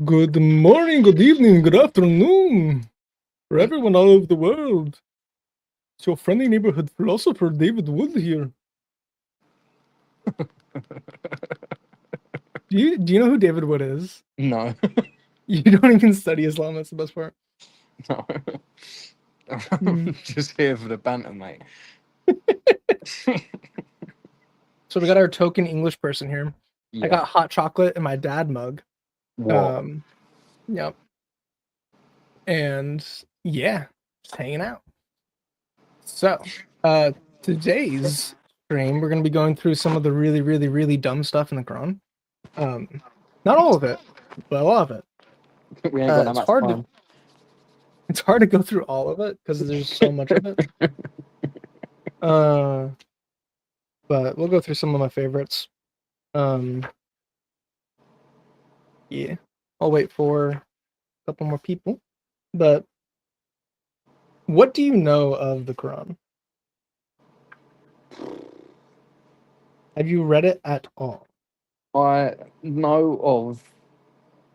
Good morning, good evening, good afternoon for everyone all over the world. It's your friendly neighborhood philosopher, David Wood here. Do you know who David Wood is? No, You don't even study Islam, that's the best part. no. Hmm. I'm just here for the banter, mate. So we got our token English person here. I Yeah. got hot chocolate in my dad mug. What? Um, yep. And yeah, just hanging out. So, today's stream, we're gonna be going through some of the really, really, really dumb stuff in the Quran. Um, not all of it, but a lot of it. We ain't got that It's much hard to time. it's hard to go through all of it because there's so much of it. Uh, but we'll go through some of my favorites. Um, yeah, I'll wait for a couple more people. But what do you know of the Quran? Have you read it at all? I know of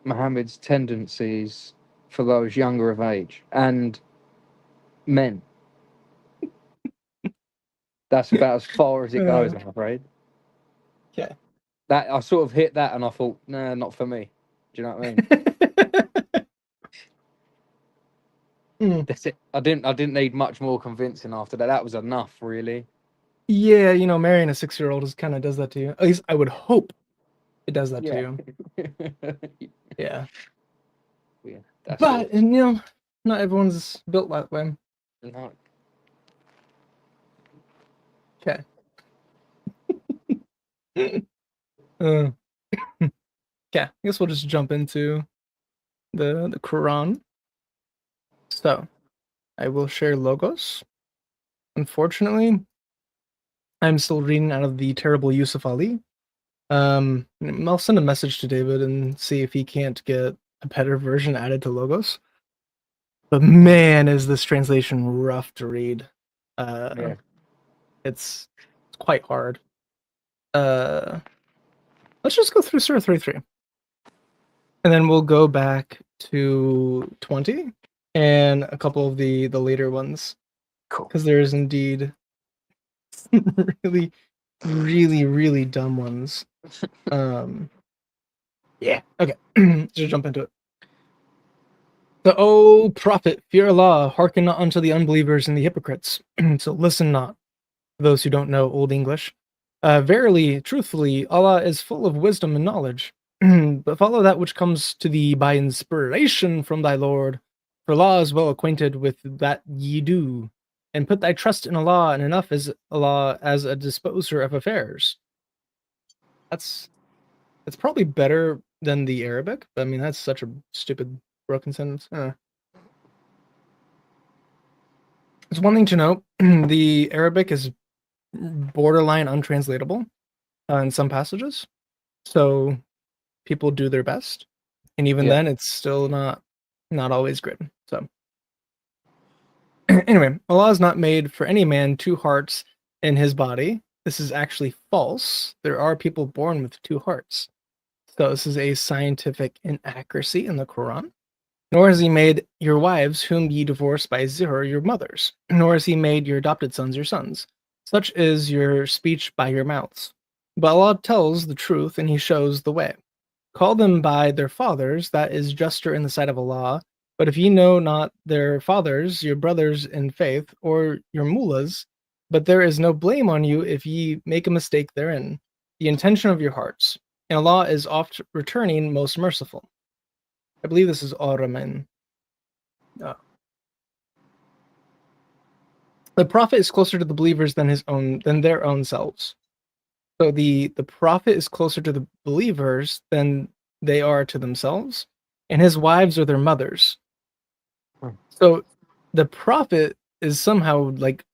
Muhammad's tendencies for those younger of age and men. That's about as far as it goes, Uh, I'm afraid. okay. That I sort of hit that and I thought, nah, not for me. Do you know what I mean? Hmm. That's it. I didn't need much more convincing after that. That was enough, really. Yeah, marrying a 6-year-old is kind of does that to you. At least I would hope it does that to Yeah. you. Yeah, Yeah. That's but it. and not everyone's built that way. No. Okay. Uh, yeah, I guess we'll just jump into the Quran. So I will share logos. Unfortunately, I'm still reading out of the terrible Yusuf Ali. I'll send a message to David and see if he can't get a better version added to logos. But man, is this translation rough to read. Uh, Yeah. it's quite hard. Uh, let's just go through Surah 33, and then we'll go back to 20 and a couple of the later ones Cool. because there is indeed really, really, really dumb ones. Um, yeah. Okay. Just jump into it. The O prophet, fear Allah, hearken not unto the unbelievers and the hypocrites. So listen not, those who don't know Old English. Verily, truthfully, Allah is full of wisdom and knowledge. But follow that which comes to thee by inspiration from thy Lord. For Allah is well acquainted with that ye do. And put thy trust in Allah, and enough is Allah as a disposer of affairs. That's It's probably better than the Arabic, but I mean that's such a stupid broken sentence. It's one thing to note: the Arabic is borderline untranslatable in some passages, so people do their best, and even Yeah. then, it's still not always great. So anyway, Allah is not made for any man two hearts in his body. This is actually false. There are people born with two hearts. So this is a scientific inaccuracy in the Quran. Nor has he made your wives, whom ye divorced by Zihar, your mothers. Nor has he made your adopted sons your sons. Such is your speech by your mouths. But Allah tells the truth, and he shows the way. Call them by their fathers, that is juster in the sight of Allah. But if ye know not their fathers, your brothers in faith, or your mullahs, but there is no blame on you if ye make a mistake therein, the intention of your hearts. And Allah is oft returning, most merciful. I believe this is Ar-Rahman. Uh, the prophet is closer to the believers than their own selves. So the prophet is closer to the believers than they are to themselves, and his wives are their mothers. Hmm. So the prophet is somehow like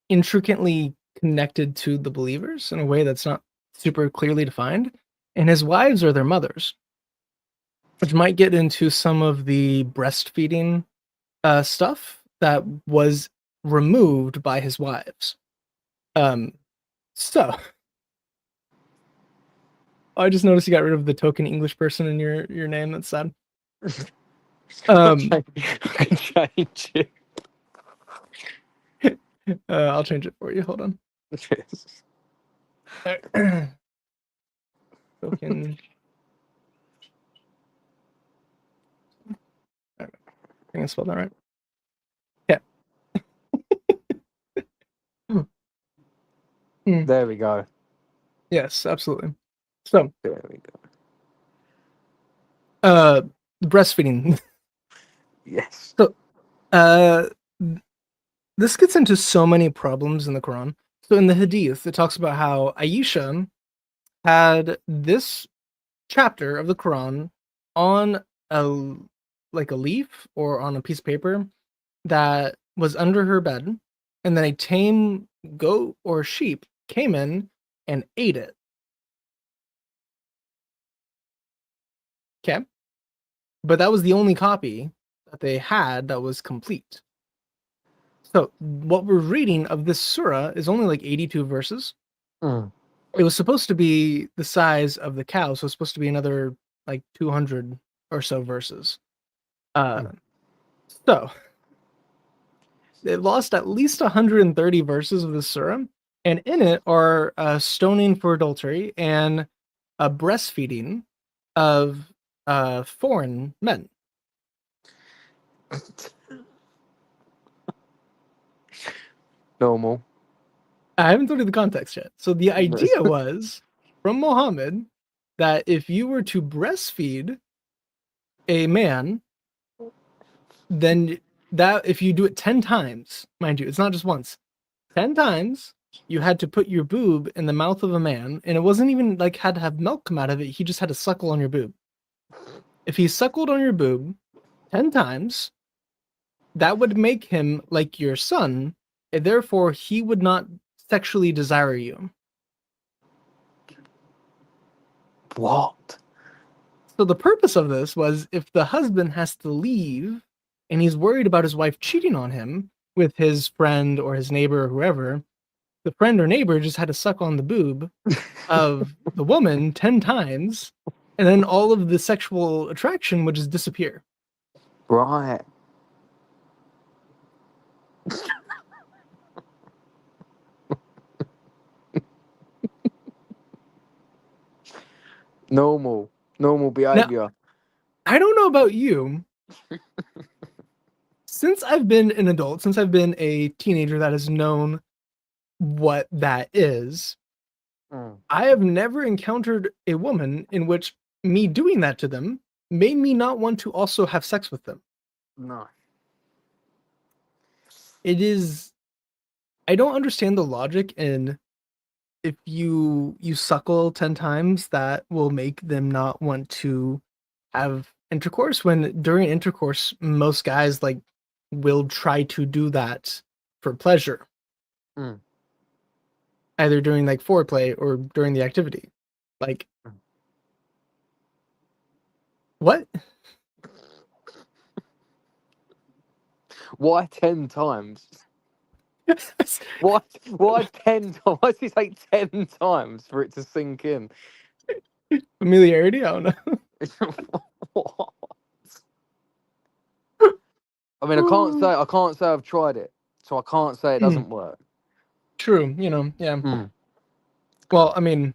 intricately connected to the believers in a way that's not super clearly defined, and his wives are their mothers, which might get into some of the breastfeeding stuff that was removed by his wives. Um, so I just noticed you got rid of the token English person in your name. That's sad. I can change it. I'll change it for you. Hold on. Token. I think I spelled that right. Yeah. There we go. Yes, absolutely. So, There we go. breastfeeding. Yes. So, uh, this gets into so many problems in the Quran. So, in the Hadith, it talks about how Aisha had this chapter of the Quran on a like a leaf or on a piece of paper that was under her bed, and then a tame goat or sheep came in and ate it. Okay. But that was the only copy that they had that was complete. So what we're reading of this surah is only like 82 verses. Mm. It was supposed to be the size of the cow, so it's supposed to be another like 200 or so verses. So it lost at least 130 verses of the surah, and in it are stoning for adultery and breastfeeding of foreign men. Normal. I haven't told you the context yet. So the idea was from Muhammad that if you were to breastfeed a man, then that if you do it 10 times, mind you, it's not just once, 10 times, you had to put your boob in the mouth of a man, and it wasn't even like had to have milk come out of it. He just had to suckle on your boob. If he suckled on your boob 10 times, that would make him like your son, and therefore he would not sexually desire you. What? So the purpose of this was if the husband has to leave and he's worried about his wife cheating on him with his friend or his neighbor or whoever, the friend or neighbor just had to suck on the boob of the woman 10 times, and then all of the sexual attraction would just disappear. Right. Normal behavior. I don't know about you. Since I've been an adult, since I've been a teenager that has known what that is, I have never encountered a woman in which me doing that to them made me not want to also have sex with them. No. It is, I don't understand the logic in if you suckle 10 times that will make them not want to have intercourse, when during intercourse most guys like will try to do that for pleasure. Mm. Either during like foreplay or during the activity. Like what? Why 10 times? Why 10 times? Why does it take 10 times for it to sink in? Familiarity? I don't know. What? I mean, I can't say I've tried it, so I can't say it doesn't work. True, yeah. Well, I mean,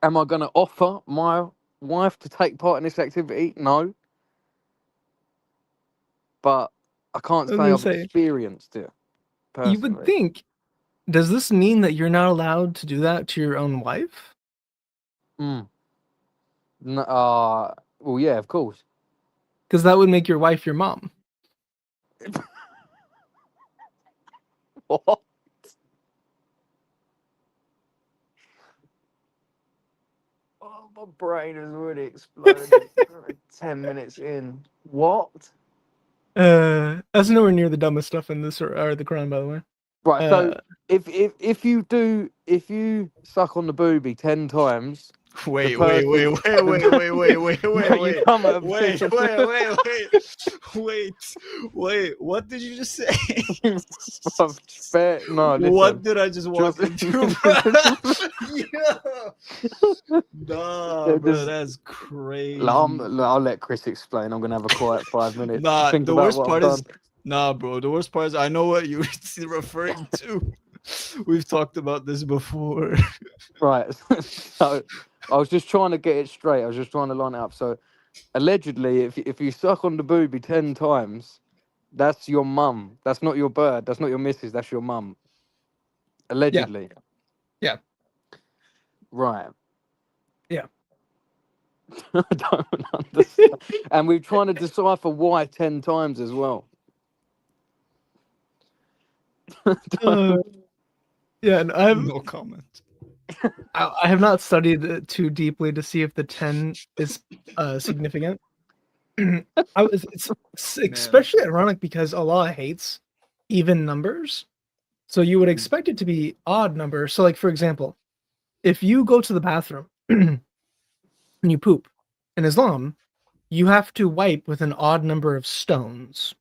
am I going to offer my wife to take part in this activity? No. But I can't say I've experienced it personally. You would think, does this mean that you're not allowed to do that to your own wife? No, well, yeah, of course. Because that would make your wife your mom. What? Oh, my brain has already exploded 10 minutes in. What? That's nowhere near the dumbest stuff in this or the Quran, by the way. Right, so if you suck on the boobie 10 times, Wait, person- you come at a wait, bit- wait. What did you just say? Bruv, no, listen. What did I just walk Just- into? Nah, bro, that's crazy. I'll let Chris explain. I'm gonna have a quiet 5 minutes. to Nah, think the about worst what part I've is, nah, bro. The worst part is, I know what you're referring to. We've talked about this before. done. Right. So I was just trying to get it straight. I was just trying to line it up. So allegedly, if you suck on the booby 10 times, that's your mum. That's not your bird. That's not your missus. That's your mum. Allegedly. Yeah. Right. Yeah. I don't understand. And we're trying to decipher why 10 times as well. Yeah, and I No comment. have not studied it too deeply to see if the 10 is significant. It's especially ironic because Allah hates even numbers. So you would expect it to be odd numbers. So, like, for example, if you go to the bathroom and you poop, in Islam, you have to wipe with an odd number of stones.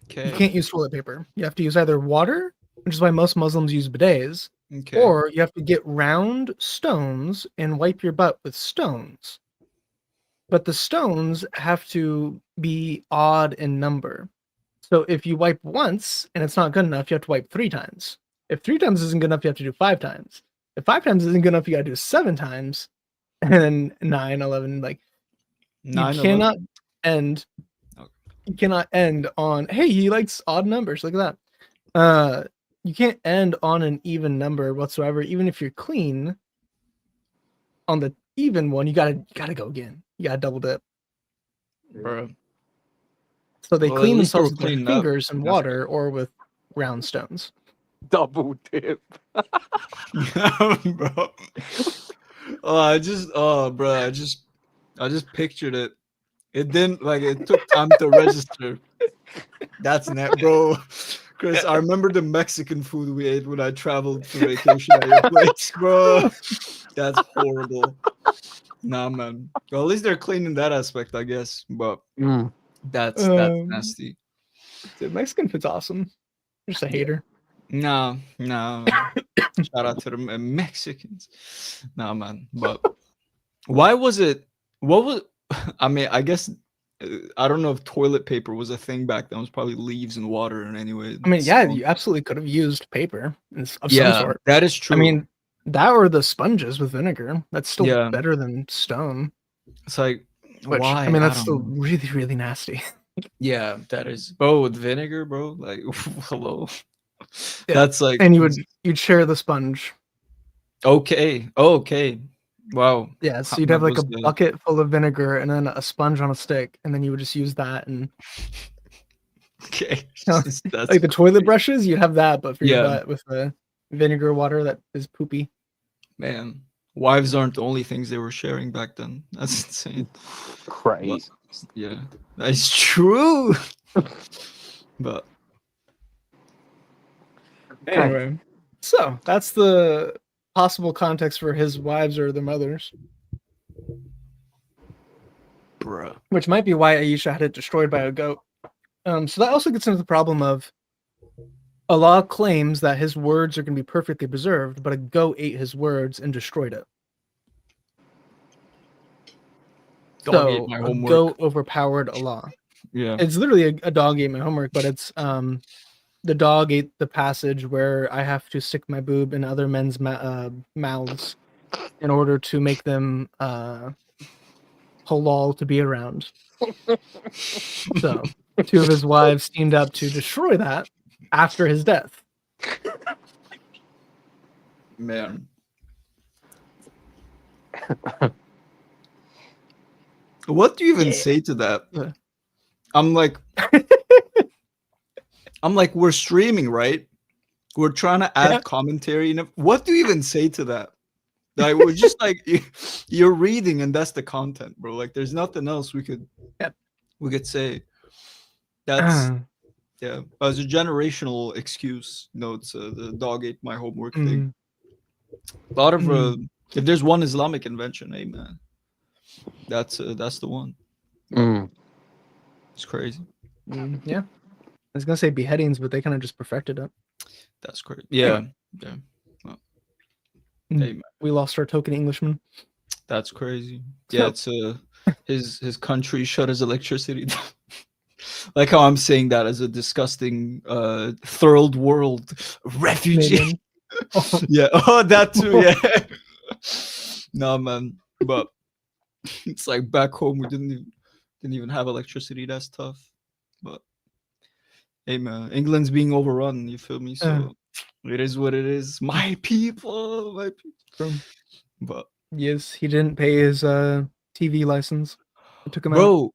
Okay. You can't use toilet paper. You have to use either water, which is why most Muslims use bidets, Okay. or you have to get round stones and wipe your butt with stones. But the stones have to be odd in number. So if you wipe once and it's not good enough, you have to wipe 3 times. If 3 times isn't good enough, you have to do 5 times. If 5 times isn't good enough, you got to do 7 times. And then 9, 11, like, you 9/11? cannot end. Okay. You cannot end on, hey, he likes odd numbers. Look at that. You can't end on an even number whatsoever, even if you're clean. On the even one, you gotta go again. You gotta double dip. Bro. So they Well, at clean least they themselves were with their cleaned up. fingers in That's water or with round stones. Double dip. Bro. I just pictured it. It didn't, like, it took time to register. That's net, bro. Chris, I remember the Mexican food we ate when I traveled for vacation at your place, bro. That's horrible. Nah, man. Well, at least they're clean in that aspect, I guess. But that's Um, nasty. Dude, Mexican food's awesome. Just a hater. No. Shout out to the Mexicans. Nah, man. But why was it? What was? I mean, I guess I don't know if toilet paper was a thing back then. It was probably leaves and water, and anyway. I mean, yeah, stone. you absolutely could have used paper of some Yeah, sort. that is true. I mean, that or the sponges with vinegar. That's still Yeah. better than stone. it's like, Which, why? I mean, that's don't still know. really, really nasty. Yeah, that is. Bro, with vinegar, bro. Like, hello. Yeah. That's like. And you'd share the sponge. Okay. Okay. Wow. Yeah, so How- you'd have like a was the- bucket full of vinegar and then a sponge on a stick, and then you would just use that. And Okay. No, That's like the toilet crazy. brushes, you'd have that, but for your Yeah. butt with the vinegar water that is poopy. Man, wives aren't the only things they were sharing back then. That's insane. Crazy. Yeah, that's true. But Anyway, so that's the possible context for his wives or their mothers, bruh. which might be why Aisha had it destroyed by a goat. So that also gets into the problem of Allah claims that his words are going to be perfectly preserved, but a goat ate his words and destroyed it. Dog ate So my a homework. goat overpowered Allah. Yeah. It's literally a dog ate my homework, but it's the dog ate the passage where I have to stick my boob in other men's mouths in order to make them halal to be around. So 2 of his wives teamed up to destroy that after his death. Man. What do you even say to that? Yeah. I'm like, we're streaming, right? We're trying to add Yeah. commentary. And what do you even say to that? Like, we're just like, you're reading, and that's the content, bro. Like, there's nothing else we could say. That's yeah. As a generational excuse, it's the dog ate my homework thing. A lot of if there's one Islamic invention, hey man, that's the one. Mm. It's crazy. Yeah. I was gonna say beheadings, but they kind of just perfected it. That's crazy. Yeah, yeah. Well, Mm. hey man, We lost our token Englishman. that's crazy. Yeah, it's his country shut his electricity down. Like how I'm saying that as a disgusting third world refugee. Canadian. Oh, Yeah, oh that too, yeah. No man, but it's like back home we didn't even have electricity. That's tough. But hey man, England's being overrun, you feel me? So it is what it is. My people, my people. true. But Yes, he didn't pay his TV license. It took him out. bro,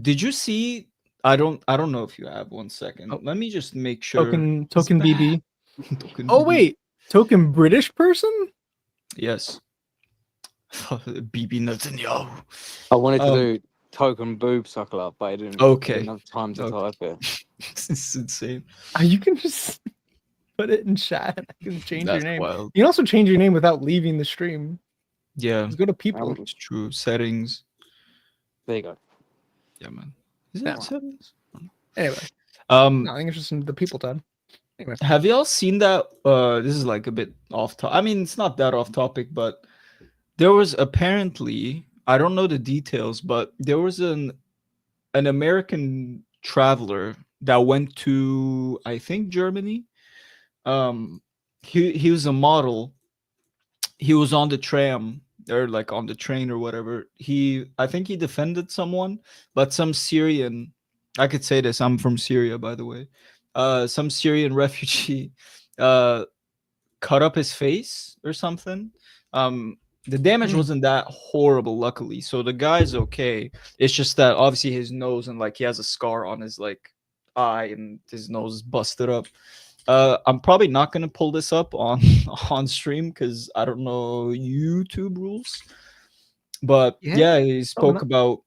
did you see? I don't know if you have 1 second. Oh. Let me just make sure. Token It's BB. bad. Token Oh BB. wait, token British person? Yes. BB Netanyahu. I wanted to Um, do token boob suckle up, but I Okay. didn't have time to Okay. type it. It's insane. You can just put it in chat. I can change That's your name. wild. You can also change your name without leaving the stream. Yeah, Just go to people. it's true. Settings. There you go. Yeah, man. Is Yeah. it settings? Anyway, Um, I think it's just in the people tab. Anyway, have y'all seen that? This is like a bit off topic. I mean, it's not that off topic, but there was apparently, I don't know the details, but there was an American traveler that went to, I think, Germany. He was a model. He was on the tram or like on the train or whatever. I think he defended someone, but some Syrian, I could say this, I'm from Syria, by the way. Some Syrian refugee cut up his face or something. The damage wasn't that horrible, luckily. So the guy's okay. It's just that obviously his nose and like he has a scar on his like eye and his nose is busted up. I'm probably not gonna pull this up on on stream because I don't know YouTube rules. But yeah, he spoke about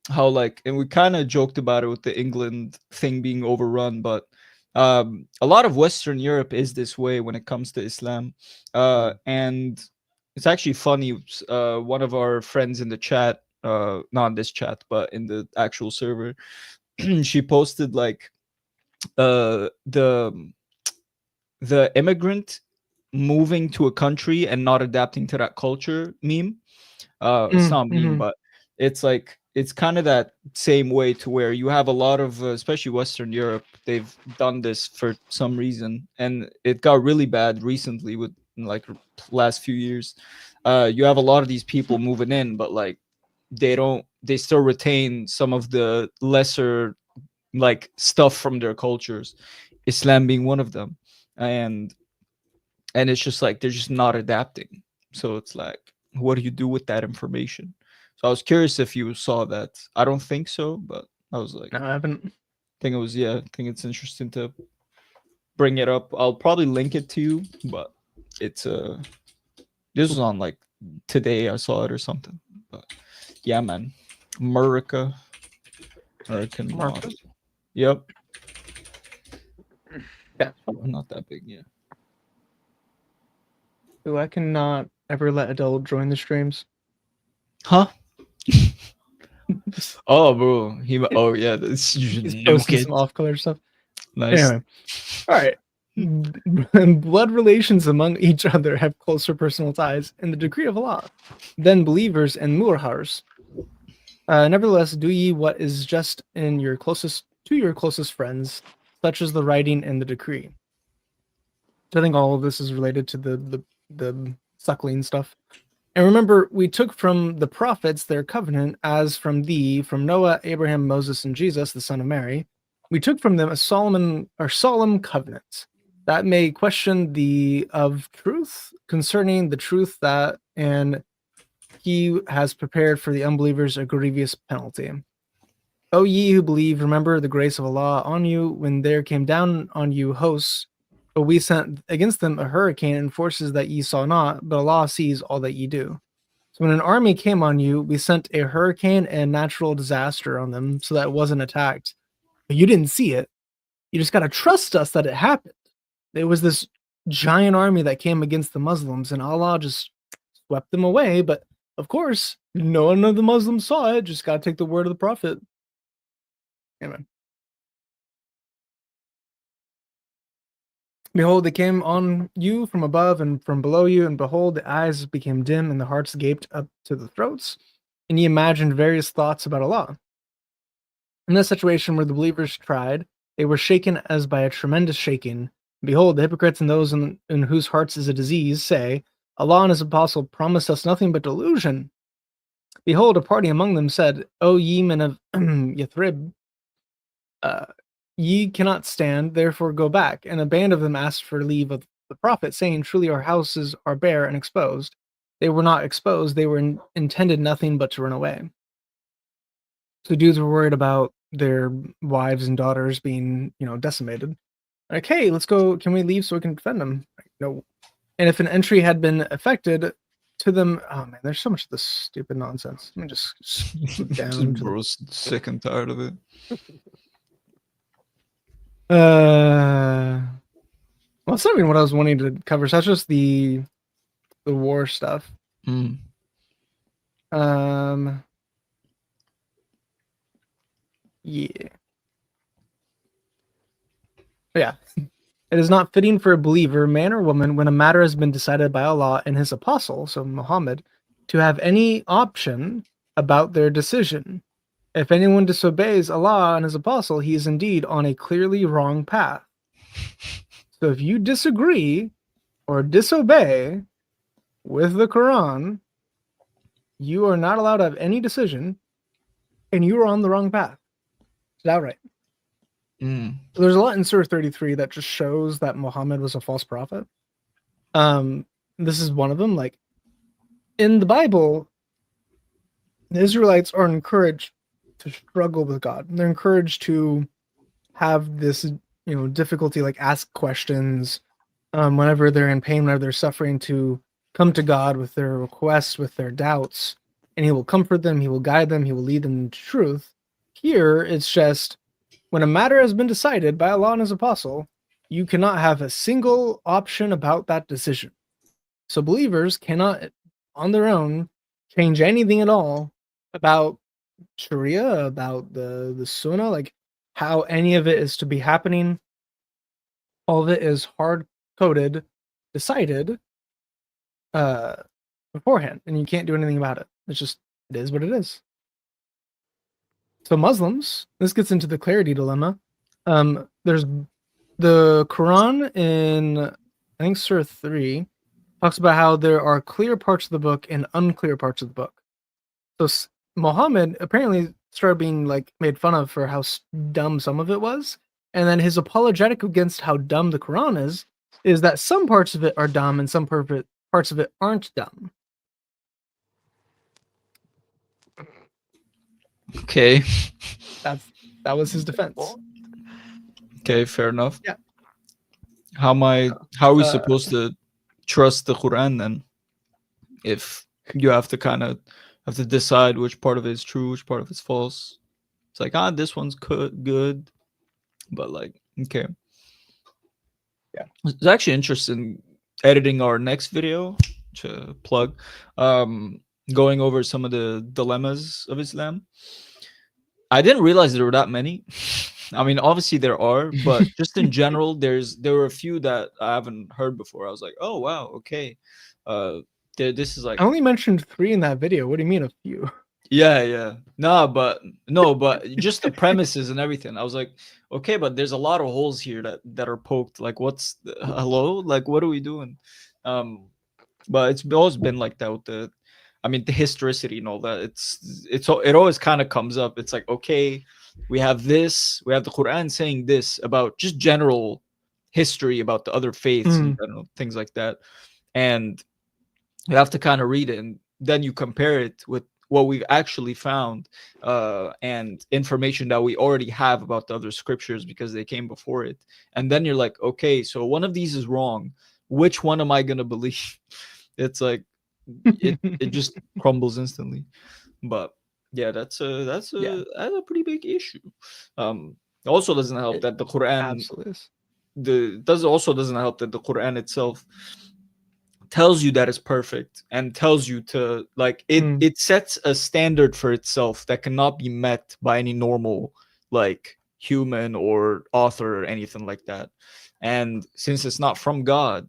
how like, and we kind of joked about it with the England thing being overrun, but a lot of Western Europe is this way when it comes to Islam. And it's actually funny. One of our friends in the chat, not in this chat, but in the actual server, she posted like the immigrant moving to a country and not adapting to that culture meme. It's not a meme, but it's like it's kind of that same way to where you have a lot of especially Western Europe, they've done this for some reason, and it got really bad recently with like last few years. You have a lot of these people moving in, but like they still retain some of the lesser like stuff from their cultures, Islam being one of them. And it's just like they're just not adapting. So it's like, what do you do with that information? So I was curious if you saw that. I don't think so, but I was like, no, I haven't. I think it's interesting to bring it up. I'll probably link it to you, but it's this was on like today I saw it or something. But yeah, man. American model. Yep. Yeah. Not that big, yeah. Ooh, I cannot ever let Adele join the streams. Huh? Oh, bro. Oh, yeah. That's He's usually posting some off-color stuff. nice. Anyway, all right. Blood relations among each other have closer personal ties in the decree of Allah than believers and murhars. Nevertheless, do ye what is just in your closest friends, such as the writing and the decree. So I think all of this is related to the suckling stuff. And remember, we took from the prophets their covenant, as from Noah, Abraham, Moses, and Jesus, the son of Mary. We took from them a solemn covenant that may question the of truth concerning the truth that, and he has prepared for the unbelievers a grievous penalty. O ye who believe, remember the grace of Allah on you when there came down on you hosts. But we sent against them a hurricane and forces that ye saw not, but Allah sees all that ye do. So when an army came on you, we sent a hurricane and natural disaster on them so that it wasn't attacked. But you didn't see it. You just got to trust us that it happened. It was this giant army that came against the Muslims, and Allah just swept them away. But of course, no one of the Muslims saw it. Just got to take the word of the Prophet. Amen. Behold, they came on you from above and from below you, and behold, the eyes became dim and the hearts gaped up to the throats, and ye imagined various thoughts about Allah. In this situation where the believers tried, they were shaken as by a tremendous shaking. Behold, the hypocrites and those in whose hearts is a disease say, Allah and his apostle promised us nothing but delusion. Behold, a party among them said, O ye men of Yathrib, ye cannot stand, therefore go back. And a band of them asked for leave of the prophet, saying, Truly our houses are bare and exposed. They were not exposed, they were intended nothing but to run away. So dudes were worried about their wives and daughters being, decimated. Like, hey, let's go. Can we leave so we can defend them? Like, no. And if an entry had been effected to them, oh man, there's so much of this stupid nonsense. Let me just skip down. Bro's sick and tired of it. Well, it's not even what I was wanting to cover. So that's just the war stuff. Mm. Yeah. Yeah. It is not fitting for a believer, man or woman, when a matter has been decided by Allah and his apostle, so Muhammad, to have any option about their decision. If anyone disobeys Allah and his apostle, he is indeed on a clearly wrong path. So if you disagree or disobey with the Quran, you are not allowed to have any decision, and you are on the wrong path. Is that right? Mm. So there's a lot in Surah 33 that just shows that Muhammad was a false prophet. This is one of them. Like, in the Bible, the Israelites are encouraged to struggle with God. They're encouraged to have this, difficulty, like ask questions whenever they're in pain, whenever they're suffering, to come to God with their requests, with their doubts, and he will comfort them, he will guide them, he will lead them to truth. Here, it's just, when a matter has been decided by Allah and his apostle, you cannot have a single option about that decision. So believers cannot, on their own, change anything at all about Sharia, about the Sunnah, like how any of it is to be happening. All of it is hard-coded, decided beforehand, and you can't do anything about it. It is what it is. So Muslims, this gets into the clarity dilemma. There's the Quran in, I think, Surah 3, talks about how there are clear parts of the book and unclear parts of the book. So Muhammad apparently started being made fun of for how dumb some of it was, and then his apologetic against how dumb the Quran is that some parts of it are dumb and some parts of it aren't dumb. Okay. That was his defense. Okay, fair enough. Yeah. How are we supposed to trust the Quran then? If you have to decide which part of it is true, which part of it's false. It's like, this one's good, but okay. Yeah. It's actually interesting editing our next video to plug, going over some of the dilemmas of Islam. I didn't realize there were that many. I mean, obviously there are, but just in general, there were a few that I haven't heard before. I was like, oh wow, okay. This is I only mentioned 3 in that video. What do you mean a few? Yeah. No, but just the premises and everything. I was like, okay, but there's a lot of holes here that are poked. Like, hello? Like, what are we doing? But it's always been like that with the historicity and all that. It always kind of comes up. It's like, okay, we have the Quran saying this about just general history about the other faiths and things like that, and you have to kind of read it, and then you compare it with what we've actually found and information that we already have about the other scriptures because they came before it. And then you're like, okay, so one of these is wrong. Which one am I going to believe? It's like, it just crumbles instantly. But yeah, that's a pretty big issue. Also doesn't help that the Quran doesn't help that the Quran itself tells you that it's perfect and tells you to like it sets a standard for itself that cannot be met by any normal like human or author or anything like that. And since it's not from God,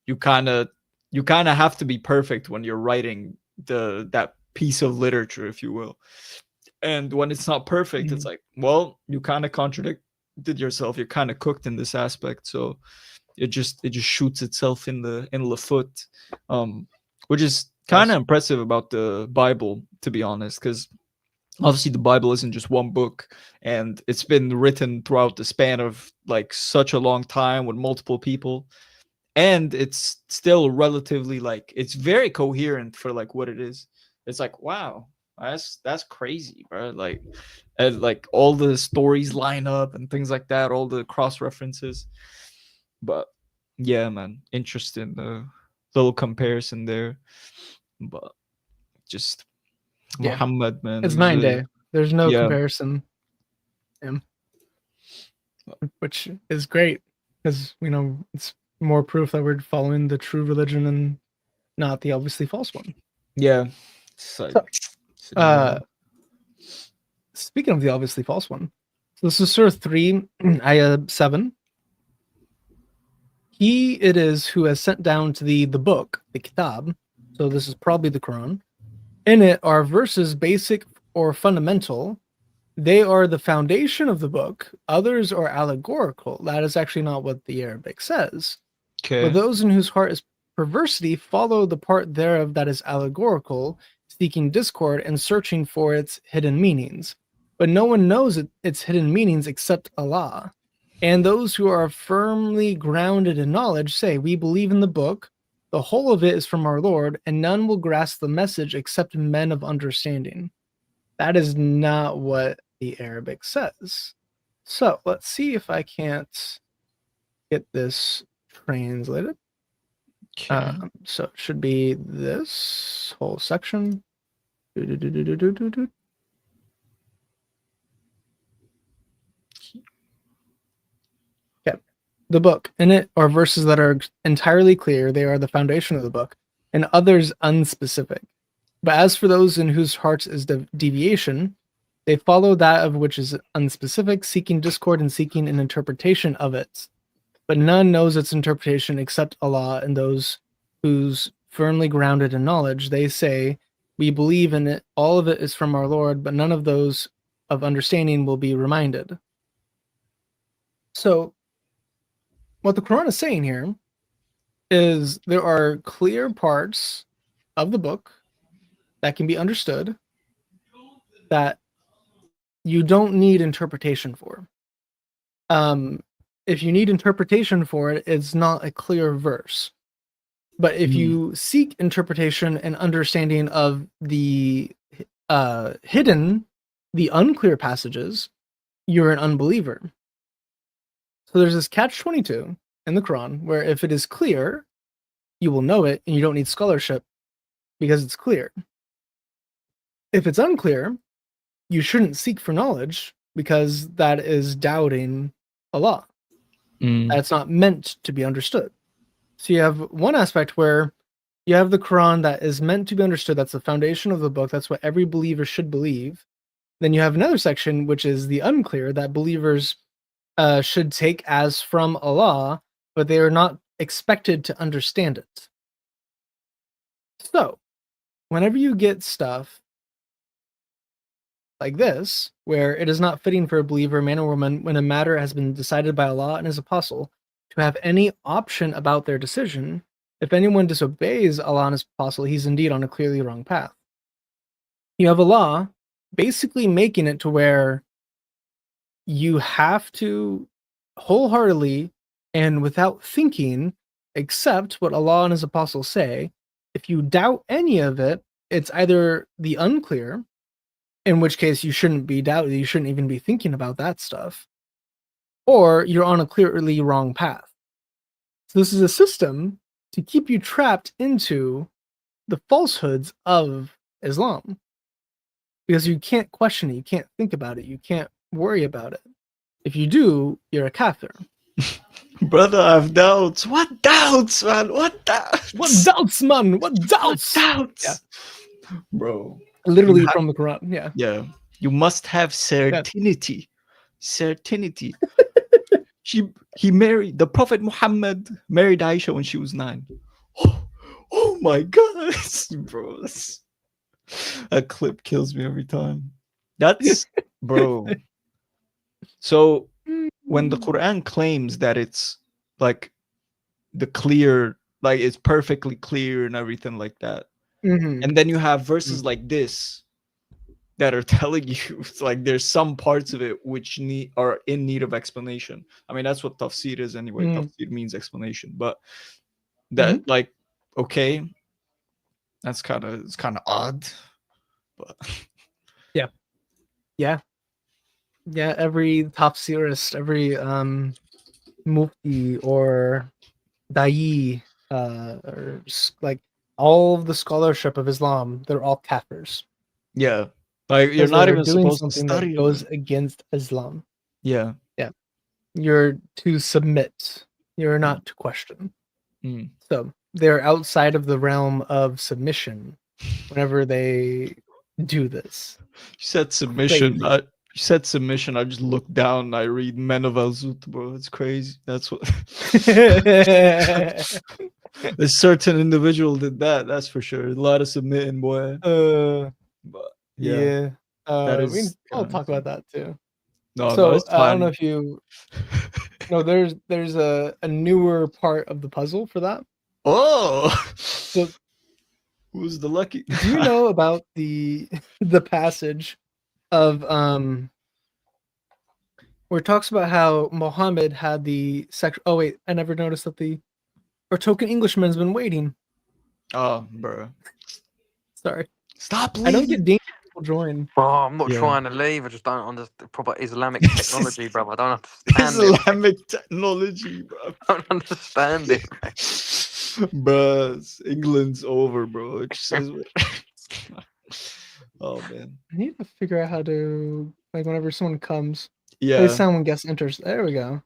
you kind of have to be perfect when you're writing that piece of literature, if you will. And when it's not perfect, it's like, well, you kind of contradicted yourself. You're kind of cooked in this aspect. So it just shoots itself in the foot, which is kind of impressive about the Bible, to be honest, because obviously the Bible isn't just one book, and it's been written throughout the span of like such a long time with multiple people, and it's still relatively like it's very coherent for like what it is. It's like, wow, that's crazy, bro. Like, and like all the stories line up and things like that, all the cross references. But yeah, man, interesting little comparison there. But just Yeah. Muhammad, man, It's he's night and really- day. There's no Yeah. comparison. Which is great because it's more proof that we're following the true religion and not the obviously false one. Yeah. So, Speaking of the obviously false one, so this is Surah 3, Ayah 7. He it is who has sent down to thee the book, the Kitab. So this is probably the Quran. In it are verses basic or fundamental. They are the foundation of the book. Others are allegorical. That is actually not what the Arabic says. okay. But those in whose heart is perversity follow the part thereof that is allegorical, seeking discord and searching for its hidden meanings. But no one knows its hidden meanings except Allah. And those who are firmly grounded in knowledge say, we believe in the book. The whole of it is from our Lord, and none will grasp the message except men of understanding. That is not what the Arabic says. So let's see if I can't get this translated. Okay. So it should be this whole section. Okay. The book. In it are verses that are entirely clear. They are the foundation of the book, and others unspecific. But as for those in whose hearts is deviation, they follow that of which is unspecific, seeking discord and seeking an interpretation of it. But none knows its interpretation except Allah, and those who's firmly grounded in knowledge. They say, we believe in it. All of it is from our Lord, but none of those of understanding will be reminded. So what the Quran is saying here is there are clear parts of the book that can be understood that you don't need interpretation for. If you need interpretation for it, it's not a clear verse. But if you seek interpretation and understanding of the hidden, the unclear passages, you're an unbeliever. So there's this catch-22 in the Quran where if it is clear, you will know it and you don't need scholarship because it's clear. If it's unclear, you shouldn't seek for knowledge because that is doubting Allah. That's not meant to be understood. So you have one aspect where you have the Quran that is meant to be understood. That's the foundation of the book. That's what every believer should believe. Then you have another section, which is the unclear, that believers should take as from Allah, but they are not expected to understand it. So whenever you get stuff like this, where it is not fitting for a believer, man or woman, when a matter has been decided by Allah and his apostle, to have any option about their decision, if anyone disobeys Allah and his apostle, he's indeed on a clearly wrong path. You have Allah basically making it to where you have to wholeheartedly and without thinking accept what Allah and his apostle say. If you doubt any of it, it's either the unclear, in which case you shouldn't be doubting, you shouldn't even be thinking about that stuff, or you're on a clearly wrong path. So this is a system to keep you trapped into the falsehoods of Islam. Because you can't question it, you can't think about it, you can't worry about it. If you do, you're a kafir. Brother, I have doubts. What doubts, man? What doubts? What doubts, man? What What doubts? doubts? Yeah. Bro. Literally ha- from the Quran. Yeah. Yeah. You must have certainty. Certainty. He married the Prophet Muhammad married Aisha when she was 9. Oh my god, bro. That clip kills me every time. That's bro. So when the Quran claims that it's like the clear, like it's perfectly clear and everything like that, Mhm. and then you have verses like this that are telling you it's like there's some parts of it which are in need of explanation. I mean, that's what tafsir is anyway. Tafsir means explanation, but that like okay, that's it's kind of odd, but Yeah, every tafsirist, every mufti or da'i, or like all of the scholarship of Islam, they're all kafirs. yeah, like you're Because not they're even doing supposed to something study that them. goes against Islam. Yeah. You're to submit. You're not to question. Mm. So they're outside of the realm of submission whenever they do this. You said submission. Crazy. You said submission. I just look down and I read Men of Al Zut, bro. It's crazy. That's what a certain individual did that. That's for sure. A lot of submitting, boy. But yeah, that is. I'll kinda talk insane. about that too. No, So it's I don't know fine. if you know. There's a newer part of the puzzle for that. Oh, So who's the lucky? do you know about the passage of where it talks about how Muhammad had the sexual? Oh wait, I never noticed that our token Englishman's been waiting. Oh, bro. Sorry, Stop I don't leaving. get dinged when people join. Oh, I'm not Yeah. trying to leave. I just don't understand proper Islamic technology, bro. I don't understand it. Islamic technology, bro. I don't understand it. Bruh, England's over, bro. It just says. Oh man. I need to figure out how to like whenever someone comes. Yeah. Play sound when guest enters. There we go.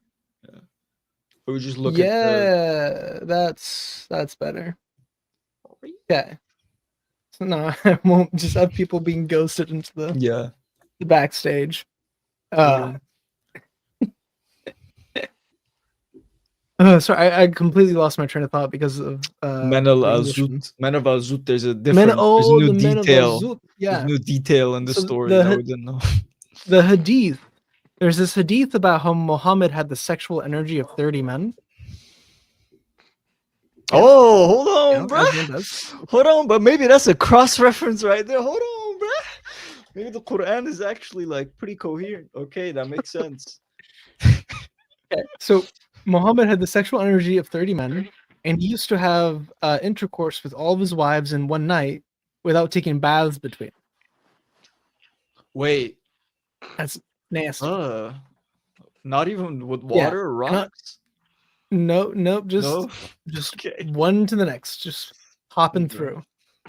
Or we just look at the. That's better. Okay. So no, I won't just have people being ghosted into the Yeah. backstage. Yeah. Sorry, I completely lost my train of thought because of Men of the Al Englishman. Zut. Men of Al Zut. There's a different. There's The new Men of detail. Al-Zut, There's yeah. new detail in the So story the- that we didn't know. The hadith. There's this hadith about how Muhammad had the sexual energy of 30 men. Oh, hold You on, know, bro. as one does. Hold on, but maybe that's a cross reference right there. Hold on, bro. Maybe the Quran is actually like pretty coherent. Okay, that makes sense. Okay. So Muhammad had the sexual energy of 30 men, and he used to have intercourse with all of his wives in one night without taking baths between. Wait. That's nasty. Not even with Yeah, water or rocks? Nope, No? just Okay. one to the next, just hopping Okay. through.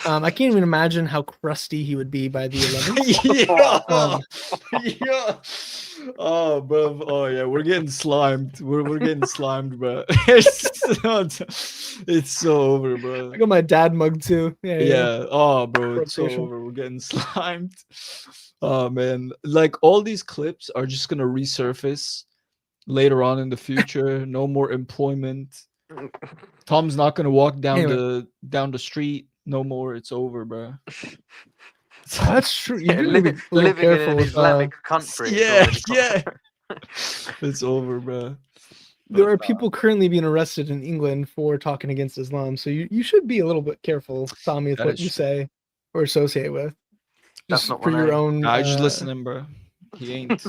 I can't even imagine how crusty he would be by the 11th. Yeah. Yeah. Oh, bro. Oh, yeah. We're getting slimed. We're getting slimed, bro. It's so over, bro. I got my dad mug too. Yeah. Oh, bro. It's so Rotation. over. We're getting slimed. Oh, man. Like, all these clips are just going to resurface later on in the future. No more employment. Tom's not going to walk down Anyway. the street. No more. It's over, bro. That's true. You Yeah, do need to be a little living in careful an with, Islamic country. it's Yeah, already yeah. It's over, bro. there are people currently being arrested in England for talking against Islam, so you should be a little bit careful, Tommy, with That what is you true. say or associate with. That's Just not for my your name. own. Nah, just listening, bro. He ain't.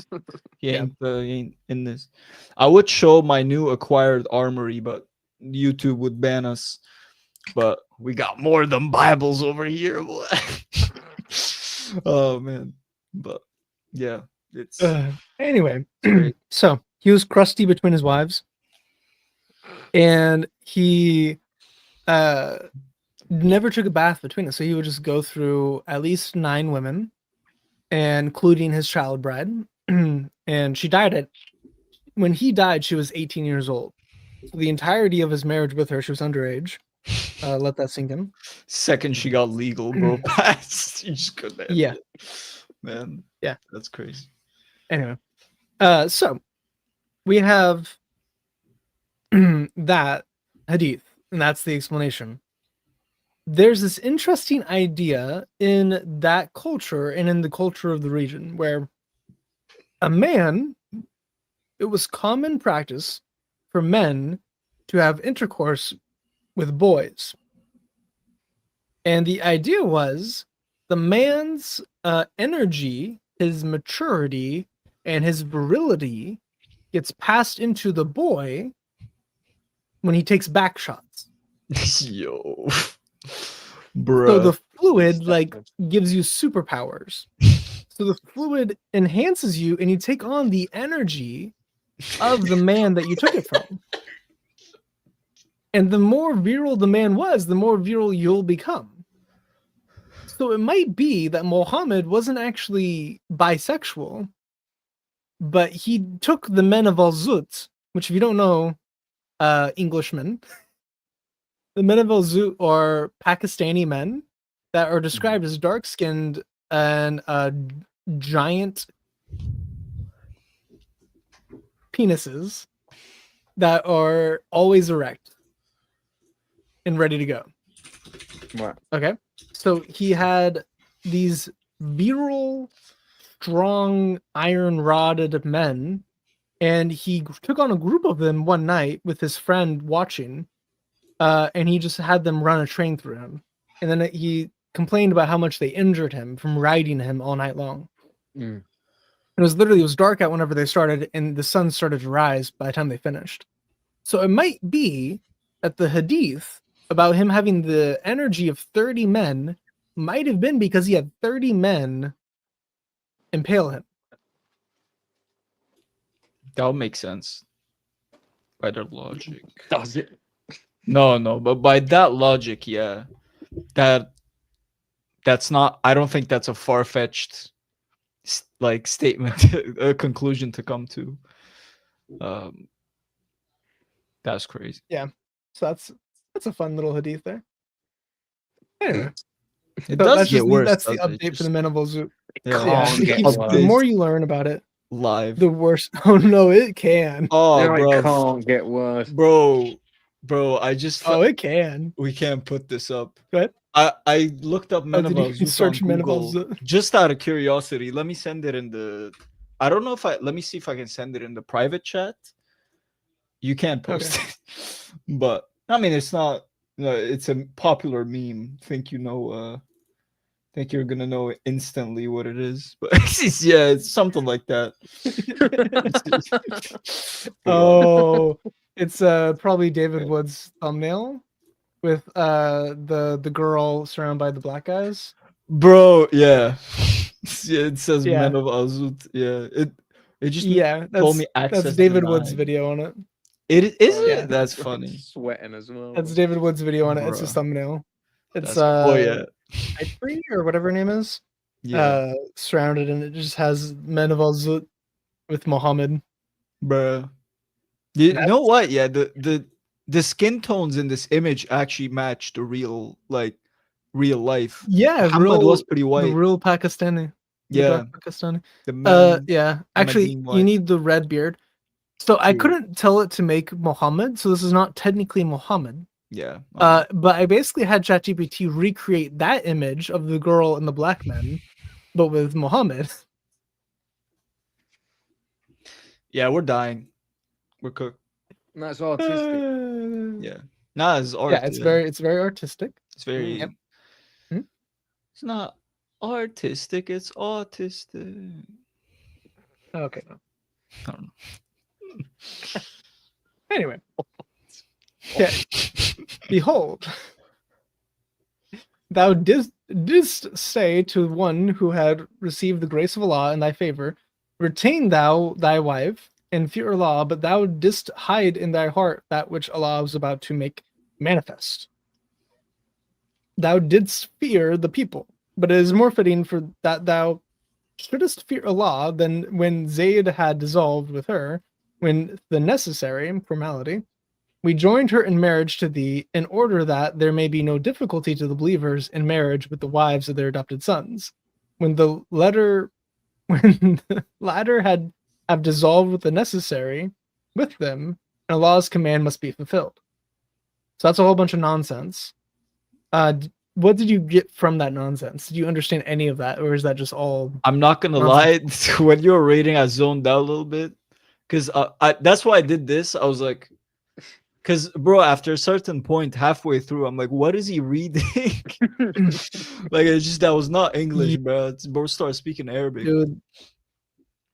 He Yeah. ain't in this. I would show my new acquired armory, but YouTube would ban us. But we got more of them Bibles over here, boy. Oh man. But yeah, it's Anyway, great. so he was crusty between his wives, and he never took a bath between them. So he would just go through at least 9 women, and including his child bride, and she died at when he died, she was 18 years old. So the entirety of his marriage with her, she was underage. Let that sink in. Second she got legal, bro. Passed. You just couldn't handle Yeah. it. Man. Yeah. That's crazy. Anyway, so we have that hadith, and that's the explanation. There's this interesting idea in that culture and in the culture of the region where a man, it was common practice for men to have intercourse with boys. And the idea was the man's energy, his maturity, and his virility gets passed into the boy when he takes back shots. Yo. Bruh. So the fluid like gives you superpowers. So the fluid enhances you and you take on the energy of the man that you took it from. And the more virile the man was, the more virile you'll become. So it might be that Muhammad wasn't actually bisexual, but he took the men of Al-Zut, which if you don't know, Englishmen, the men of Al-Zut are Pakistani men that are described as dark-skinned and giant penises that are always erect and ready to go. Right. Okay. So he had these virile, strong, iron-rodded men, and he took on a group of them one night with his friend watching, and he just had them run a train through him. And then he complained about how much they injured him from riding him all night long. Mm. It was dark out whenever they started, and the sun started to rise by the time they finished. So it might be that the hadith about him having the energy of 30 men might have been because he had 30 men impale him. That would make sense. By their logic. Does it? No, but by that logic, yeah. That's not, I don't think that's a far-fetched like statement, a conclusion to come to. That's crazy. So that's a fun little hadith there. Anyway, It so does that's get worse. That's the doesn't it? update for Just- the men of Al-Zut. yeah. Yeah, Can't it get keeps- worse. the more you learn about it, Live. the worse. Oh no, it can. Oh, It bro, can't get worse. bro, I just Oh, it can. we can't put this up. Go ahead. I looked up Men of did you Al-Zut search on Men of Google Al-Zut? just out of curiosity. Let me send it in the. I don't know if I. Let me see if I can send it in the private chat. You can't post it, but I mean it's not. No, it's a popular meme. Think you're gonna know instantly what it is, but yeah, it's something like that. Oh, it's probably David Wood's thumbnail with the girl surrounded by the black guys. Bro, yeah. Yeah, it says Yeah. Men of Al-Zut. Yeah, it just Yeah, told me that's access David Wood's denied. video on it. It is Oh, it? yeah. That's funny. Sweating as well. That's David Wood's video on it. It's his Bruh. thumbnail. It's That's, oh yeah, Cypri or whatever her name is. yeah, Surrounded, and it just has Men of Al-Zut with Muhammad. bro. You know what? Yeah, the skin tones in this image actually match the real life. Yeah, Muhammad was pretty the white. real Pakistani. The Yeah, dark Pakistani. the man. Yeah. Actually, Ahmadine you white. need the red beard. So I True. couldn't tell it to make Muhammad, so this is not technically Muhammad. Yeah. But I basically had ChatGPT recreate that image of the girl and the black men, but with Muhammad. Yeah, we're dying. We're cooked. That's artistic. Yeah. Nah, it's art. Yeah, it's very artistic. It's very. Yep. Hmm? It's not artistic. It's autistic. Okay. No. I don't know. Anyway. Yeah. Behold, thou didst say to one who had received the grace of Allah in thy favor, retain thou thy wife and fear Allah, but thou didst hide in thy heart that which Allah was about to make manifest. Thou didst fear the people, but it is more fitting for that thou shouldest fear Allah than when Zayd had dissolved with her, when the necessary formality, we joined her in marriage to thee in order that there may be no difficulty to the believers in marriage with the wives of their adopted sons. When the letter when the latter had have dissolved with the necessary with them, and Allah's command must be fulfilled. So that's a whole bunch of nonsense. What did you get from that nonsense? Did you understand any of that, or is that just all? I'm not gonna lie. When you were reading, I zoned out a little bit because that's why I did this. I was like, because bro, after a certain point, halfway through, I'm like, what is he reading? Like it's just that was not English, bro. Bro started speaking Arabic. Dude,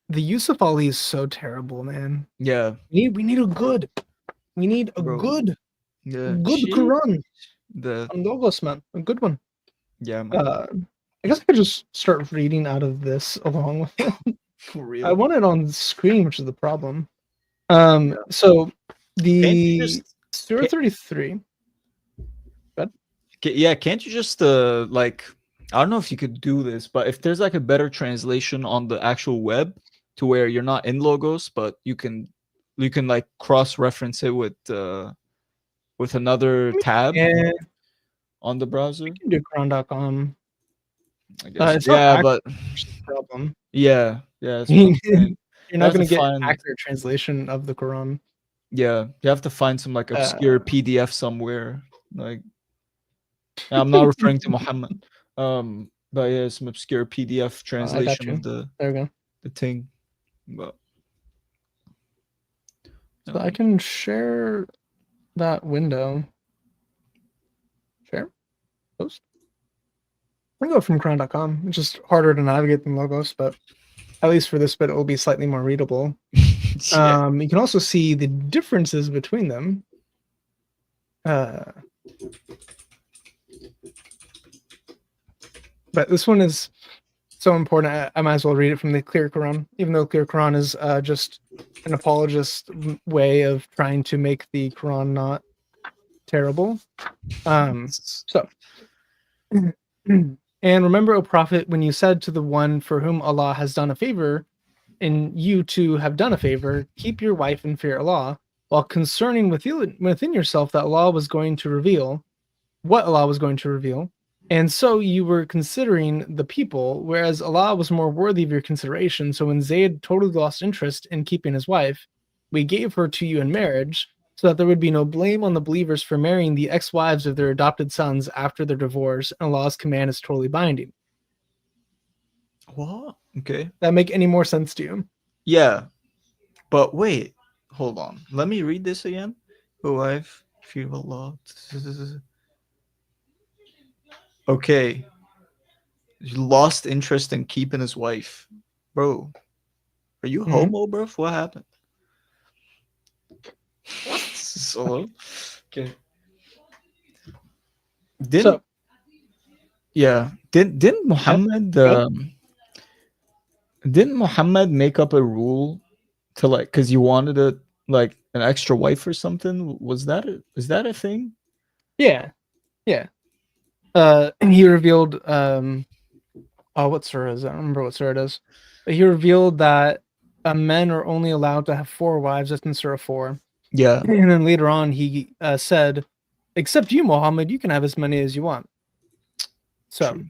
the Yusuf Ali is so terrible, man. Yeah, We need a good. We need a Bro. good yeah. Quran. The On Logos, man. A good one. yeah, man. I guess I could just start reading out of this along with it. For real. I want it on the screen, which is the problem. Yeah. So Can't you the just- Surah 33. Yeah, can't you just like I don't know if you could do this, but if there's like a better translation on the actual web to where you're not in Logos, but you can like cross-reference it with another tab Yeah, on the browser. you can do Quran.com. I guess. It's not Yeah, accurate, but which is the problem. yeah, that's what I'm saying. You're not have going to to get find- accurate translation of the Quran. Yeah, you have to find some like obscure PDF somewhere. Like I'm not referring to Muhammad. But yeah, some obscure PDF translation you. of the There we go. thing. But So I can share that window. Share? Post? I can go from Quran.com. It's just harder to navigate than Logos, but at least for this bit, it will be slightly more readable. yeah. You can also see the differences between them. But this one is so important. I might as well read it from the Clear Quran, even though Clear Quran is just an apologist way of trying to make the Quran not terrible. So, and remember, O Prophet, when you said to the one for whom Allah has done a favor, and you too have done a favor, keep your wife in fear Allah, while concerning within yourself that Allah was going to reveal, what Allah was going to reveal. And so you were considering the people, whereas Allah was more worthy of your consideration. So when Zayd totally lost interest in keeping his wife, we gave her to you in marriage, so that there would be no blame on the believers for marrying the ex-wives of their adopted sons after their divorce, and Allah's command is totally binding. What? Okay. That make any more sense to you? Yeah. But wait, hold on. Let me read this again. Oh, wife, fear of Allah. Okay. He lost interest in keeping his wife. Bro, are you homo, bro? What happened? So, okay. Didn't Muhammad didn't Muhammad make up a rule to like because you wanted like an extra wife or something? Is that a thing? Yeah. And he revealed what surah is that? I don't remember what surah it is. But he revealed that men are only allowed to have 4 wives. That's in Surah 4. Yeah. And then later on, he said, except you, Muhammad, you can have as many as you want. So True.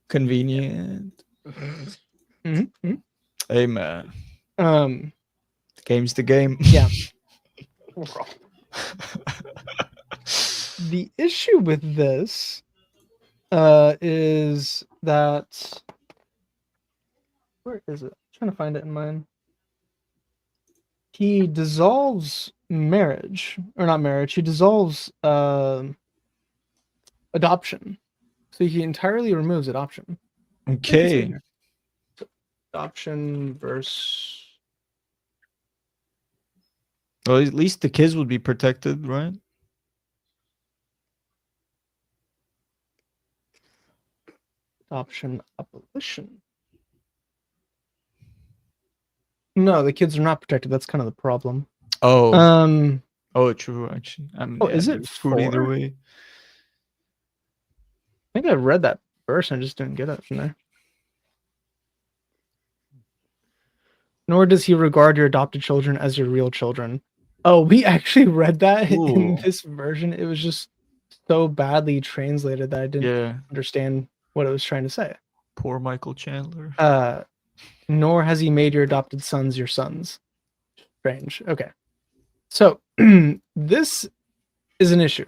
Convenient. mm-hmm. Amen. The game's the game. Yeah. The issue with this is that where is it? I'm trying to find it in mine. He dissolves marriage, or not marriage. He dissolves adoption, so he entirely removes adoption. Okay. Adoption verse. Well, at least the kids would be protected, right? Adoption abolition. No, the kids are not protected. That's kind of the problem. Oh. Oh, true. Actually, I mean, is it food either 4? way? I think I read that verse and I just didn't get it from there. nor does he regard your adopted children as your real children. Oh, we actually read that in Ooh. this version. It was just so badly translated that I didn't Yeah, understand what it was trying to say. poor Michael Chandler. Nor has he made your adopted sons your sons. Strange. Okay. So this is an issue.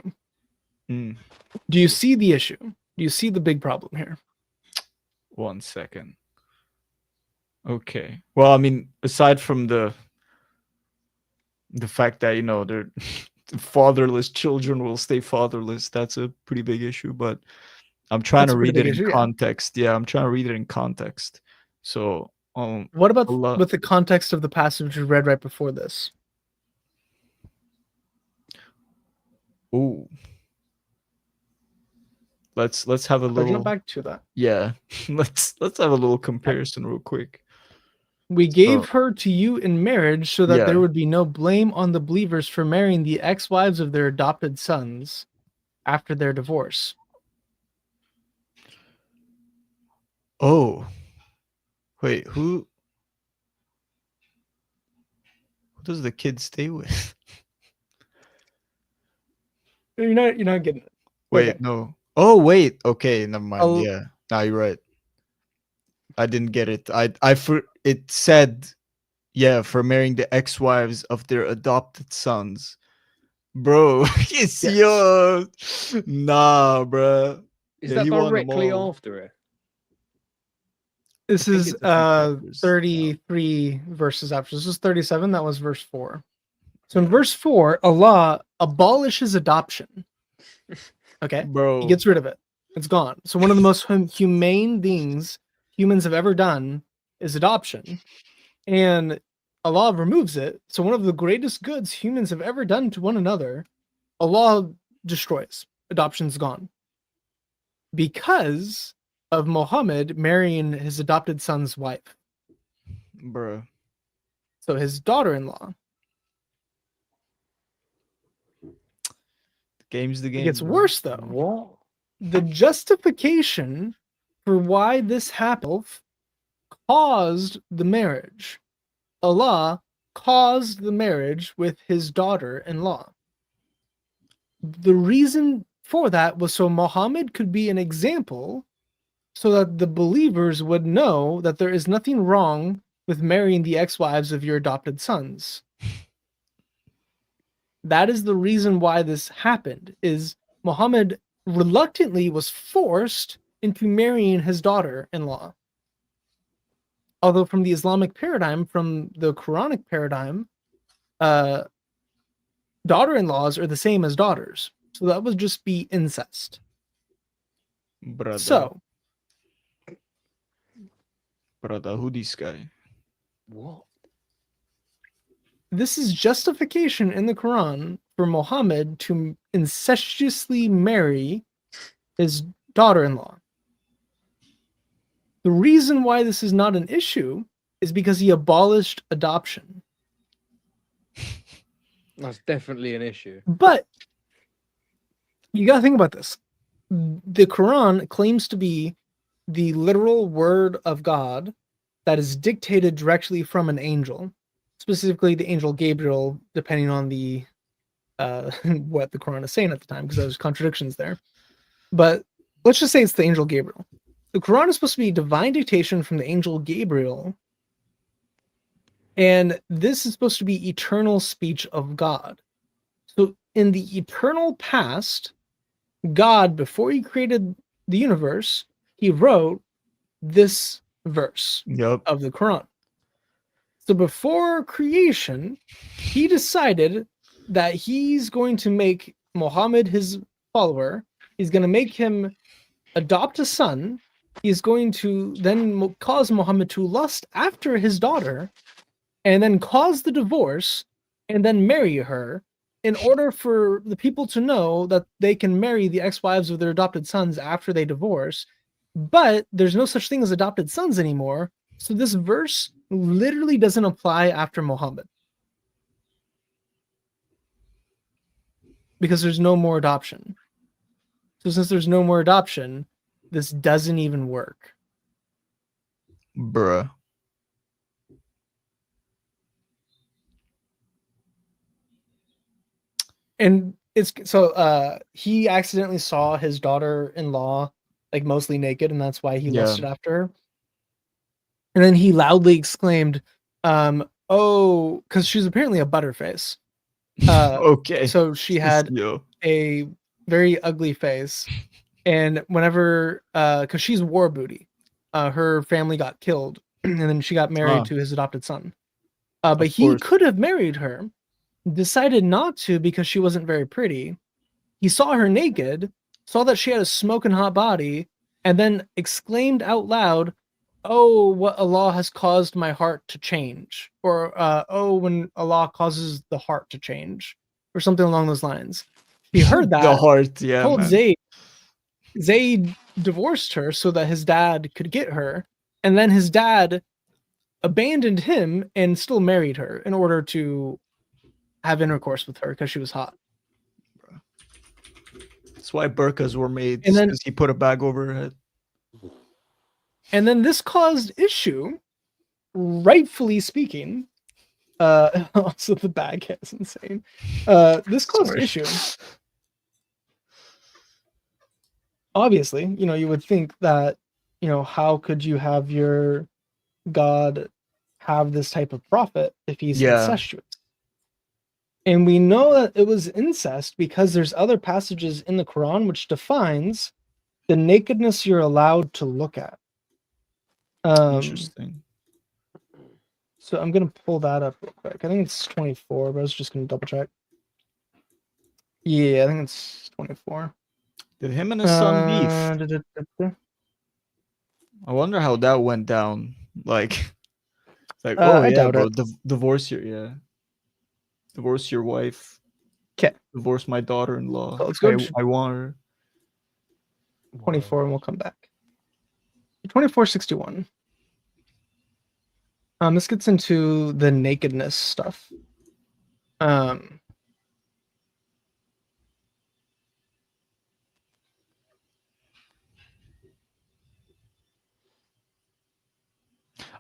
Mm, Do you see the issue? Do you see the big problem here? 1 second. Okay. Well, I mean, aside from the fact that they're fatherless children will stay fatherless, that's a pretty big issue. But I'm trying That's to a pretty read it big in issue, yeah. context. Yeah, I'm trying to read it in context. So, What about Allah- with the context of the passage we read right before this? ooh, let's have a I'll jump little. back to that. Yeah, let's have a little comparison real quick. We gave So- her to you in marriage so that Yeah. there would be no blame on the believers for marrying the ex-wives of their adopted sons after their divorce. Oh, wait, who does the kid stay with? You're not getting it. Wait, Okay. no. Oh, wait. Okay, never mind. I'll- Yeah, no, you're right. I didn't get it. It said, yeah, for marrying the ex-wives of their adopted sons. Bro, it's Yes. yo, nah, bro. Is Yeah, that he won them directly all. after it? This think is it's a few chapters. 33 verses after. This is 37. That was verse 4. So in verse 4, Allah abolishes adoption. Okay? Bro. He gets rid of it. It's gone. So one of the most humane things humans have ever done is adoption. And Allah removes it. So one of the greatest goods humans have ever done to one another, Allah destroys. Adoption's gone. Because of Muhammad marrying his adopted son's wife. Bro. So his daughter-in-law. Game's the game. It gets bro. worse though. What? The justification for why this happened caused the marriage. Allah caused the marriage with his daughter-in-law. The reason for that was so Muhammad could be an example so that the believers would know that there is nothing wrong with marrying the ex-wives of your adopted sons. That is the reason why this happened, is Muhammad reluctantly was forced into marrying his daughter-in-law. Although from the Islamic paradigm, from the Quranic paradigm, daughter-in-laws are the same as daughters. So that would just be incest. Brother. So, Brother, who this guy? What? this is justification in the Quran for Muhammad to incestuously marry his daughter-in-law. The reason why this is not an issue is because he abolished adoption. That's definitely an issue. But you got to think about this. The Quran claims to be the literal word of God that is dictated directly from an angel, specifically the angel Gabriel, depending on the what the Quran is saying at the time, because there's contradictions there. But let's just say it's the angel Gabriel. The Quran is supposed to be divine dictation from the angel Gabriel, and this is supposed to be eternal speech of God. So in the eternal past, God, before he created the universe, he wrote this verse Yup. of the Quran. So before creation, he decided that he's going to make Muhammad his follower. He's going to make him adopt a son. He's going to then cause Muhammad to lust after his daughter and then cause the divorce and then marry her in order for the people to know that they can marry the ex-wives of their adopted sons after they divorce. But there's no such thing as adopted sons anymore. So this verse literally doesn't apply after Muhammad. Because there's no more adoption. So since there's no more adoption, this doesn't even work. Bruh. And it's he accidentally saw his daughter-in-law like mostly naked, and that's why he Yeah. lusted after her. And then he loudly exclaimed, "Oh," because she's apparently a butterface. Okay. So she had Yo. a very ugly face, and whenever because she's war booty, her family got killed, and then she got married Ah. to his adopted son. But Of he course. could have married her, decided not to because she wasn't very pretty. He saw her naked, saw that she had a smoking hot body, and then exclaimed out loud, "Oh, what Allah has caused my heart to change," or "Oh, when Allah causes the heart to change," or something along those lines. He heard The that, heart, yeah, told man. Zayd. Zayd divorced her so that his dad could get her, and then his dad abandoned him and still married her in order to have intercourse with her because she was hot. That's why burqas were made, And then- because he put a bag over her head. And then this caused issue, rightfully speaking. Also the bag is insane. This caused Sorry. issue. Obviously, you would think that, how could you have your God have this type of prophet if he's Yeah. incestuous? And we know that it was incest because there's other passages in the Quran which defines the nakedness you're allowed to look at. Interesting. So I'm gonna pull that up real quick. I think it's 24, but I was just gonna double check. Yeah, I think it's 24. Did him and his son beef? I wonder how that went down. Like, it's like, oh I yeah, doubt bro, it. divorce your wife. 'Kay. Divorce my daughter-in-law. So let's go I, to- I want her. 24, and we'll come back. 2461. This gets into the nakedness stuff.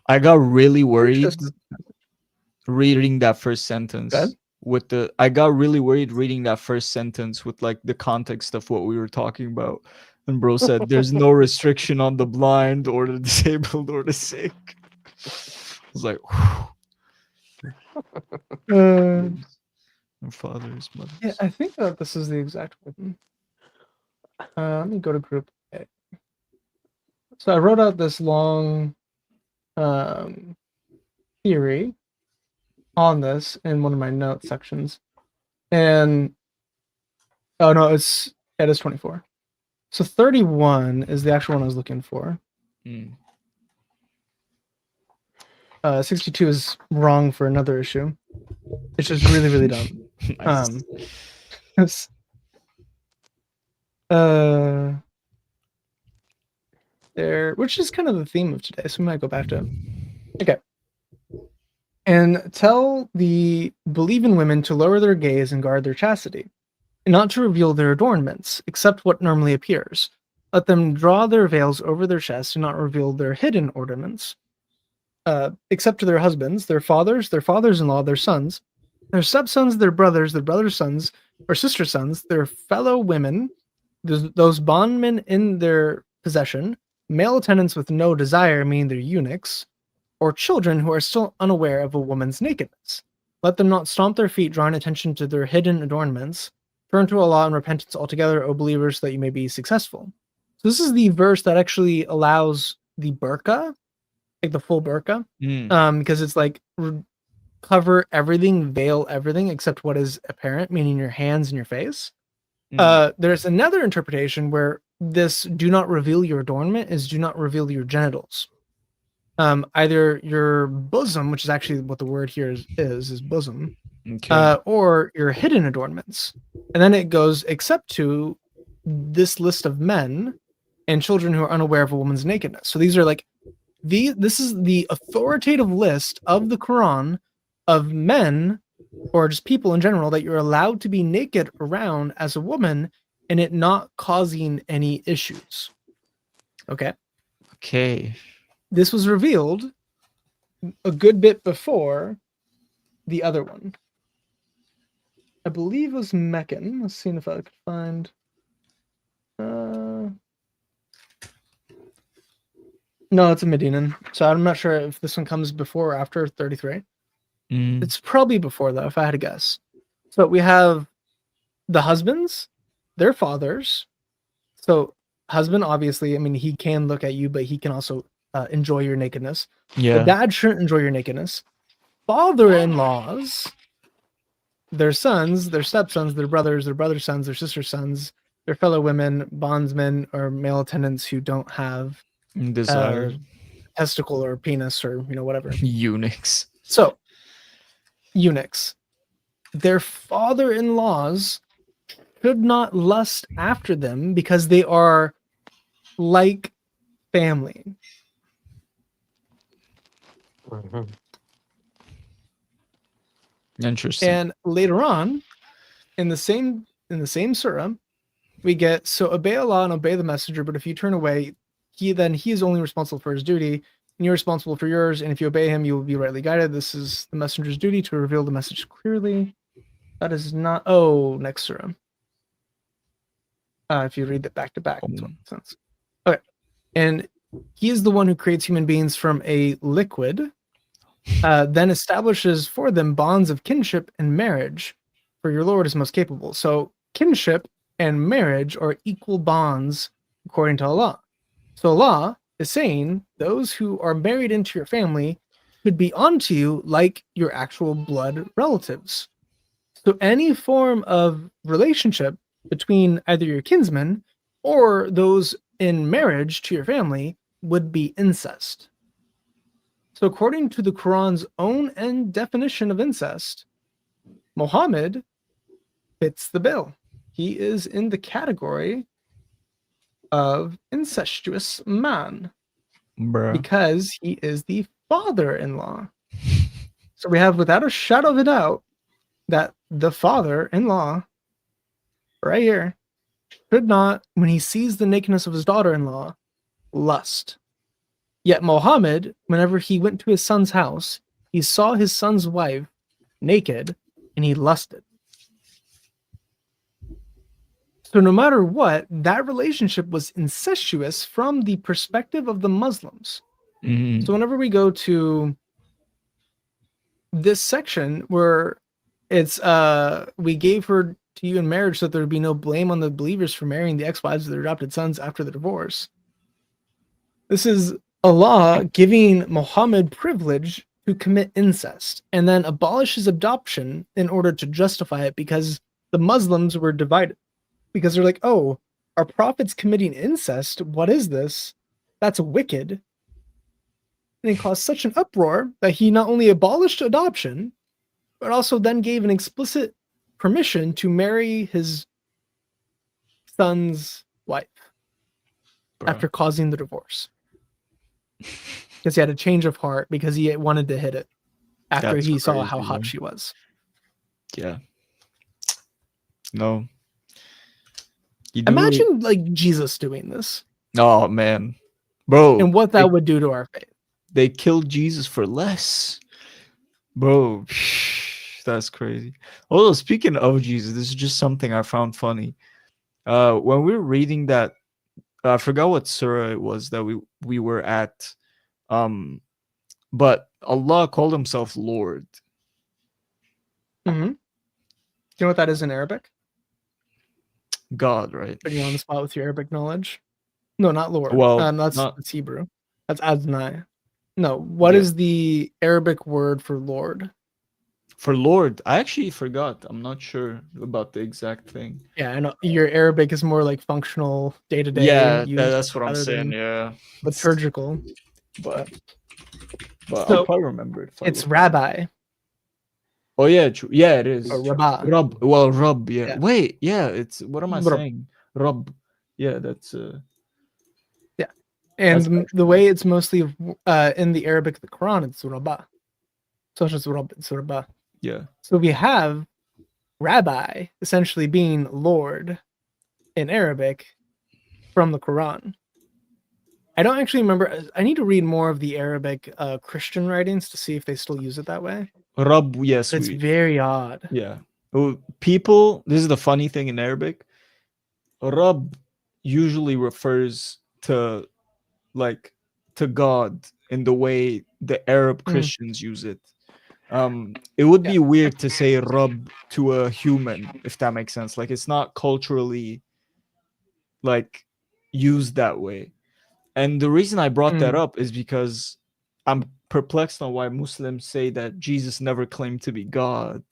I got really worried Interesting. reading that first sentence. Go ahead. I got really worried reading that first sentence with like the context of what we were talking about. And bro said, "There's no restriction on the blind or the disabled or the sick." I was like, Uh, "My father's mother." yeah, I think that this is the exact one. Let me go to group A. So I wrote out this long theory on this in one of my note sections. And oh no, it is 24. So 31 is the actual one I was looking for. 62 is wrong for another issue. It's just really, really dumb. Nice. There, which is kind of the theme of today, so we might go back to it. Okay. And tell the believing women to lower their gaze and guard their chastity, and not to reveal their adornments, except what normally appears. Let them draw their veils over their chests and not reveal their hidden ornaments, except to their husbands, their fathers-in-law, their sons, their stepsons, their brothers' sons, or sister sons, their fellow women, those bondmen in their possession, male attendants with no desire, meaning they're eunuchs, or children who are still unaware of a woman's nakedness. Let them not stomp their feet, drawing attention to their hidden adornments. Turn to Allah in repentance altogether, O believers, so that you may be successful. So this is the verse that actually allows the burqa, like the full burqa, because it's like cover everything, veil everything except what is apparent, meaning your hands and your face. There's another interpretation where this "do not reveal your adornment" is "do not reveal your genitals." Either your bosom, which is actually what the word here is bosom, Okay. or your hidden adornments. And then it goes except to this list of men and children who are unaware of a woman's nakedness. So these are like this is the authoritative list of the Quran of men or just people in general that you're allowed to be naked around as a woman and it not causing any issues. Okay. Okay. This was revealed a good bit before the other one. I believe it was Meccan. Let's see if I could find. No, it's a Medinan. So I'm not sure if this one comes before or after 33. Mm. It's probably before, though, if I had to guess. So we have the husbands, their fathers. So husband, obviously, I mean, he can look at you, but he can also enjoy your nakedness. The Yeah. dad shouldn't enjoy your nakedness. Father-in-laws, their sons, their stepsons, their brothers' sons, their sisters' sons, their fellow women, bondsmen, or male attendants who don't have Desire. testicle or penis or whatever. Eunuchs. So, eunuchs, their father-in-laws should not lust after them because they are like family. Interesting. And later on, in the same surah, we get, so obey Allah and obey the messenger, but if you turn away, he is only responsible for his duty, and you're responsible for yours, and if you obey him, you will be rightly guided. This is the messenger's duty to reveal the message clearly. That is not, next surah. If you read it back to back, that's what makes sense. Okay. And he is the one who creates human beings from a liquid, then establishes for them bonds of kinship and marriage, for your Lord is most capable. So kinship and marriage are equal bonds according to Allah. So Allah is saying those who are married into your family should be onto you like your actual blood relatives. So any form of relationship between either your kinsmen or those in marriage to your family would be incest. So according to the Quran's own definition of incest, Muhammad fits the bill. He is in the category of incestuous man Bruh. because he is the father-in-law. So we have, without a shadow of a doubt, that the father-in-law right here should not, when he sees the nakedness of his daughter-in-law, lust. Yet Muhammad, whenever he went to his son's house, he saw his son's wife naked and he lusted. So no matter what, that relationship was incestuous from the perspective of the Muslims. Mhm. So whenever we go to this section where it's we gave her to you in marriage so that there would be no blame on the believers for marrying the ex-wives of their adopted sons after the divorce. This is Allah giving Muhammad privilege to commit incest and then abolish his adoption in order to justify it, because the Muslims were divided. Because they're like, oh, our prophet's committing incest. What is this? That's wicked. And he caused such an uproar that he not only abolished adoption, but also then gave an explicit permission to marry his son's wife Bruh. after causing the divorce. Because he had a change of heart because he wanted to hit it after That's he saw how crazy, hot man. she was. Yeah. No. You do. Imagine like Jesus doing this Oh man, bro. and what they, that would do to our faith. they killed Jesus for less, bro. That's crazy. Although speaking of Jesus, this is just something I found funny. When we were reading that, I forgot what surah it was that we were at. But Allah called himself Lord. Mm-hmm. Do you know what that is in Arabic? God, right? Putting you on the spot with your Arabic knowledge. No, not Lord. Well, that's Hebrew. That's Adonai. No, what Yeah. is the Arabic word for Lord? For Lord, I actually forgot. I'm not sure about the exact thing. Yeah, I know your Arabic is more like functional, day to day. Yeah, that's what I'm rather saying. than Yeah, liturgical. but So, I'll probably remember it. if I It's look. rabbi Oh yeah, true. Yeah, it is. or rabbah. Rub. Well, Rub. Yeah. Yeah. Wait. Yeah. It's what am I Rub. saying? Rub. Yeah. That's And That's the way it's mostly in the Arabic, the Quran, it's rabbah. So it's Rab, it's rabbah. yeah. So we have rabbi essentially being Lord in Arabic from the Quran. I don't actually remember. I need to read more of the Arabic Christian writings to see if they still use it that way. Rub. Yes. It's very odd. Yeah. People, this is the funny thing in Arabic. Rabb usually refers to like to God in the way the Arab Christians use it. It would be weird to say Rabb to a human, if that makes sense. Like it's not culturally like used that way. And the reason I brought that up is because I'm perplexed on why Muslims say that Jesus never claimed to be God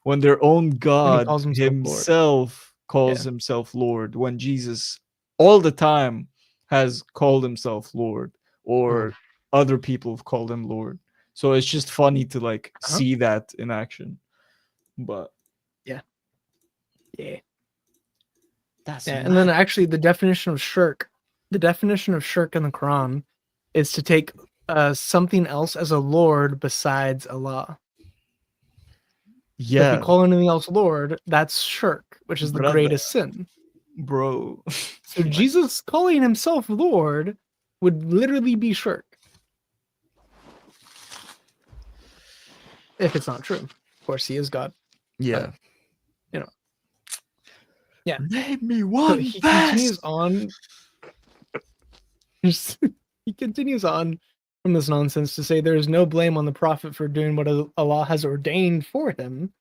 when their own God calls himself Lord. himself calls himself Lord, when Jesus all the time has called himself Lord, or other people have called him Lord. So it's just funny to like see that in action. But Yeah. that's And then actually the definition of shirk in the Quran is to take something else as a lord besides Allah. So if you call anything else Lord, that's shirk, which is the Brother. greatest sin. Bro. So Jesus calling himself Lord would literally be shirk. If it's not true. Of course, he is God. Yeah. You know. Yeah. Name me So one he verse. continues on. He continues on from this nonsense to say there is no blame on the prophet for doing what Allah has ordained for him.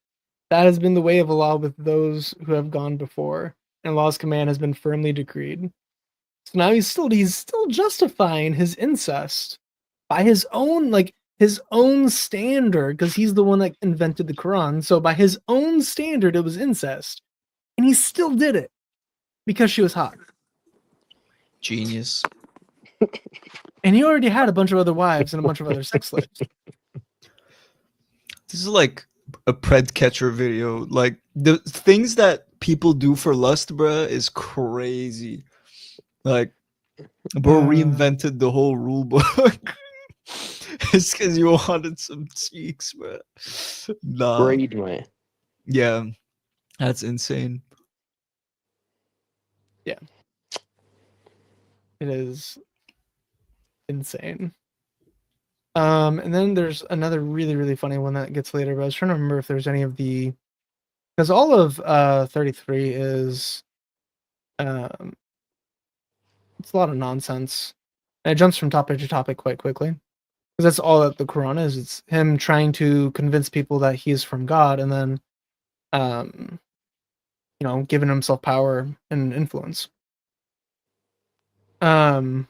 That has been the way of Allah with those who have gone before, and Allah's command has been firmly decreed. So now he's still justifying his incest by his own standard, because he's the one that invented the Quran. So by his own standard, it was incest, and he still did it because she was hot. Genius. And he already had a bunch of other wives and a bunch of other sex slaves. This is like a pred catcher video. Like the things that people do for lust, bruh, is crazy. Like, bro reinvented the whole rule book. It's because you wanted some cheeks, bruh. Nah. Greed, mate. Yeah, that's insane. Yeah. It is insane. And then there's another really, really funny one that gets later, but I was trying to remember if there's any of the, because all of 33 is it's a lot of nonsense. And it jumps from topic to topic quite quickly. Because that's all that the Quran is. It's him trying to convince people that he is from God, and then giving himself power and influence. O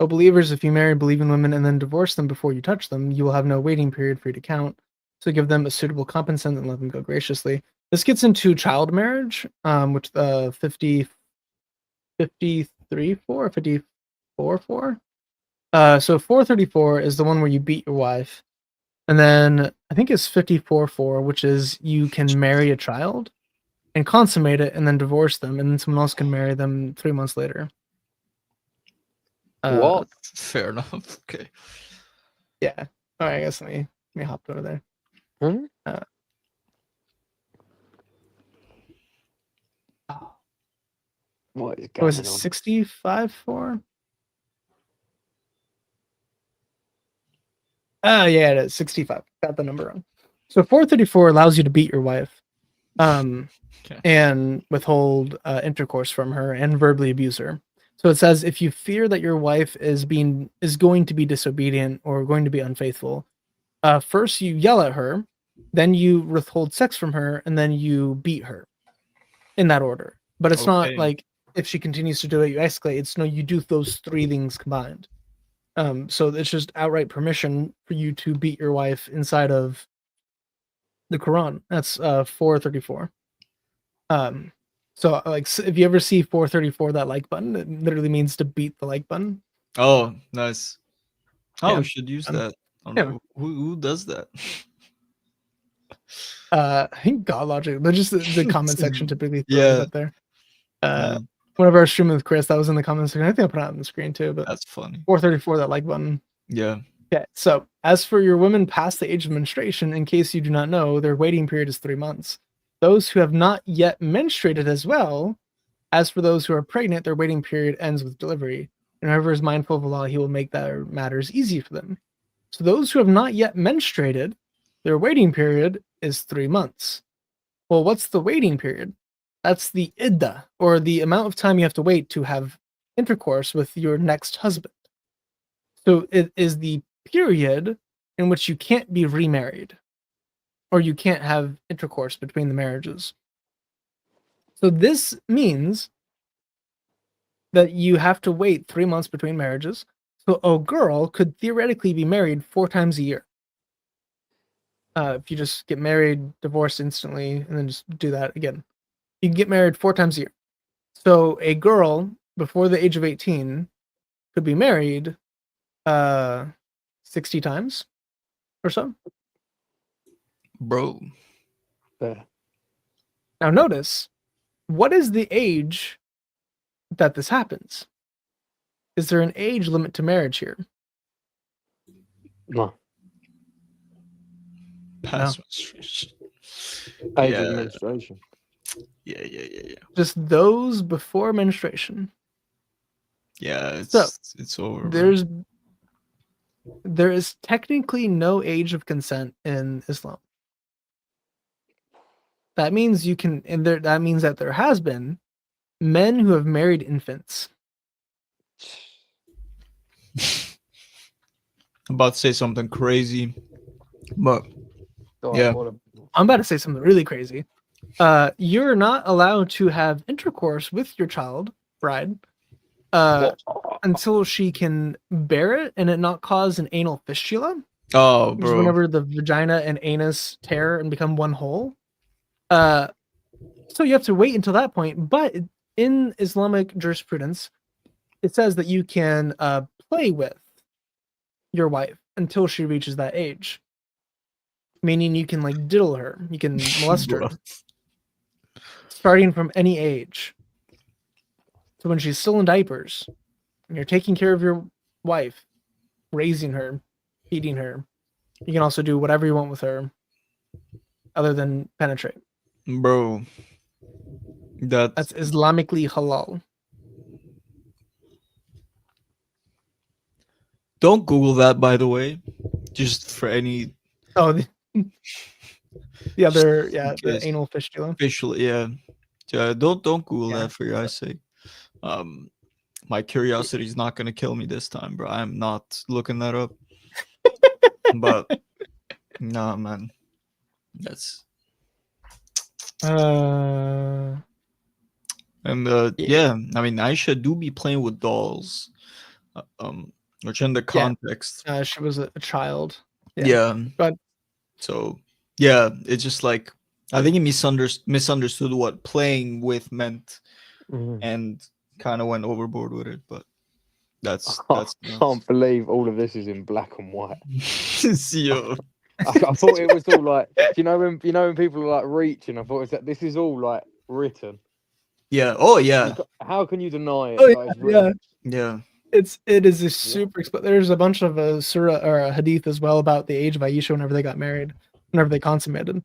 believers, if you marry believing women and then divorce them before you touch them, you will have no waiting period for you to count. So give them a suitable compensation and let them go graciously. This gets into child marriage, which 53 4 54 4. So 434 is the one where you beat your wife, and then I think it's 54 4, which is you can marry a child and consummate it and then divorce them, and then someone else can marry them 3 months later. What? Fair enough. Okay. Yeah. All right. I guess let me hop over there. Hmm? What is What was going it? on? 65 4. Oh yeah, it is 65. Got the number wrong. So 434 allows you to beat your wife, and withhold intercourse from her and verbally abuse her. So it says if you fear that your wife is going to be disobedient or going to be unfaithful, first you yell at her, then you withhold sex from her, and then you beat her, in that order. But it's not like if she continues to do it, you escalate. It's no, you do those three things combined. So it's just outright permission for you to beat your wife inside of the Quran. That's 434. So like if you ever see 434, that like button, it literally means to beat the like button. Oh, nice. Oh, Yeah. we should use that. I don't yeah. know who does that. I think God Logic, but just the comment section typically throws Yeah. it up there. Whenever I was streaming with Chris, that was in the comment section. I think I put it on the screen too, but That's funny. 434, that like button. Yeah. Okay, so as for your women past the age of menstruation, in case you do not know, their waiting period is 3 months. Those who have not yet menstruated as well, as for those who are pregnant, their waiting period ends with delivery. And whoever is mindful of Allah, he will make their matters easy for them. So those who have not yet menstruated, their waiting period is 3 months. Well, what's the waiting period? That's the idda, or the amount of time you have to wait to have intercourse with your next husband. So it is the period in which you can't be remarried, or you can't have intercourse between the marriages. So this means that you have to wait 3 months between marriages. So a girl could theoretically be married 4 times a year. If you just get married, divorce instantly, and then just do that again. You can get married 4 times a year. So a girl before the age of 18 could be married 60 times or so. Bro. There. Now notice, what is the age that this happens? Is there an age limit to marriage here? No. Past menstruation. Age Yeah. of menstruation. Yeah. Just those before menstruation. Yeah, So, it's over. Bro. There is technically no age of consent in Islam. That means that means that there has been men who have married infants. I'm about to say something crazy, but Oh, Yeah. I'm about to say something really crazy. You're not allowed to have intercourse with your child, bride, until she can bear it and it not cause an anal fistula. oh, Which is bro, whenever the vagina and anus tear and become one whole. So you have to wait until that point. But in Islamic jurisprudence, it says that you can play with your wife until she reaches that age. Meaning you can like diddle her, you can molest her, Bro. starting from any age. So when she's still in diapers, and you're taking care of your wife, raising her, feeding her, you can also do whatever you want with her, other than penetrate. bro, That's Islamically halal. don't Google that, by the way, just for any Oh, the other, Just in the case. anal fistula. official. Yeah, don't Google Yeah. that for your eyes' sake. My curiosity is not gonna kill me this time, bro. I'm not looking that up. But nah, man, that's Uh, and Yeah. yeah. I mean, Aisha do be playing with dolls, which in the context, she was a child. yeah. But- So yeah, it's just like I think he misunderstood what playing with meant and kind of went overboard with it. But that's I can't believe all of this is in black and white. Yo. I thought it was all like, you know when people are like reaching. I thought this is all like written. Yeah. Oh yeah. How can you deny it? Oh, Like, it's written? Yeah. it is a super. There's a bunch of surah or a hadith as well about the age of Aisha whenever they got married, whenever they consummated.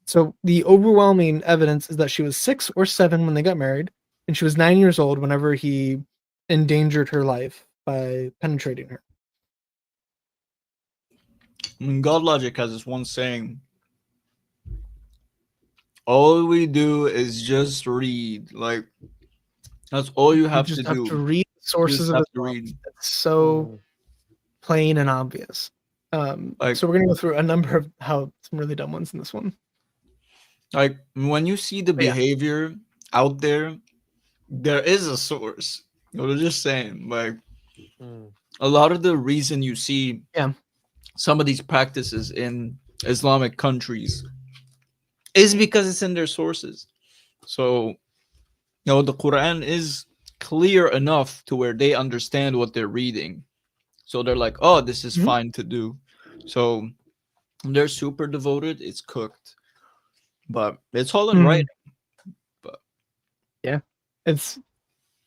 So the overwhelming evidence is that she was 6 or 7 when they got married, and she was 9 years old whenever he endangered her life by penetrating her. I mean, God Logic has this one saying: all we do is just read. Like that's all you have You just to have do. to read the You sources just of have it. to read. It's so plain and obvious. Like- So we're gonna go through a number of some really dumb ones in this one. Like when you see the But yeah. behavior out there, there is a source. We're just saying, like a lot of the reason you see some of these practices in Islamic countries is because it's in their sources. So, the Quran is clear enough to where they understand what they're reading. So they're like, oh, this is fine to do. So they're super devoted. It's cooked. But it's all in writing.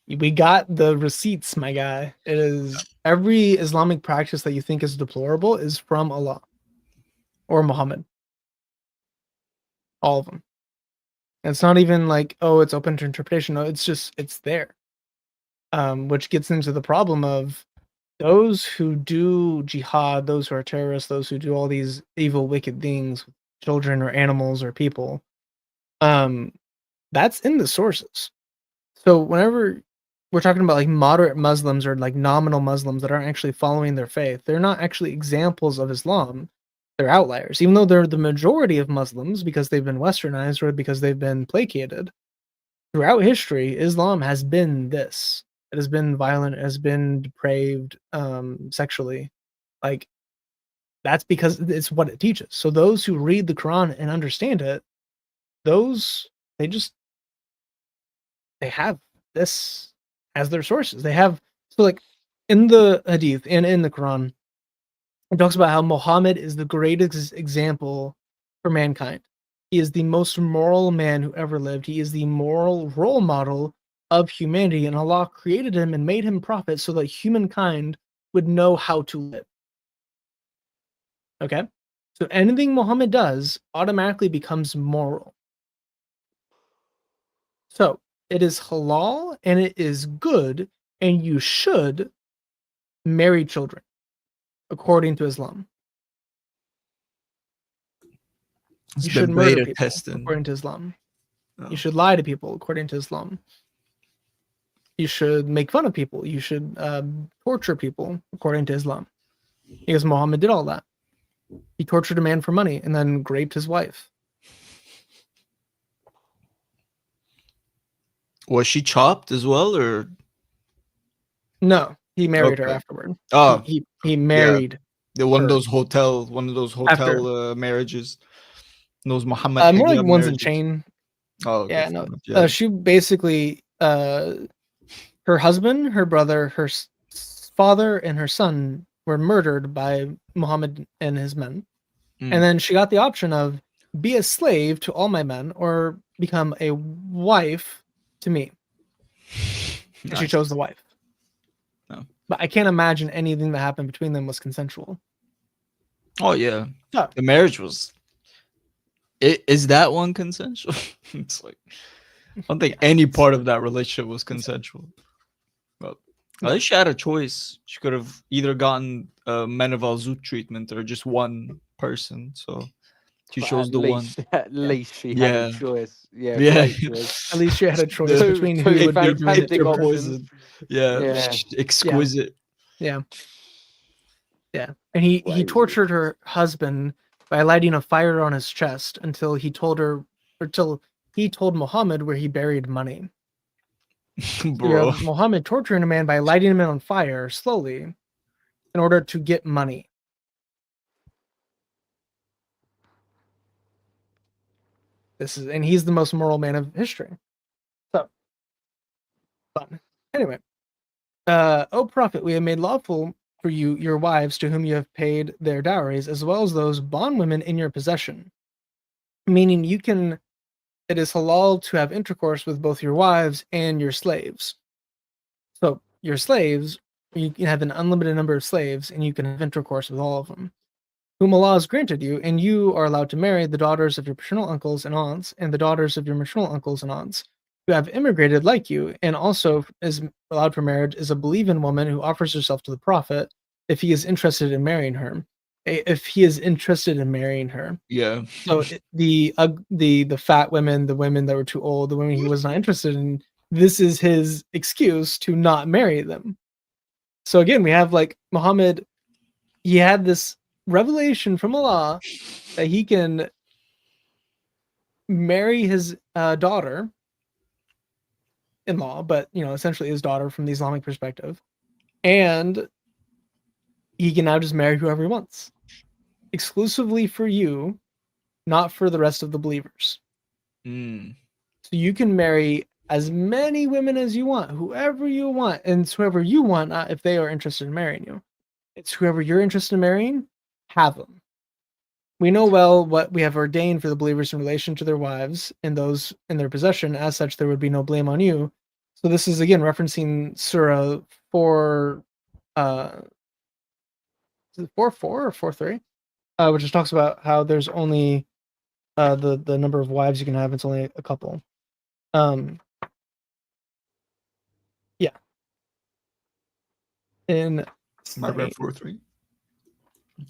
We got the receipts, my guy. It is every Islamic practice that you think is deplorable is from Allah or Muhammad. All of them. And it's not even like, oh, it's open to interpretation. No, it's there. Which gets into the problem of those who do jihad, those who are terrorists, those who do all these evil, wicked things, children or animals or people. That's in the sources. So whenever we're talking about like moderate Muslims or like nominal Muslims that aren't actually following their faith, they're not actually examples of Islam. They're outliers, even though they're the majority of Muslims because they've been westernized or because they've been placated. Throughout history, Islam has been this. It has been violent, it has been depraved sexually. Like, that's because it's what it teaches. So those who read the Quran and understand it, those they have this as their sources. They have, so like in the Hadith and in the Quran, it talks about how Muhammad is the greatest example for mankind. He is the most moral man who ever lived. He is the moral role model of humanity, and Allah created him and made him prophet so that humankind would know how to live. Okay? So anything Muhammad does automatically becomes moral. So it is halal and it is good, and you should marry children according to Islam. It's You should been murder beta people testing. according to Islam. Oh. You should lie to people according to Islam. You should make fun of people. You should torture people according to Islam. Because Muhammad did all that. He tortured a man for money and then raped his wife. Was she chopped as well, or No, he married her Okay. afterward. oh, He married. one of her. those hotel After. marriages? Those Muhammad More like hijab ones in marriages. chain. Oh, okay, Yeah, fair no. enough, yeah. She basically, her husband, her brother, her father, and her son were murdered by Muhammad and his men. Mm. And then she got the option of be a slave to all my men or become a wife to me. And she Nice. chose the wife. Oh. But I can't imagine anything that happened between them was consensual. Oh yeah, Yeah. the marriage was. Is that one consensual? It's like I don't think Yeah, any it's- part of that relationship was consensual. But at least she had a choice. She could have either gotten Men of Al Zut treatment or just one person. So she But chose at the one. least, At least she had Yeah. a choice. Yeah, Yeah. great choice. At least she had a choice The- between who two would be doing it fantastic to her. options. poison. Yeah, Yeah. exquisite. Yeah. Yeah. And he Crazy. tortured her husband by lighting a fire on his chest until he told Muhammad where he buried money. You Bro. have Muhammad torturing a man by lighting him on fire slowly in order to get money. And he's the most moral man of history. So, fun. Anyway, O Prophet, we have made lawful for you your wives to whom you have paid their dowries, as well as those bondwomen in your possession. Meaning it is halal to have intercourse with both your wives and your slaves. So your slaves, you can have an unlimited number of slaves, and you can have intercourse with all of them, whom Allah has granted you, and you are allowed to marry the daughters of your paternal uncles and aunts, and the daughters of your maternal uncles and aunts, who have immigrated like you, and also is allowed for marriage is a believing woman who offers herself to the Prophet if he is interested in marrying her. Yeah. So the fat women, the women that were too old, the women he was not interested in, this is his excuse to not marry them. So again, we have like Muhammad, he had this revelation from Allah that he can marry his daughter in law, but essentially his daughter from the Islamic perspective, and he can now just marry whoever he wants, exclusively for you, not for the rest of the believers. Mm. So you can marry as many women as you want, whoever you want, and it's whoever you want, not if they are interested in marrying you. It's whoever you're interested in marrying, have them. We know well what we have ordained for the believers in relation to their wives and those in their possession. As such, there would be no blame on you. So this is again referencing Surah 4, is it 4:4 or 4:3, which just talks about how there's only the number of wives you can have. It's only a couple. Yeah. In My bad, 4-3.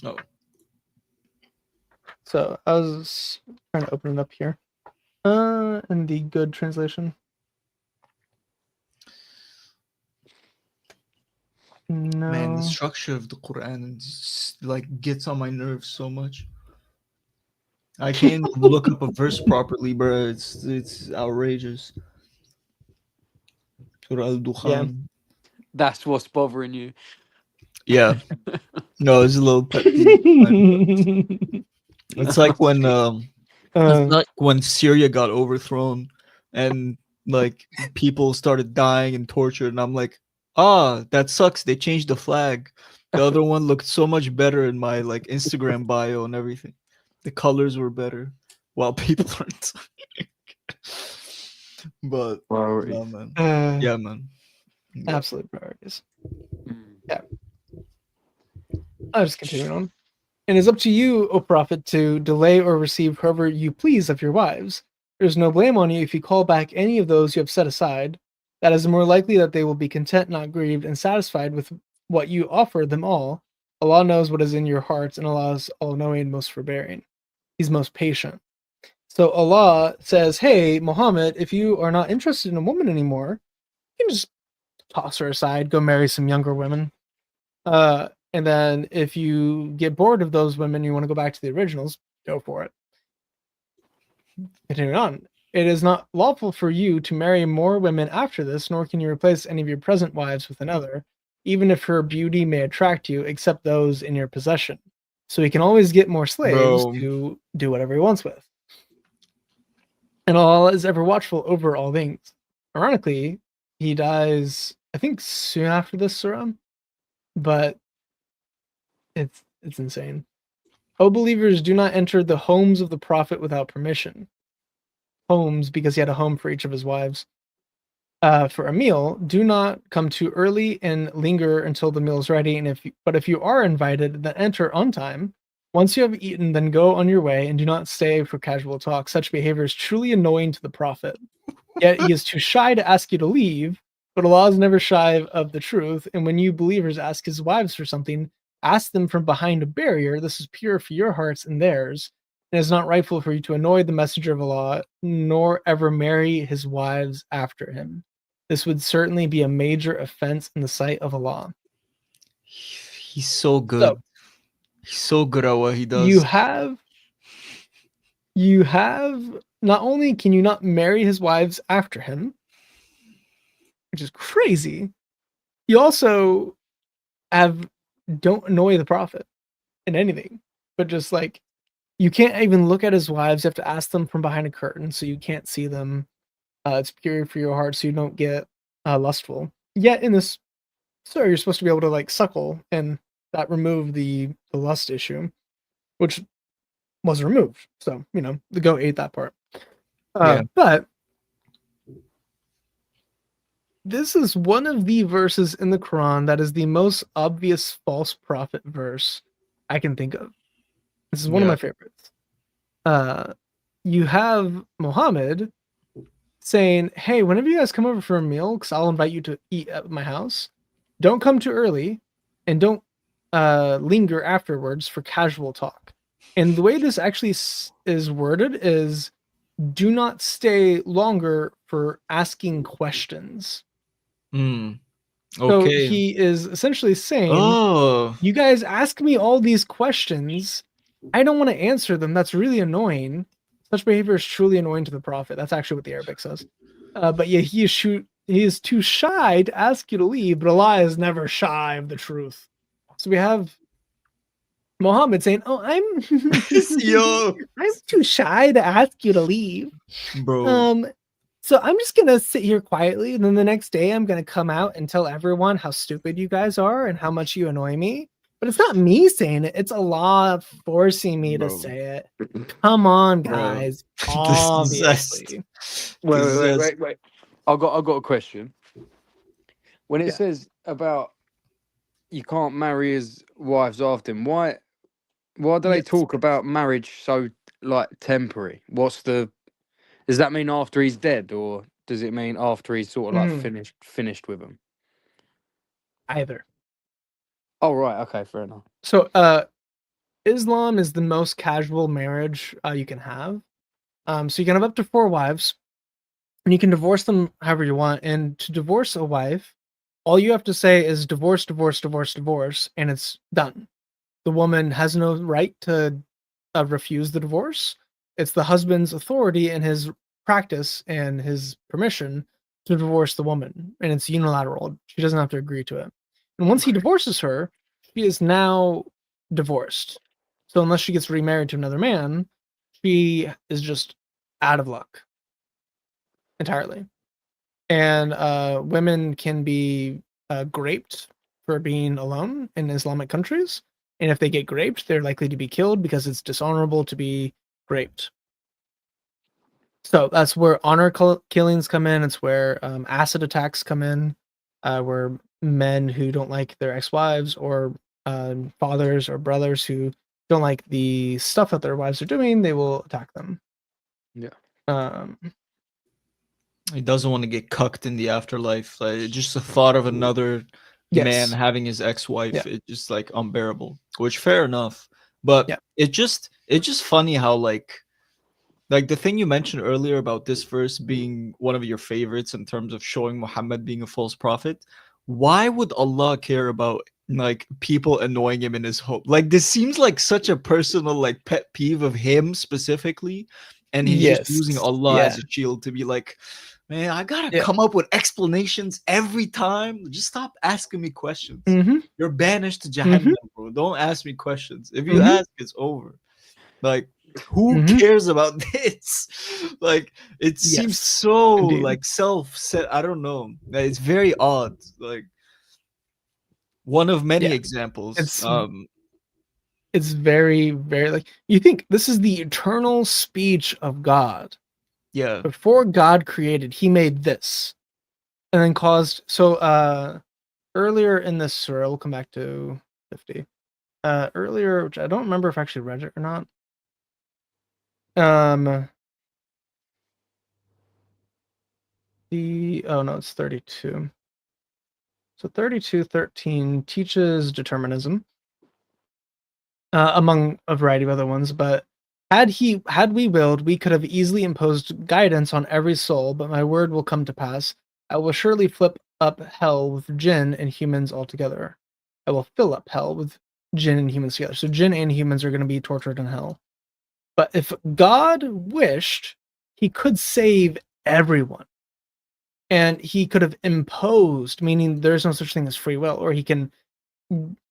Oh. So I was trying to open it up here. In the good translation. No. Man, the structure of the Quran just, like gets on my nerves so much. I can't even look up a verse properly, bro. It's outrageous. Surah Al-Dukhan. That's what's bothering you. Yeah. No, it's a little pet peeve. It's like when it's like when Syria got overthrown and like people started dying and tortured, and I'm like, that sucks. They changed the flag. The other one looked so much better in my like Instagram bio and everything. The colors were better while people aren't. But Priorities. yeah, man. uh, Yeah, man. Yeah. absolute priorities. Mm. I'll just continue on. And it's up to you, O prophet, to delay or receive whoever you please of your wives. There is no blame on you if you call back any of those you have set aside. That is more likely that they will be content, not grieved, and satisfied with what you offer them all. Allah knows what is in your hearts, and Allah is all-knowing, most forbearing. He's most patient. So Allah says, hey, Muhammad, if you are not interested in a woman anymore, you can just toss her aside, go marry some younger women. And then if you get bored of those women, you want to go back to the originals, go for it. Continuing on. It is not lawful for you to marry more women after this, nor can you replace any of your present wives with another, even if her beauty may attract you, except those in your possession. So he can always get more slaves Bro. to do whatever he wants with. And Allah is ever watchful over all things. Ironically, he dies, I think, soon after this surah, but it's insane. O believers, do not enter the homes of the Prophet without permission. Homes, because he had a home for each of his wives. For a meal, do not come too early and linger until the meal is ready. And if you are invited, then enter on time. Once you have eaten, then go on your way and do not stay for casual talk. Such behavior is truly annoying to the Prophet. Yet he is too shy to ask you to leave, but Allah is never shy of the truth. And when you believers ask his wives for something, ask them from behind a barrier. This is pure for your hearts and theirs. It is not rightful for you to annoy the messenger of Allah, nor ever marry his wives after him. This would certainly be a major offense in the sight of Allah. He's so good. So, He's so good at what he does. You have not only can you not marry his wives after him, which is crazy, you also don't annoy the Prophet in anything, but just like you can't even look at his wives. You have to ask them from behind a curtain, so you can't see them. It's pure for your heart, so you don't get lustful. Yet in this story, you're supposed to be able to like suckle, and that removed the lust issue, which was removed. So the goat ate that part. Yeah. But this is one of the verses in the Quran that is the most obvious false prophet verse I can think of. This is one of Yeah. my favorites. You have Muhammad saying, hey, whenever you guys come over for a meal, because I'll invite you to eat at my house, don't come too early and don't linger afterwards for casual talk. And the way this actually is worded is do not stay longer for asking questions. Mm. So Okay. he is essentially saying, Oh. you guys ask me all these questions. I don't want to answer them. That's really annoying. Such behavior is truly annoying to the Prophet. That's actually what the Arabic says. But yeah, he is too shy to ask you to leave, but Allah is never shy of the truth. So we have Muhammad saying, oh, Yo. I'm too shy to ask you to leave. Bro. So I'm just gonna sit here quietly, and then the next day I'm gonna come out and tell everyone how stupid you guys are and how much you annoy me. But it's not me saying it; it's Allah forcing me to Bro. say it. Come on, Bro. guys. This Obviously, Wait. I got a question. When it Yeah. says about you can't marry his wives after him, why do they Yes. talk about marriage so like temporary? Does that mean after he's dead, or does it mean after he's sort of like finished with him? either. Oh right, okay, fair enough. So, Islam is the most casual marriage you can have. So you can have up to 4 wives, and you can divorce them however you want. And to divorce a wife, all you have to say is divorce, divorce, divorce, divorce, and it's done. The woman has no right to refuse the divorce. It's the husband's authority and his practice and his permission to divorce the woman, and it's unilateral. She doesn't have to agree to it. And once he divorces her, she is now divorced. So unless she gets remarried to another man, she is just out of luck entirely. And women can be graped for being alone in Islamic countries. And if they get graped, they're likely to be killed because it's dishonorable to be graped. So that's where honor killings come in. It's where acid attacks come in, where men who don't like their ex-wives, or fathers or brothers who don't like the stuff that their wives are doing, they will attack them. Yeah. He doesn't want to get cucked in the afterlife. Like, just the thought of another man Yes. having his ex-wife, Yeah. it's just like unbearable. Which fair enough. But Yeah. it's just funny how like the thing you mentioned earlier about this verse being one of your favorites in terms of showing Muhammad being a false prophet. Why would Allah care about like people annoying him in his home? Like, this seems like such a personal like pet peeve of him specifically, and he's just using Yes. Allah Yeah. as a shield to be like, man, I gotta Yeah. come up with explanations every time. Just stop asking me questions. Mhm. You're banished to Jahannam, bro. Don't ask me questions. If you Mhm. ask, it's over. Like, who Mhm. cares about this? Like, it seems Yes, so indeed. like self-set. I don't know. It's very odd. Like, one of many Yeah. examples. It's very, very like, you think this is the eternal speech of God. Yeah. Before God created, he made this. And then caused earlier in this surah, we'll come back to 50. Earlier, which I don't remember if I actually read it or not. It's 32. So 32:13 teaches determinism, among a variety of other ones, but had we willed, we could have easily imposed guidance on every soul, but my word will come to pass. I will surely flip up hell with jinn and humans altogether. I will fill up hell with jinn and humans together. So jinn and humans are going to be tortured in hell. But if God wished, he could save everyone. And he could have imposed, meaning there's no such thing as free will, or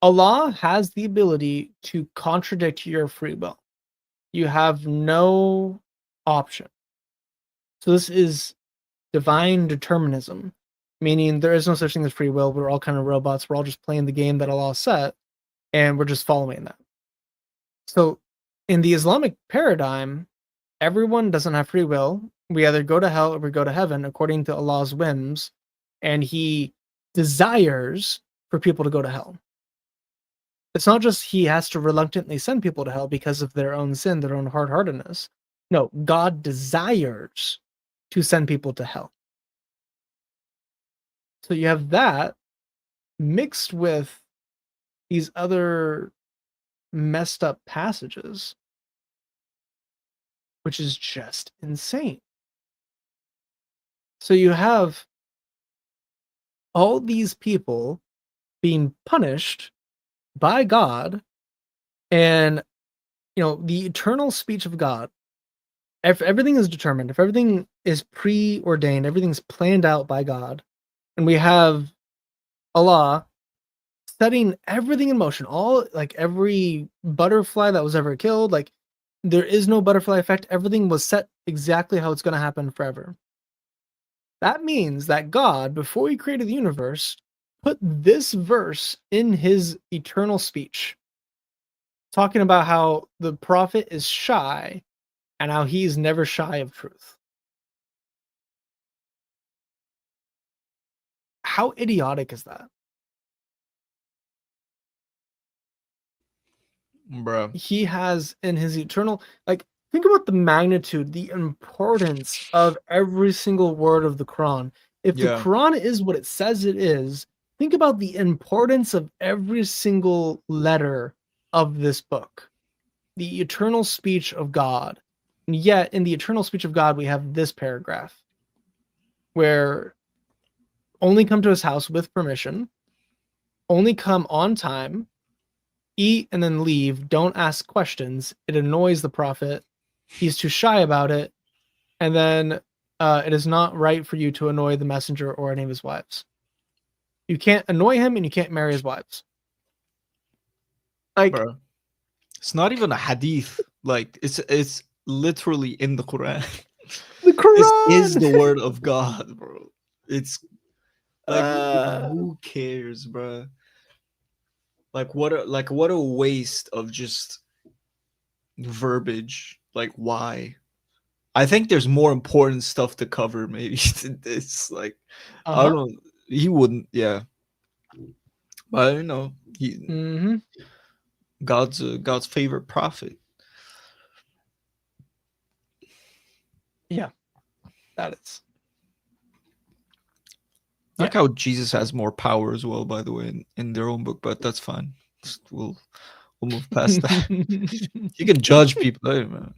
Allah has the ability to contradict your free will. You have no option. So this is divine determinism, meaning there is no such thing as free will. We're all kind of robots. We're all just playing the game that Allah set, and we're just following that. So in the Islamic paradigm, everyone doesn't have free will. We either go to hell or we go to heaven according to Allah's whims, and he desires for people to go to hell. It's not just he has to reluctantly send people to hell because of their own sin, their own hard-heartedness. No, God desires to send people to hell. So you have that mixed with these other messed up passages, which is just insane. So you have all these people being punished by God, and the eternal speech of God. If everything is determined, if everything is preordained, everything's planned out by God, and we have Allah setting everything in motion, all like every butterfly that was ever killed, like there is no butterfly effect. Everything was set exactly how it's going to happen forever. That means that God, before he created the universe, put this verse in his eternal speech, talking about how the prophet is shy and how he's never shy of truth. How idiotic is that? Bro. He has in his eternal, like, think about the magnitude, the importance of every single word of the Quran. If the Yeah. Quran is what it says it is, think about the importance of every single letter of this book. the eternal speech of God. And yet, in the eternal speech of God, we have this paragraph where only come to his house with permission, only come on time, eat and then leave, don't ask questions. It annoys the prophet. He's too shy about it. And then it is not right for you to annoy the messenger or any of his wives. You can't annoy him and you can't marry his wives. Like, Bro. It's not even a hadith. Like it's literally in the Quran. the Quran This is the word of God, bro. It's like Ah. who cares, bro? Like what a waste of just verbiage. Like why? I think there's more important stuff to cover maybe than this. Like I Uh-huh. don't know. He wouldn't, yeah. But you know, Mhm. God's favorite prophet. That is. I like how Jesus has more power as well, by the way, in their own book, but that's fine. We'll move past that. You can judge people, hey, man.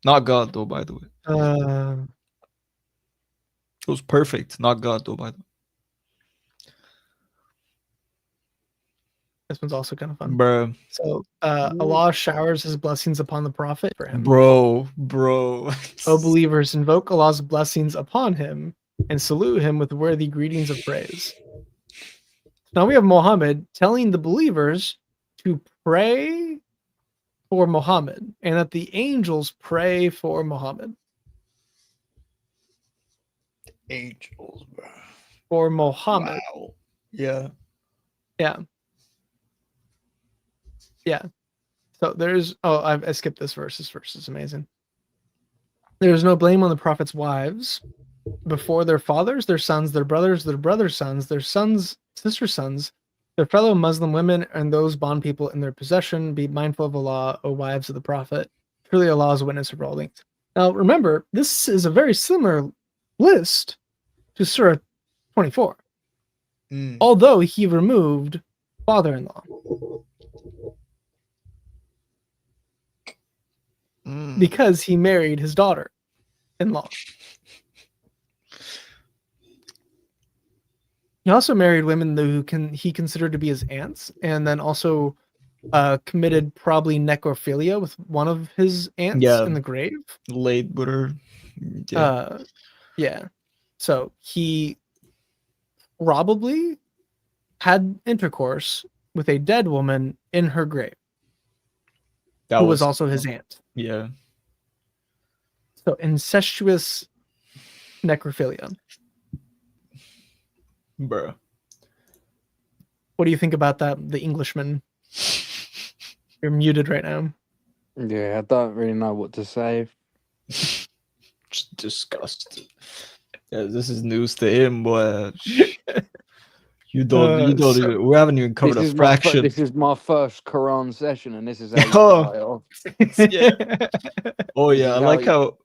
Not God though, by the way. It was perfect. Not God though, by the way. This one's also kind of fun. Bro. So Allah showers his blessings upon the prophet for him. Bro. O believers, invoke Allah's blessings upon him and salute him with worthy greetings of praise. Now we have Muhammad telling the believers to pray for Muhammad and that the angels pray for Muhammad. Angels, bro. For Muhammad. Wow. Yeah. Yeah. So there's I skipped this verse. This verse is amazing. There is no blame on the prophet's wives before their fathers, their sons, their brothers' sons, their sons, sisters' sons, their fellow Muslim women, and those bond people in their possession. Be mindful of Allah, O wives of the prophet. Truly Allah is a witness of all things. Now remember, this is a very similar list to Surah 24. Although he removed father-in-law. Because he married his daughter-in-law. He also married women who he considered to be his aunts, and then also committed probably necrophilia with one of his aunts in the grave. Laid with her. Yeah. So he probably had intercourse with a dead woman in her grave. Who was also his aunt. Yeah. So incestuous necrophilia. Bro. What do you think about that, the Englishman? You're muted right now. Yeah, I don't really know what to say. Just disgusted. Yeah, this is news to him, boy. You don't even, we haven't even covered a fraction. This is my first Quran session, and this is how you start it off. Oh yeah, I like how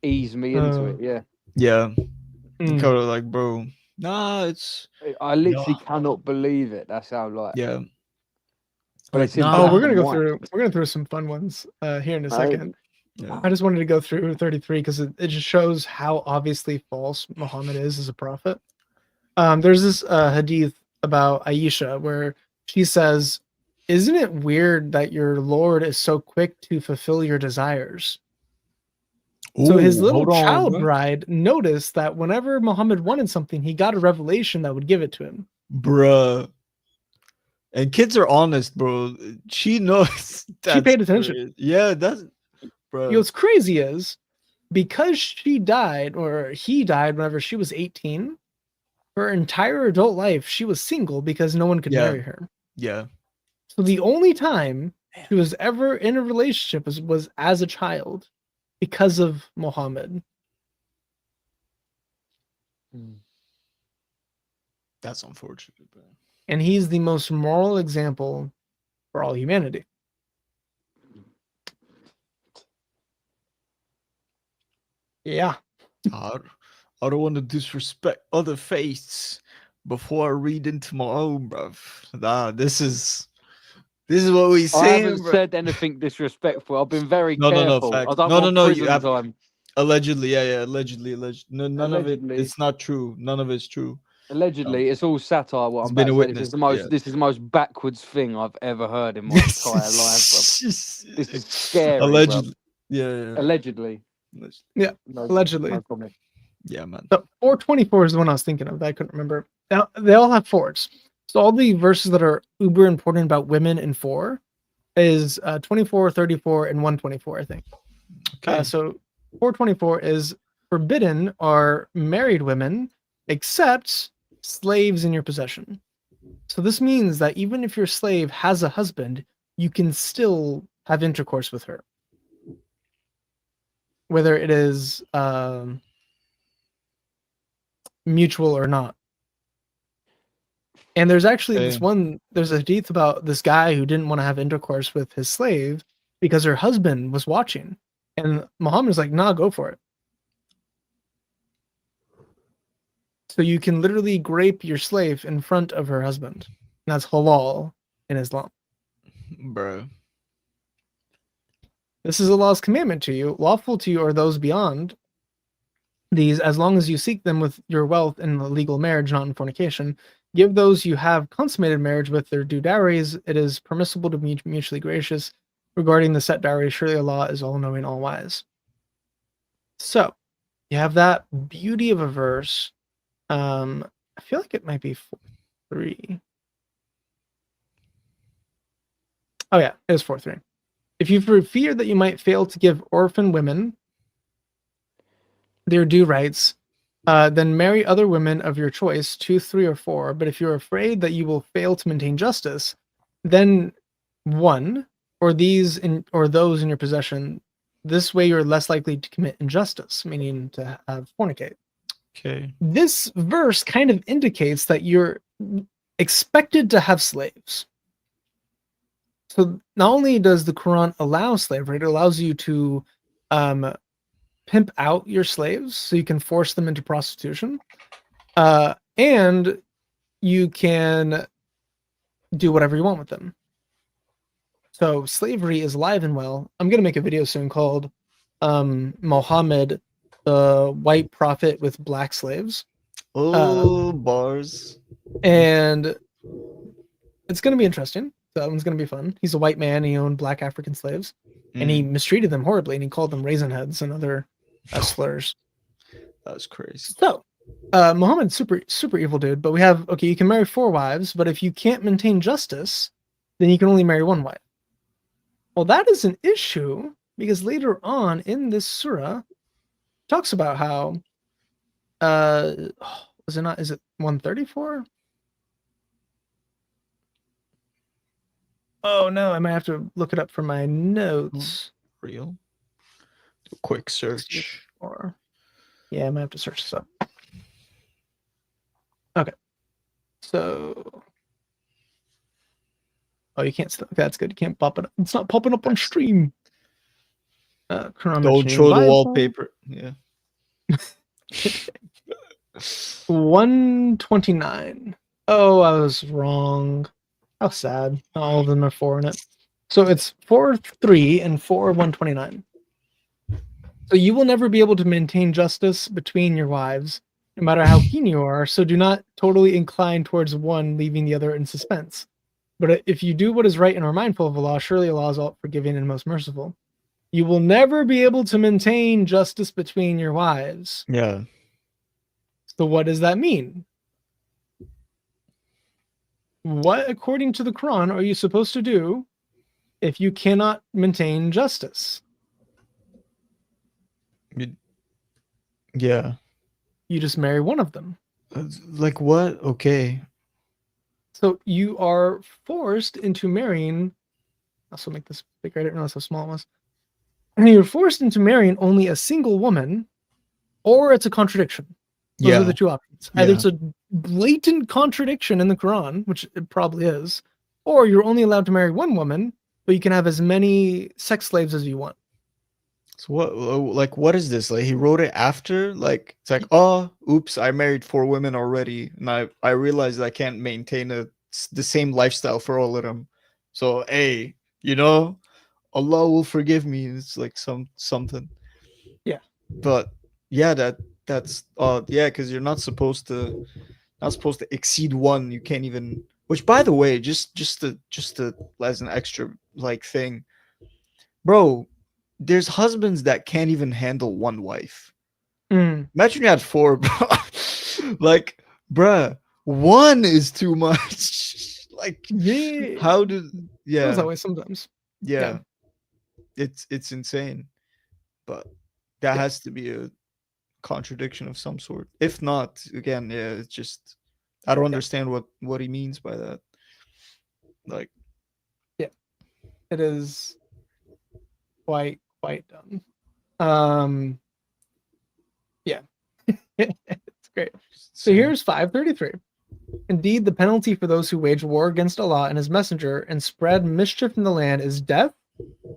ease me into it. Yeah. Yeah. Kind of like, bro. Nah, it's. I literally cannot believe it. That's how Yeah. But it's we're gonna go through. We're gonna through some fun ones here in a second. Yeah. I just wanted to go through 33 because it just shows how obviously false Muhammad is as a prophet. There's this hadith about Aisha where she says, "Isn't it weird that your Lord is so quick to fulfill your desires?" So his little child bride noticed that whenever Muhammad wanted something, he got a revelation that would give it to him. Bruh. And kids are honest, bro. She knows. She paid attention. Crazy. Yeah, that's, bro. You know, what's crazy is because she died or he died whenever she was 18, her entire adult life, she was single because no one could marry her. Yeah. So the only time she was ever in a relationship was as a child because of Muhammad. That's unfortunate, bro. And he's the most moral example for all humanity. Yeah. I don't want to disrespect other faiths before I read into my own, bruv. Nah, this is This is what we I say. haven't said anything disrespectful. I've been very No, careful. fact. I don't No, want no, prison have time. allegedly, yeah, allegedly. No, none of Allegedly. it. It's not true. None of it's true. Allegedly, it's all satire. What It's I'm been about a to say. This witness, is the most. yeah. This is the most backwards thing I've ever heard in my entire life. Bro. This is scary. Allegedly, Bro. yeah. Allegedly. Yeah, No, allegedly. no comment. Yeah, man. So 424 is the one I was thinking of that I couldn't remember. Now they all have fours. So all the verses that are uber important about women in 4 is 24, 34, and 124, I think. Okay. So 424 is forbidden are married women except slaves in your possession. So this means that even if your slave has a husband, you can still have intercourse with her. Whether it is mutual or not. And there's actually this Okay. there's a hadith about this guy who didn't want to have intercourse with his slave because her husband was watching. And Muhammad's like, nah, go for it. So you can literally grape your slave in front of her husband. And that's halal in Islam. Bro. This is Allah's commandment to you. Lawful to you are those beyond these, as long as you seek them with your wealth in a legal marriage, not in fornication. Give those you have consummated marriage with their due dowries. It is permissible to be mutually gracious regarding the set dowry. Surely Allah is all-knowing, all-wise. So, you have that beauty of a verse. I feel like it might be 4:3. Oh yeah, it is 4:3. If you fear that you might fail to give orphan women their due rights, then marry other women of your choice, 2, 3, or 4. But if you're afraid that you will fail to maintain justice, then 1 or these or those in your possession. This way, you're less likely to commit injustice, meaning to have fornicate. Okay. This verse kind of indicates that you're expected to have slaves. So not only does the Quran allow slavery, it allows you to pimp out your slaves so you can force them into prostitution, and you can do whatever you want with them. So slavery is alive and well. I'm going to make a video soon called Muhammad, the white prophet with black slaves. Bars. And it's going to be interesting. That one's going to be fun. He's a white man. And he owned black African slaves. And he mistreated them horribly. And he called them raisin heads and other slurs. That was crazy. So, Muhammad's super evil dude. But we have, okay, you can marry 4 wives. But if you can't maintain justice, then you can only marry 1 wife. Well, that is an issue. Because later on in this surah, it talks about how, is it 134? Oh no, I might have to look it up for my notes. Real. Do a quick search. Or yeah, I might have to search this up. Okay. So you can't that's good. You can't pop it up. It's not popping up on stream. Don't show the wallpaper. Yeah. 129. Oh, I was wrong. How sad. Not all of them are 4 in it. So it's 4:3 and 4:129. So you will never be able to maintain justice between your wives, no matter how keen you are. So do not totally incline towards one, leaving the other in suspense. But if you do what is right and are mindful of Allah, surely Allah is all forgiving and most merciful. You will never be able to maintain justice between your wives. Yeah. So what does that mean? What, according to the Quran, are you supposed to do if you cannot maintain justice? Yeah. You just marry one of them. Like what? Okay. So you are forced into marrying. Also make this bigger. I didn't realize how small it was. And you're forced into marrying only a single woman, or it's a contradiction. Those are the 2 options. Either it's a blatant contradiction in the Quran, which it probably is, or you're only allowed to marry 1 woman, but you can have as many sex slaves as you want. So what is this? Like he wrote it after? Like it's like, oh, oops, I married 4 women already, and I realized I can't maintain the same lifestyle for all of them. So hey, Allah will forgive me. It's like something. Yeah. But yeah, that's yeah, because you're not supposed to exceed one. You can't even. Which, by the way, just to as an extra like thing, bro. There's husbands that can't even handle one wife. Mm. Imagine you had four, bro. Like, bruh, one is too much. Like, Yeah. how did? Feels that Yeah, way sometimes. yeah. It's insane, but that Yeah. has to be a contradiction of some sort. If not, again, yeah, it's just I don't understand what he means by that. Like, It is quite dumb. Yeah. It's great. So insane. here's 533. Indeed, the penalty for those who wage war against Allah and his messenger and spread mischief in the land is death,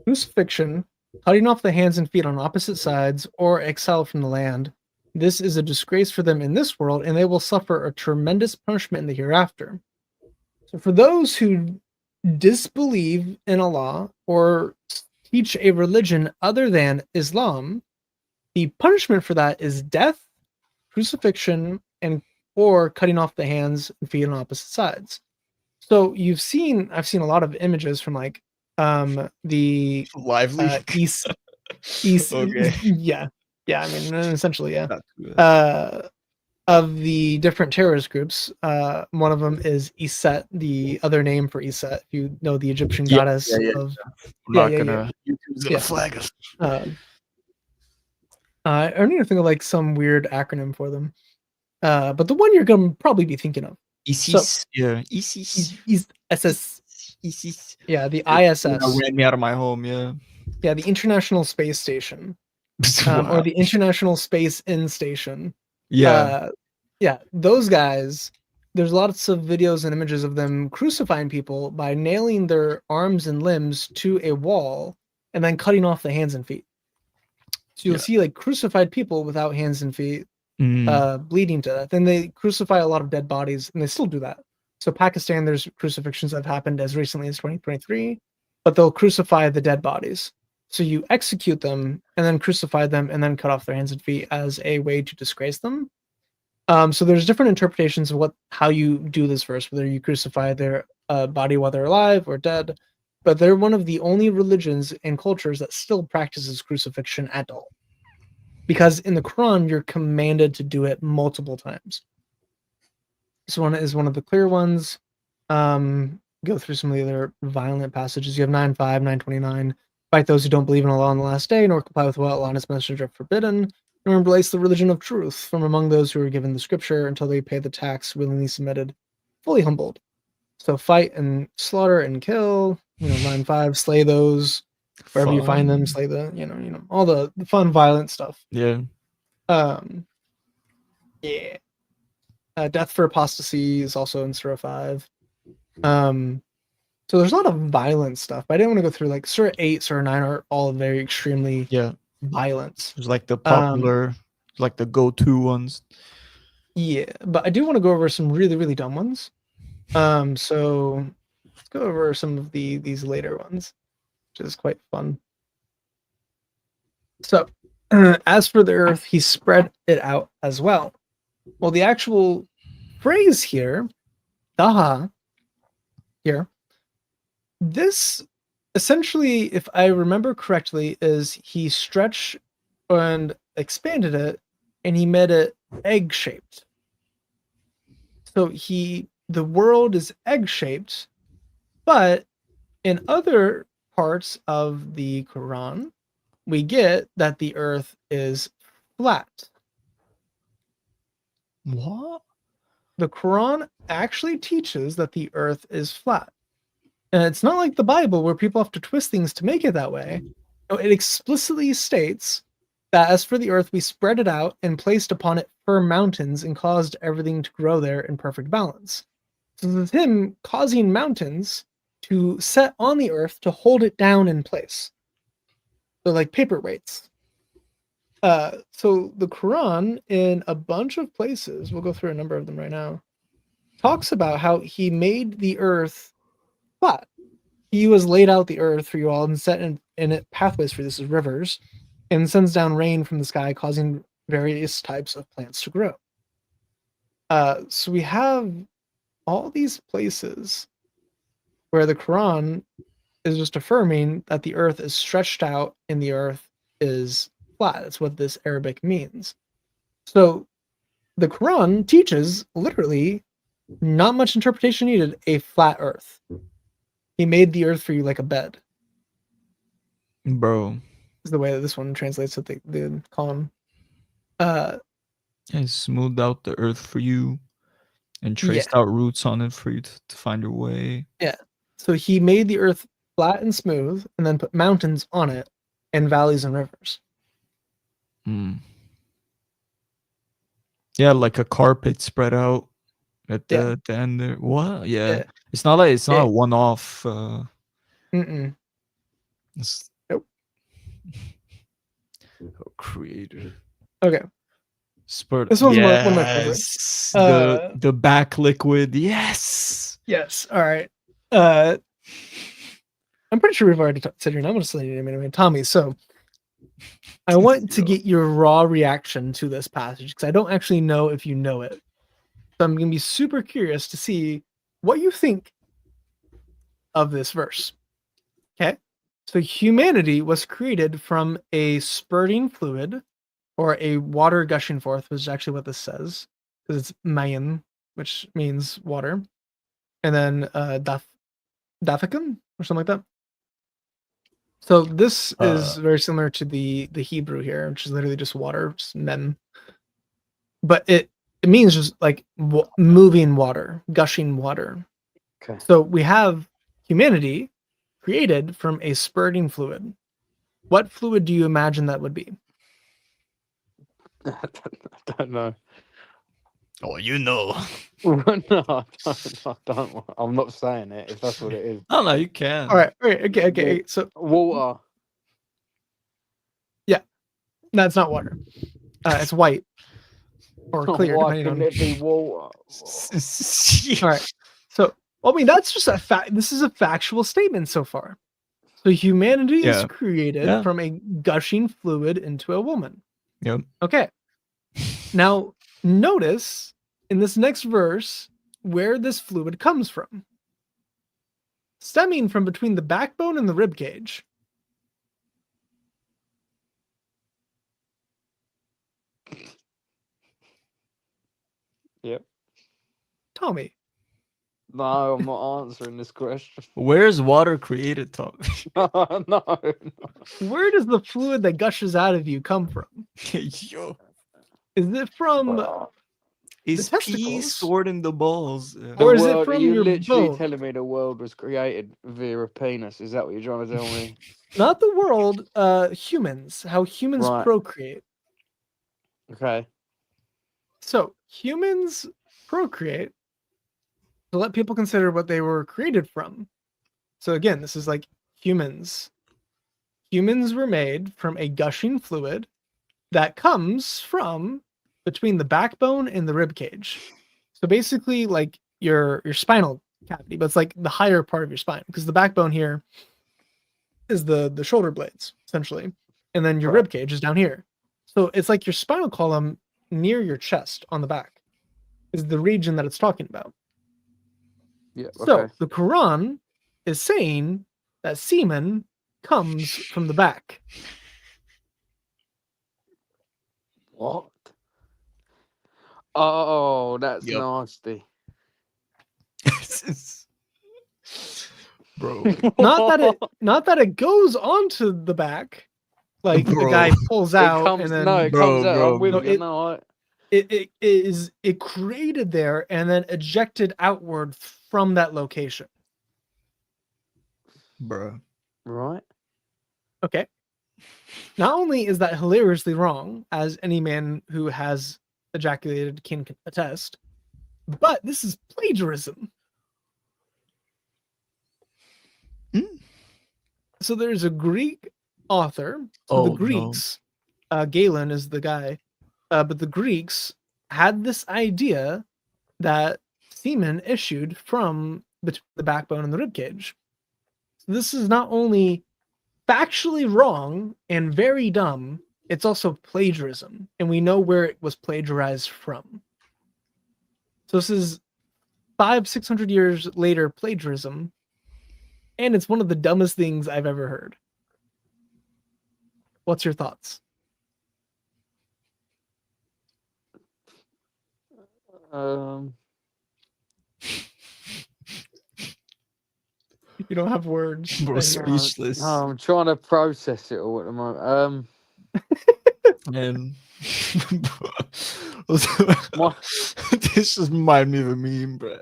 crucifixion, cutting off the hands and feet on opposite sides, or exile from the land. This is a disgrace for them in this world, and they will suffer a tremendous punishment in the hereafter. So for those who disbelieve in Allah or teach a religion other than Islam, the punishment for that is death, crucifixion, and or cutting off the hands and feet on opposite sides. So I've seen a lot of images from like the Lively. east Okay. yeah. I mean essentially yeah. Not too bad. Of the different terrorist groups, one of them is Iset, the other name for Iset, if you know the Egyptian goddess of I'm yeah, not yeah, gonna. YouTube's gonna Yeah. flag us. I don't even think of like some weird acronym for them. But the one you're gonna probably be thinking of. ISIS. Yeah. ISIS. Is SS ISIS. yeah, the Yeah, ISS. ran me out of my home. Yeah. Yeah, the International Space Station. Or Wow. the International Space In Station. Yeah. Yeah, those guys, there's lots of videos and images of them crucifying people by nailing their arms and limbs to a wall and then cutting off the hands and feet. So you'll Yeah. see like crucified people without hands and feet Mm. bleeding to death. Then they crucify a lot of dead bodies, and they still do that. So Pakistan, there's crucifixions that have happened as recently as 2023, but they'll crucify the dead bodies. So you execute them and then crucify them and then cut off their hands and feet as a way to disgrace them. So there's different interpretations of how you do this first, whether you crucify their body while they're alive or dead. But they're one of the only religions and cultures that still practices crucifixion at all. Because in the Quran, you're commanded to do it multiple times. This one is one of the clear ones. Go through some of the other violent passages. You have 9:5, 9:29. Fight those who don't believe in Allah on the last day, nor comply with what Allah and His Messenger have forbidden, nor embrace the religion of truth from among those who are given the scripture until they pay the tax, willingly submitted, fully humbled. So fight and slaughter and kill. 9:5, slay those wherever you find them, Fun. slay all the fun, violent stuff. Yeah. Yeah. Death for apostasy is also in Surah 5. So there's a lot of violent stuff, but I didn't want to go through like Surah 8, Surah 9 are all very extremely Yeah. violent. There's like the popular, like the go-to ones. Yeah, but I do want to go over some really, really dumb ones. So let's go over some of these later ones, which is quite fun. So as for the earth, he spread it out as well. Well, the actual phrase here, daha, here, this essentially, if I remember correctly, is he stretched and expanded it and he made it egg-shaped. So the world is egg-shaped, but in other parts of the Quran, we get that the earth is flat. What? The Quran actually teaches that the earth is flat. And it's not like the Bible where people have to twist things to make it that way. No, it explicitly states that as for the earth, we spread it out and placed upon it firm mountains and caused everything to grow there in perfect balance. So there's him causing mountains to set on the earth to hold it down in place. So like paperweights. So the Quran in a bunch of places, we'll go through a number of them right now, talks about how he made the earth flat. he was laid out the earth for you all and set in it pathways for this, rivers, and sends down rain from the sky, causing various types of plants to grow. So we have all these places where the Quran is just affirming that the earth is stretched out and the earth is flat. That's what this Arabic means. So the Quran teaches literally not much interpretation needed, a flat earth. He made the earth for you like a bed, Bro. is the way that this one translates what they call him. And smoothed out the earth for you and traced out roots on it for you to find your way. So he made the earth flat and smooth and then put mountains on it and valleys and rivers. Mm. Yeah, like a carpet spread out at the end there. What? Yeah. Yeah. It's not Yeah. a one-off. Mm-mm. It's... Nope. Oh, creator. Okay. Spurt. This one's one of my favorites. Yes. The back liquid. Yes. Yes. All right. I'm pretty sure we've already said your name. I'm going to say your name anyway, Tommy. So I want to get your raw reaction to this passage because I don't actually know if you know it. So I'm going to be super curious to see what you think of this verse. Okay. So humanity was created from a spurting fluid or a water gushing forth, which is actually what this says because it's mayan, which means water. And then dathakun or something like that. So this is very similar to the Hebrew here, which is literally just water, just mem. But it means just like moving water, gushing water. Okay. So we have humanity created from a spurting fluid. What fluid do you imagine that would be? I don't know. Oh, you know. No, I don't. I'm not saying it if that's what it is. Oh, no, you can. All right, okay. So Water. that's not water. It's white or clear, Why depending on. couldn't it be water? All right. So, I mean, that's just a fact. This is a factual statement so far. So, humanity is Yeah. created Yeah. from a gushing fluid into a woman. Yep. Okay. Now, notice in this next verse where this fluid comes from. Stemming from between the backbone and the rib cage. Yep. Tommy. No, I'm not answering this question. Where's water created, Tom? No. Where does the fluid that gushes out of you come from? Yo. Is it from Is pee testicles? stored in the balls? Or is it World- from you're your literally bone? telling me the world was created via a penis? Is that what you're trying to tell me? Not the world, humans, how humans Right. procreate. Okay. So humans procreate to let people consider what they were created from. So again, this is like humans. Humans were made from a gushing fluid that comes from between the backbone and the rib cage. So basically like your spinal cavity, but it's like the higher part of your spine because the backbone here is the shoulder blades essentially, and then your Right. rib cage is down here. So it's like your spinal column near your chest on the back is the region that it's talking about. Yeah. So Okay. the Quran is saying that semen comes from the back. What? Oh, that's Yep. nasty. Bro. Not that it goes onto the back, like the Bro. guy pulls It out comes, and then no, it Bro, comes out. bro, I'm with bro. you. No, it created there and then ejected outward from that location. Bro. right? Okay. Not only is that hilariously wrong, as any man who has ejaculated can attest, but this is plagiarism. Hmm? So there's a Greek author. So Oh, the no. Greeks, Galen is the guy, but the Greeks had this idea that semen issued from between the backbone and the ribcage. So this is not only factually wrong and very dumb, it's also plagiarism, and we know where it was plagiarized from. So this is 500-600 years later plagiarism, and it's one of the dumbest things I've ever heard. What's your thoughts? You don't have words. Bro, I hear. speechless. No, I'm trying to process it all at the moment. And My- this just remind me of a meme, bro.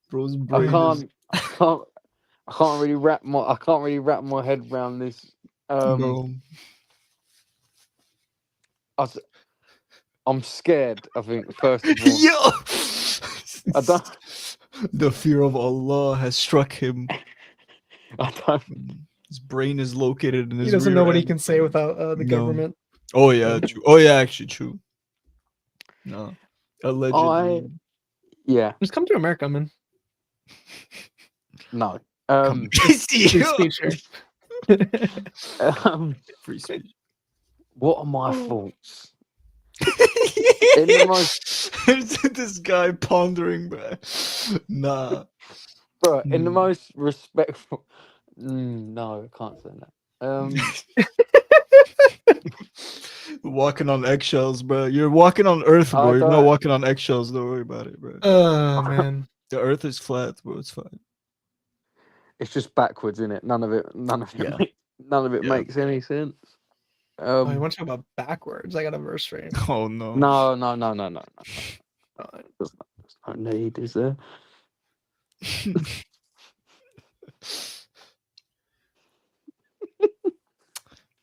Bro's I brain is can't really wrap my head around this. bro. I'm scared. I think first of all, Yo, I don't. the fear of Allah has struck him. I don't. His brain is located in his. He doesn't know rear what he end. can say without the No. government. Oh yeah, true. Oh yeah, actually true. No, allegedly. Yeah. Just come to America, man. No. Come- Free speech here. Free speech. What are my Oh. thoughts? In the most, This guy pondering, bro. Nah. bro, in the Hmm. most respectful. No, I can't say that. Walking on eggshells, bro. You're walking on Earth, I bro. You're not don't- walking on eggshells. Don't worry about it, bro. Oh man. The Earth is flat, bro. It's fine. It's just backwards, in it. None of it. Yeah. Yeah. Makes any sense. Oh, you want to talk about backwards? I got a verse for you. Oh no. No. Uh, There's no need, is there?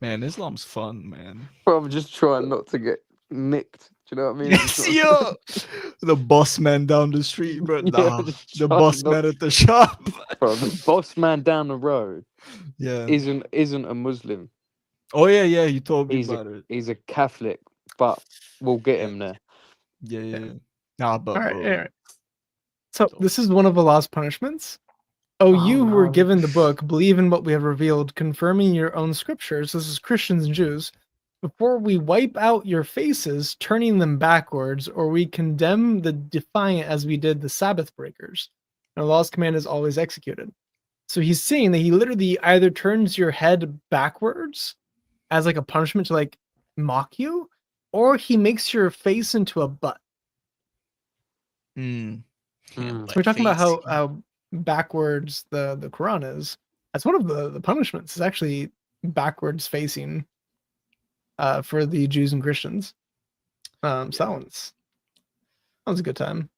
Man, Islam's fun, man. Bro, I'm just trying not to get nicked. Do you know what I mean? I'm Yes, trying- yo. The boss man down the street, bro. Yeah, Nah, just the trying boss not- man at the shop. Bro, the boss man down the road Yeah. isn't a Muslim. Oh yeah, yeah. You told me He's about it. He's a Catholic, but we'll get him there. Yeah, yeah. Nah, but all right, bro. all right. So this is one of Allah's punishments. Oh, Oh, you who were no. given the book, believe in what we have revealed, confirming your own scriptures. This is Christians and Jews. Before we wipe out your faces, turning them backwards, or we condemn the defiant as we did the Sabbath breakers. And Allah's command is always executed. So he's saying that he literally either turns your head backwards as like a punishment to like mock you, or he makes your face into a butt. Mm. Mm. So we're talking about how backwards the Quran is. That's one of the punishments. Is actually backwards facing for the Jews and Christians. So that one's a good time.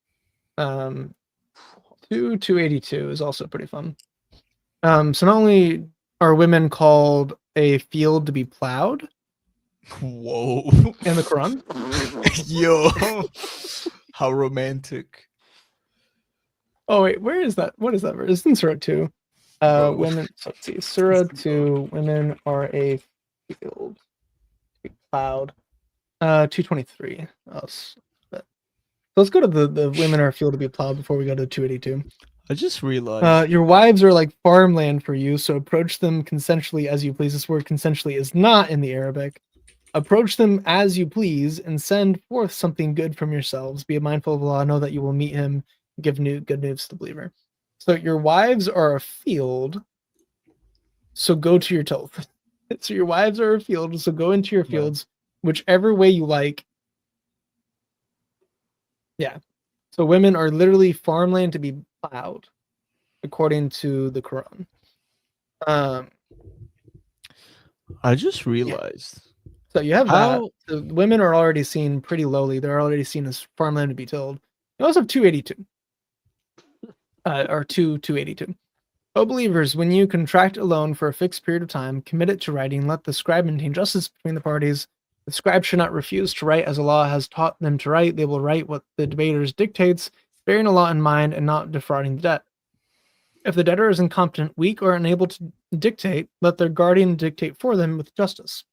282 is also pretty fun. So not only are women called a field to be plowed Whoa. in the Quran, Yo. How romantic. oh wait, where is that? What is that verse? It's in Surah 2. Bro. Women. So let's see. Surah 2. Women are a field to be plowed. 223. But let's go to the women are a field to be plowed before we go to 282. I just realized. Your wives are like farmland for you, so approach them consensually as you please. This word consensually is not in the Arabic. Approach them as you please and send forth something good from yourselves. Be mindful of Allah. Know that you will meet him. Give good news to the believer. So your wives are a field, so go to your tilth. So your wives are a field, so go into your Yeah. fields, whichever way you like. Yeah. So women are literally farmland to be plowed, according to the Quran. I just realized. So you have How- that. The women are already seen pretty lowly. They're already seen as farmland to be tilled. You also have 282. Or 282. O believers, when you contract a loan for a fixed period of time, commit it to writing. Let the scribe maintain justice between the parties. The scribe should not refuse to write as Allah has taught them to write. They will write what the debaters dictates, bearing Allah in mind and not defrauding the debt. If the debtor is incompetent, weak, or unable to dictate, let their guardian dictate for them with justice.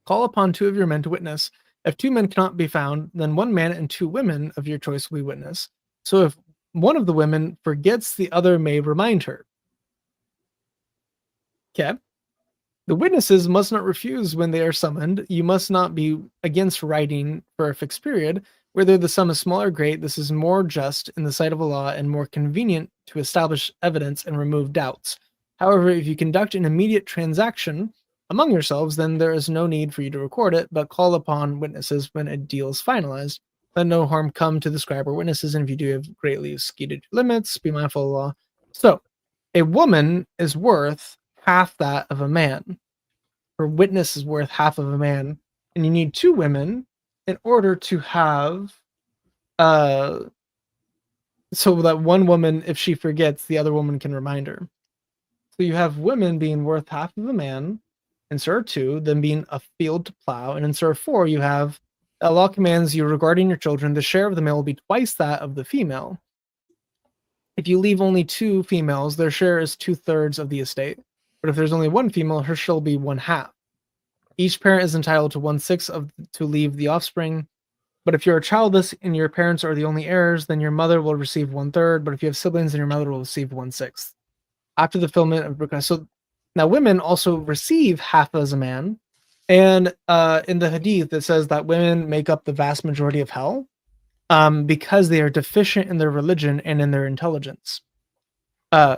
Call upon 2 of your men to witness. If 2 men cannot be found, then 1 man and 2 women of your choice will be witness. So if one of the women forgets, the other may remind her. Okay. The witnesses must not refuse when they are summoned. You must not be against writing for a fixed period. Whether the sum is small or great, this is more just in the sight of Allah and more convenient to establish evidence and remove doubts. However, if you conduct an immediate transaction among yourselves, then there is no need for you to record it, but call upon witnesses when a deal is finalized. Let no harm come to the scribe or witnesses, and if you do have greatly exceeded limits, be mindful of the law. So, a woman is worth half that of a man. Her witness is worth half of a man, and you need 2 women in order to have so that one woman, if she forgets, the other woman can remind her. So you have women being worth half of a man in Surah 2, them being a field to plow, and in Surah 4 you have Allah commands you regarding your children, the share of the male will be twice that of the female. If you leave only 2 females, their share is 2/3 of the estate. But if there's only 1 female, her share will be 1/2. Each parent is entitled to 1/6 to leave the offspring. But if you are childless and your parents are the only heirs, then your mother will receive 1/3. But if you have siblings, then your mother will receive 1/6. After the fulfillment of Burqa. So now women also receive half as a man. And in the hadith, it says that women make up the vast majority of hell because they are deficient in their religion and in their intelligence.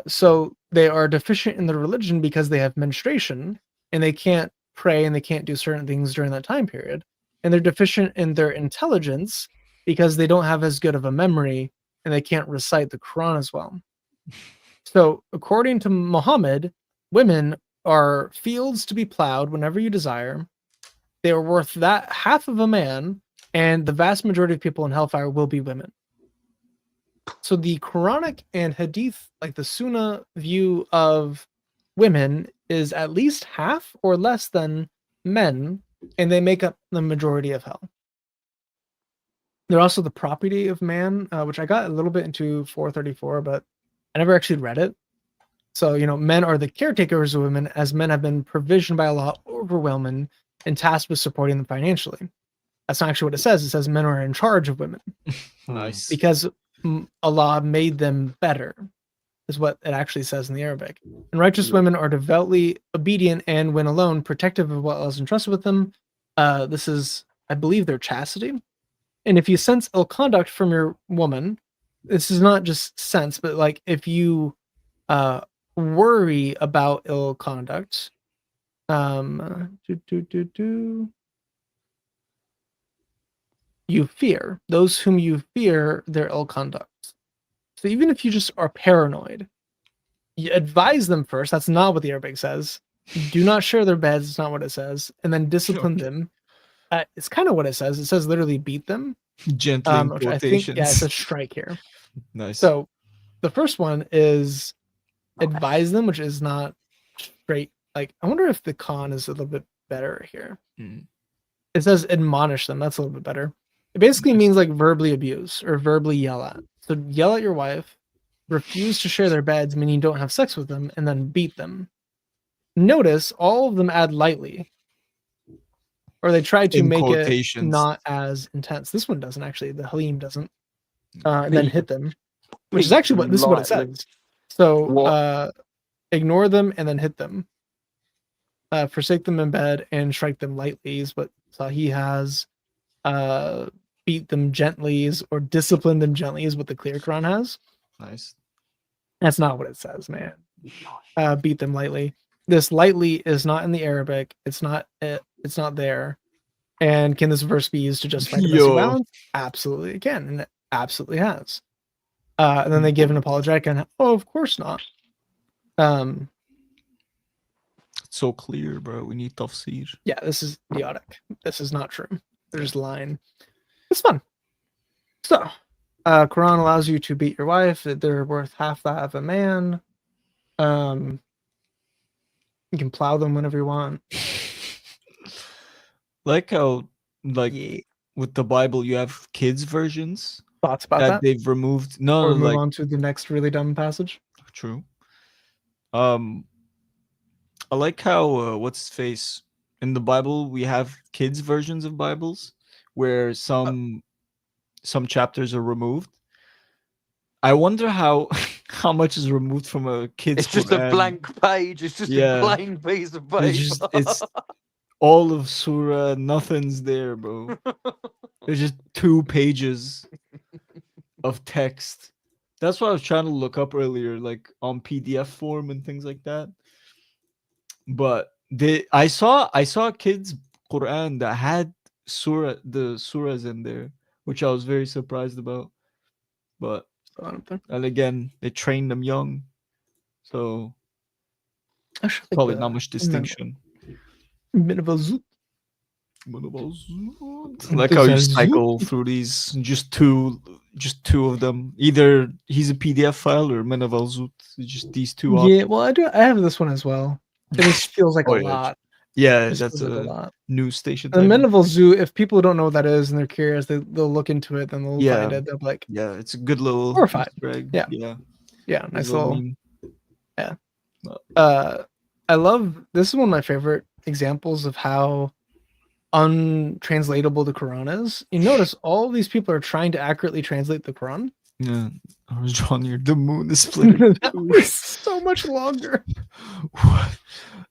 So they are deficient in their religion because they have menstruation and they can't pray and they can't do certain things during that time period. And they're deficient in their intelligence because they don't have as good of a memory and they can't recite the Quran as well. So according to Muhammad, women are fields to be plowed whenever you desire. They are worth that half of a man, and the vast majority of people in hellfire will be women. So the Quranic and Hadith, like the Sunnah view of women, is at least half or less than men, and they make up the majority of hell. They're also the property of man, which I got a little bit into 434, but I never actually read it. So, men are the caretakers of women, as men have been provisioned by Allah over women and tasked with supporting them financially. That's not actually what it says. It says men are in charge of women Nice. because Allah made them better, is what it actually says in the Arabic. And righteous women are devoutly obedient and, when alone, protective of what Allah has entrusted with them. This is, I believe, their chastity. And if you sense ill conduct from your woman, this is not just sense, but like if you worry about ill conduct, you fear those whom you fear their ill conduct. So even if you just are paranoid, you advise them first. That's not what the Arabic says. Do not share their beds. It's not what it says. And then discipline them. It's kind of what it says. It says literally beat them. Gently in Which I think, quotations. yeah, it says strike here. Nice. So the first one is advise them, which is not straight. Like, I wonder if the con is a little bit better here. It says admonish them. That's a little bit better. It basically means like verbally abuse or verbally yell at. So yell at your wife, refuse to share their beds, meaning you don't have sex with them, and then beat them. Notice all of them add lightly. Or they try to In make it quotations. not as intense. This one doesn't actually. The Halim doesn't. And then hit them. Which is actually this is what it says. So ignore them and then hit them. Forsake them in bed and strike them lightly is what Sahih has. Beat them gently or discipline them gently is what the Clear Quran has. Nice. That's not what it says, man. Beat them lightly. This lightly is not in the Arabic. It's not there. And can this verse be used to justify domestic violence? Absolutely it can, and it absolutely has. And then they give an apologetic and of course not. It's so clear, bro. We need tafsir. Yeah, this is idiotic. This is not true. They're just lying. It's fun. So, Quran allows you to beat your wife. They're worth half that of a man. You can plow them whenever you want. Like how, Yeah. with the Bible, you have kids versions Thoughts about that that? they've removed. No, Or move on to the next really dumb passage. True. I like how what's his face in the Bible we have kids versions of Bibles where some chapters are removed. I wonder how how much is removed from a kid's It's just a Quran. blank page. It's just Yeah. a plain piece of paper. It's all of surah, nothing's there, bro. There's just 2 pages of text. That's what I was trying to look up earlier, like on PDF form and things like that. But I saw kids Quran that had the surahs in there, which I was very surprised about. But and again, they trained them young, so Actually, like probably the not much distinction. Minerval Zoot. Like how you cycle through these, just two of them. Either he's a PDF file or Meneval Zoot. Just these two. Yeah, well, I have this one as well. It just feels like Oh, a yeah. lot. Yeah, It just that's feels like a lot. news station. The type. Meneval Zoo, if people don't know what that is and they're curious, they'll look into it, then they'll Yeah. find it. They'll be like, Yeah, it's a good little 4 or 5. Easter egg. Yeah. Yeah. yeah, nice little. meme. I love this is one of my favorite examples of how untranslatable the Quran is. You notice all these people are trying to accurately translate the Quran. Yeah, I was drawn here. The moon is split. That was so much longer.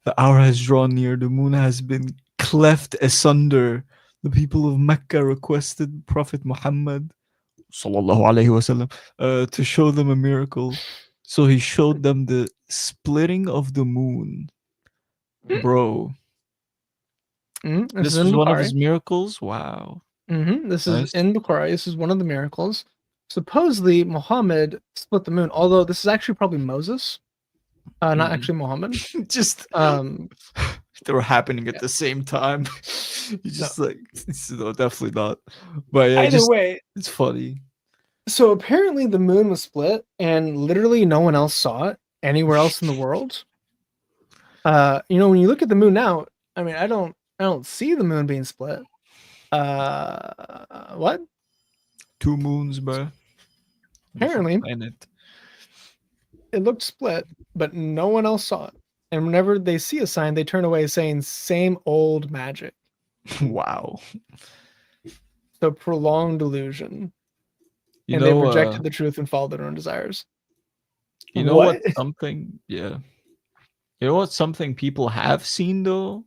The hour has drawn near. The moon has been cleft asunder. The people of Mecca requested Prophet Muhammad sallallahu alaihi wasallam to show them a miracle. So he showed them the splitting of the moon. Bro, this Is in was one of Bukhari. his miracles. Wow. This Nice. is in Bukhari. This is one of the miracles. Supposedly, Muhammad split the moon, although this is actually probably Moses, not Mhm. actually Muhammad. Just Um, they were happening at the same time. You just like no, definitely not. But yeah, either just way, it's funny. so apparently the moon was split, and literally no one else saw it anywhere else in the world. When you look at the moon now, I mean, I don't see the moon being split. What? 2 moons, bro. Apparently, Planet. it looked split, but no one else saw it. And whenever they see a sign, they turn away saying "same old magic." Wow. So prolonged delusion, You and they know, rejected the truth and followed their own desires. you know What? what? Something, yeah. You know what? Something people have seen though,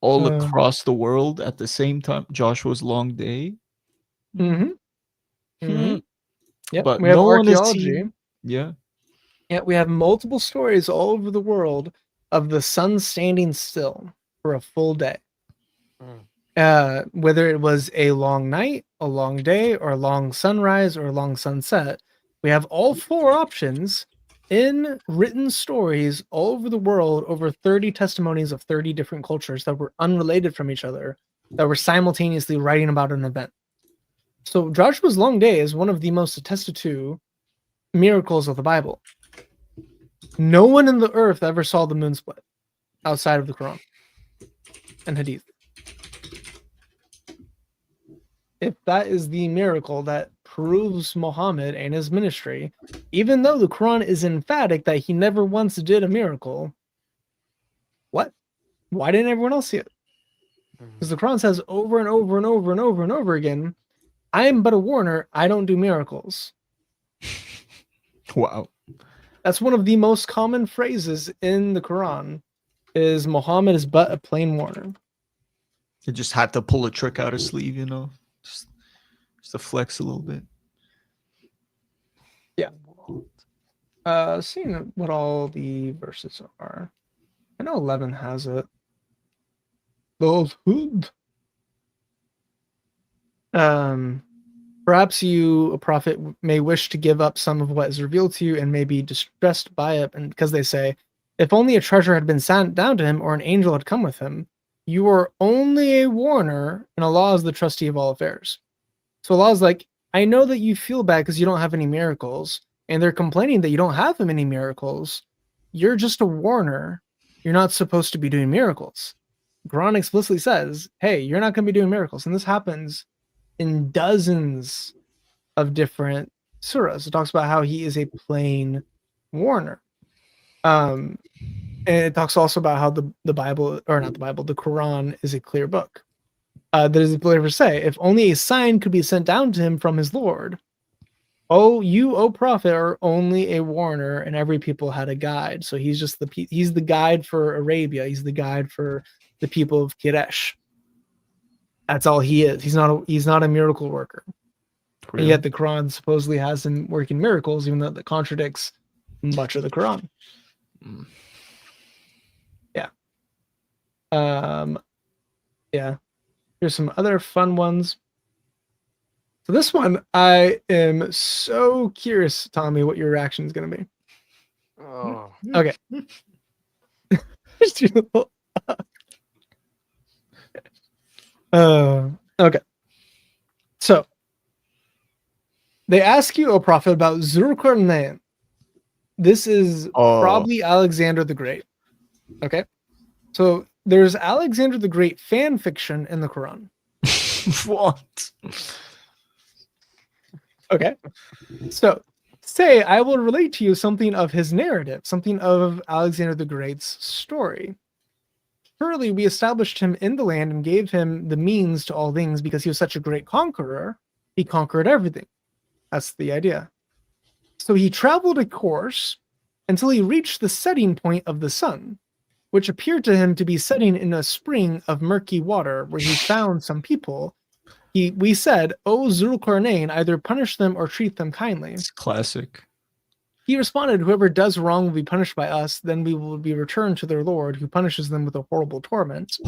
all Uh. across the world at the same time. Joshua's long day. Mm-hmm. Hmm. Yep. But We have no one has archaeology. seen. Yeah. Yeah, we have multiple stories all over the world of the sun standing still for a full day. Whether it was a long night, a long day, or a long sunrise, or a long sunset, we have all 4 options in written stories all over the world, over 30 testimonies of 30 different cultures that were unrelated from each other, that were simultaneously writing about an event. So Joshua's long day is one of the most attested to miracles of the Bible. No one in the earth ever saw the moon split outside of the Quran and Hadith. If that is the miracle that proves Muhammad and his ministry, even though the Quran is emphatic that he never once did a miracle, what? Why didn't everyone else see it? Because the Quran says over and over and over and over and over again, I am but a warner, I don't do miracles. Wow. That's one of the most common phrases in the Quran is Muhammad is but a plain warner. He just had to pull a trick out of sleeve, just to flex a little bit. Seeing what all the verses are. I know 11 has it. Those hood. Perhaps you, a prophet, may wish to give up some of what is revealed to you and may be distressed by it, and because they say, if only a treasure had been sent down to him or an angel had come with him, you are only a warner, and Allah is the trustee of all affairs. So Allah is like, I know that you feel bad because you don't have any miracles, and they're complaining that you don't have many miracles. You're just a warner. You're not supposed to be doing miracles. Quran explicitly says, hey, you're not going to be doing miracles. And this happens in dozens of different surahs. It talks about how he is a plain warner. And it talks also about how the Bible, or not the Bible, the Quran is a clear book. That is, the believers say, if only a sign could be sent down to him from his Lord, Oh, you, O prophet, are only a warner, and every people had a guide. So he's just he's the guide for Arabia. He's the guide for the people of Quraysh. That's all he is. He's not a miracle worker. And yet the Quran supposedly has him working miracles, even though that contradicts much of the Quran. Mm. Yeah. Here's some other fun ones. So this one, I am so curious, Tommy, what your reaction is going to be. Oh. Okay. Okay. So they ask you, O prophet, about Zulqarnain. This is probably Alexander the Great. Okay. So there's Alexander the Great fan fiction in the Quran. What? Okay. So say I will relate to you something of his narrative, something of Alexander the Great's story. Surely we established him in the land and gave him the means to all things because he was such a great conqueror. He conquered everything. That's the idea. So he traveled a course until he reached the setting point of the sun, which appeared to him to be setting in a spring of murky water where he found some people. We said, O Zulqarnain, either punish them or treat them kindly. It's classic. He responded, whoever does wrong will be punished by us, then we will be returned to their Lord, who punishes them with a horrible torment.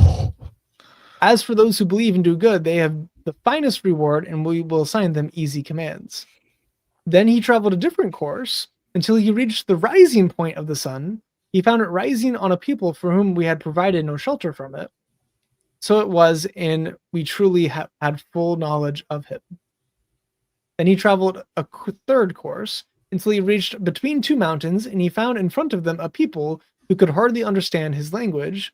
As for those who believe and do good, they have the finest reward, and we will assign them easy commands. Then he traveled a different course until he reached the rising point of the sun. He found it rising on a people for whom we had provided no shelter from it. So it was, and we truly had full knowledge of him. Then he traveled a third course until he reached between two mountains, and he found in front of them a people who could hardly understand his language.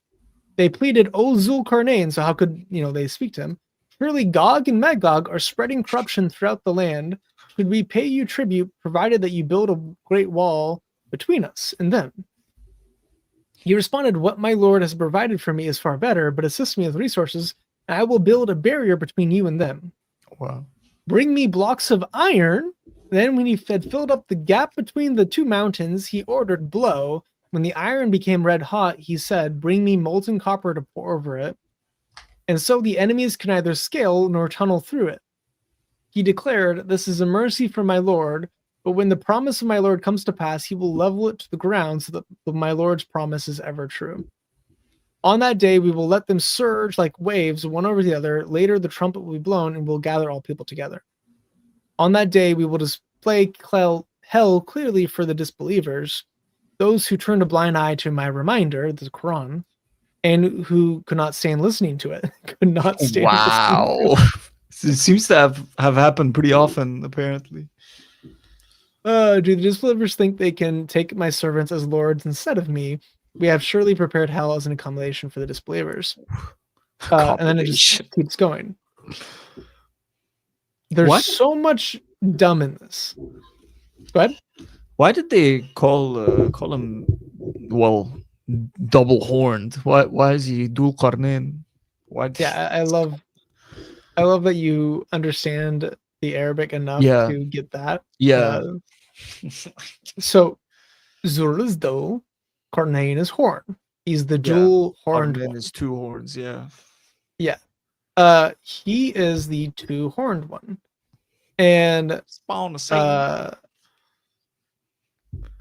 They pleaded, O Zulqarnain, so how could they speak to him? Surely Gog and Magog are spreading corruption throughout the land. Should we pay you tribute, provided that you build a great wall between us and them? He responded, what my Lord has provided for me is far better, but assist me with resources, and I will build a barrier between you and them. Wow. Bring me blocks of iron. Then when he had filled up the gap between the two mountains, he ordered blow. When the iron became red hot, he said, bring me molten copper to pour over it. And so the enemies can neither scale nor tunnel through it. He declared, this is a mercy from my Lord, but when the promise of my Lord comes to pass, he will level it to the ground so that my Lord's promise is ever true. On that day, we will let them surge like waves, one over the other. Later, the trumpet will be blown, and we'll gather all people together. On that day, we will display hell clearly for the disbelievers, those who turned a blind eye to my reminder, the Quran, and who could not stand listening to it. Could not stand listening to it. It seems to have happened pretty often, apparently. Do the disbelievers think they can take my servants as lords instead of me? We have surely prepared hell as an accommodation for the disbelievers. And then it just keeps going. There's so much dumb in this. Go ahead. Why did they call him double horned? Why is he Dul Qarnain? Why? Yeah, I love that you understand the Arabic enough to get that. Yeah. So Zulizdo Qarnain is horn. He's the dual horned one. Is two horns, yeah. Yeah. He is the two horned one. And spawn of Satan.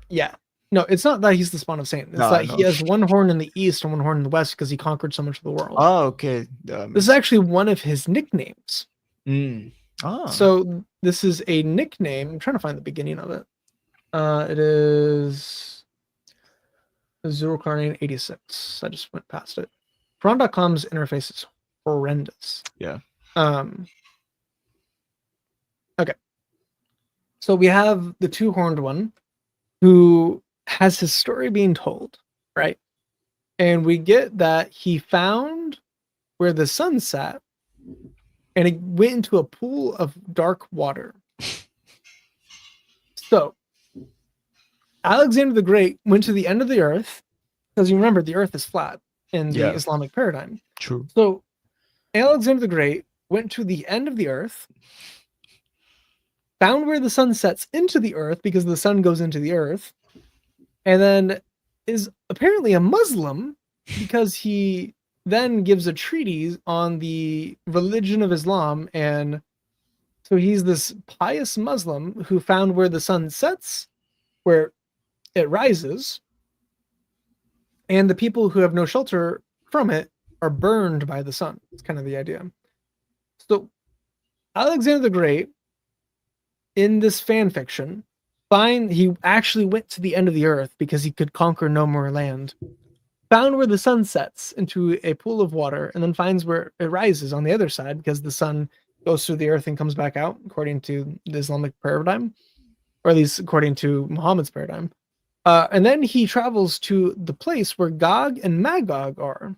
Yeah. No, it's not that he's the spawn of Satan. It's that he has one horn in the east and one horn in the west because he conquered so much of the world. Oh, okay. This is actually one of his nicknames. So this is a nickname. I'm trying to find the beginning of it. It is Zulqarnain 86. I just went past it. Quran.com's interface is horrendous. Yeah. Okay. So we have the two-horned one who has his story being told, right? And we get that he found where the sun sat and he went into a pool of dark water. So Alexander the Great went to the end of the earth, because you remember the earth is flat in the Islamic paradigm. True. So Alexander the Great went to the end of the earth found where the sun sets into the earth because the sun goes into the earth, and then is apparently a Muslim because he then gives a treatise on the religion of Islam. And so he's this pious Muslim who found where the sun sets, where it rises, and the people who have no shelter from it are burned by the sun. It's kind of the idea. So Alexander the Great, in this fan fiction, he actually went to the end of the earth because he could conquer no more land, found where the sun sets into a pool of water, and then finds where it rises on the other side because the sun goes through the earth and comes back out, according to the Islamic paradigm, or at least according to Muhammad's paradigm. And then he travels to the place where Gog and Magog are.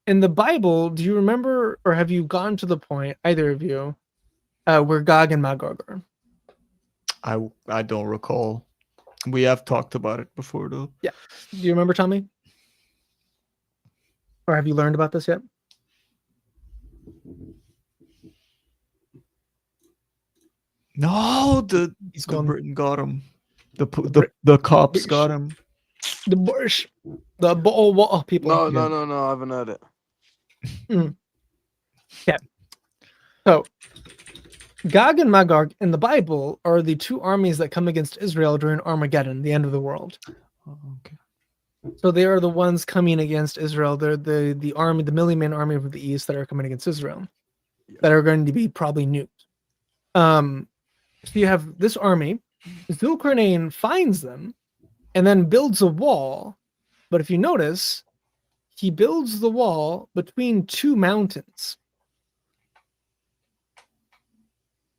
In the Bible, do you remember, or have you gone to the point, either of you, where Gog and Magog are? I don't recall. We have talked about it before, though. Do you remember, Tommy? Or have you learned about this yet? No, He's gone. Britain got him. The cops got him. The Bush, the people. No, I haven't heard it. So, Gog and Magog in the Bible are the two armies that come against Israel during Armageddon, the end of the world. Oh, okay. So they are the ones coming against Israel. They're the army, the million-man army of the East that are coming against Israel, that are going to be probably nuked. So you have this army. Zulkarnain finds them and then builds a wall. But if you notice, he builds the wall between two mountains.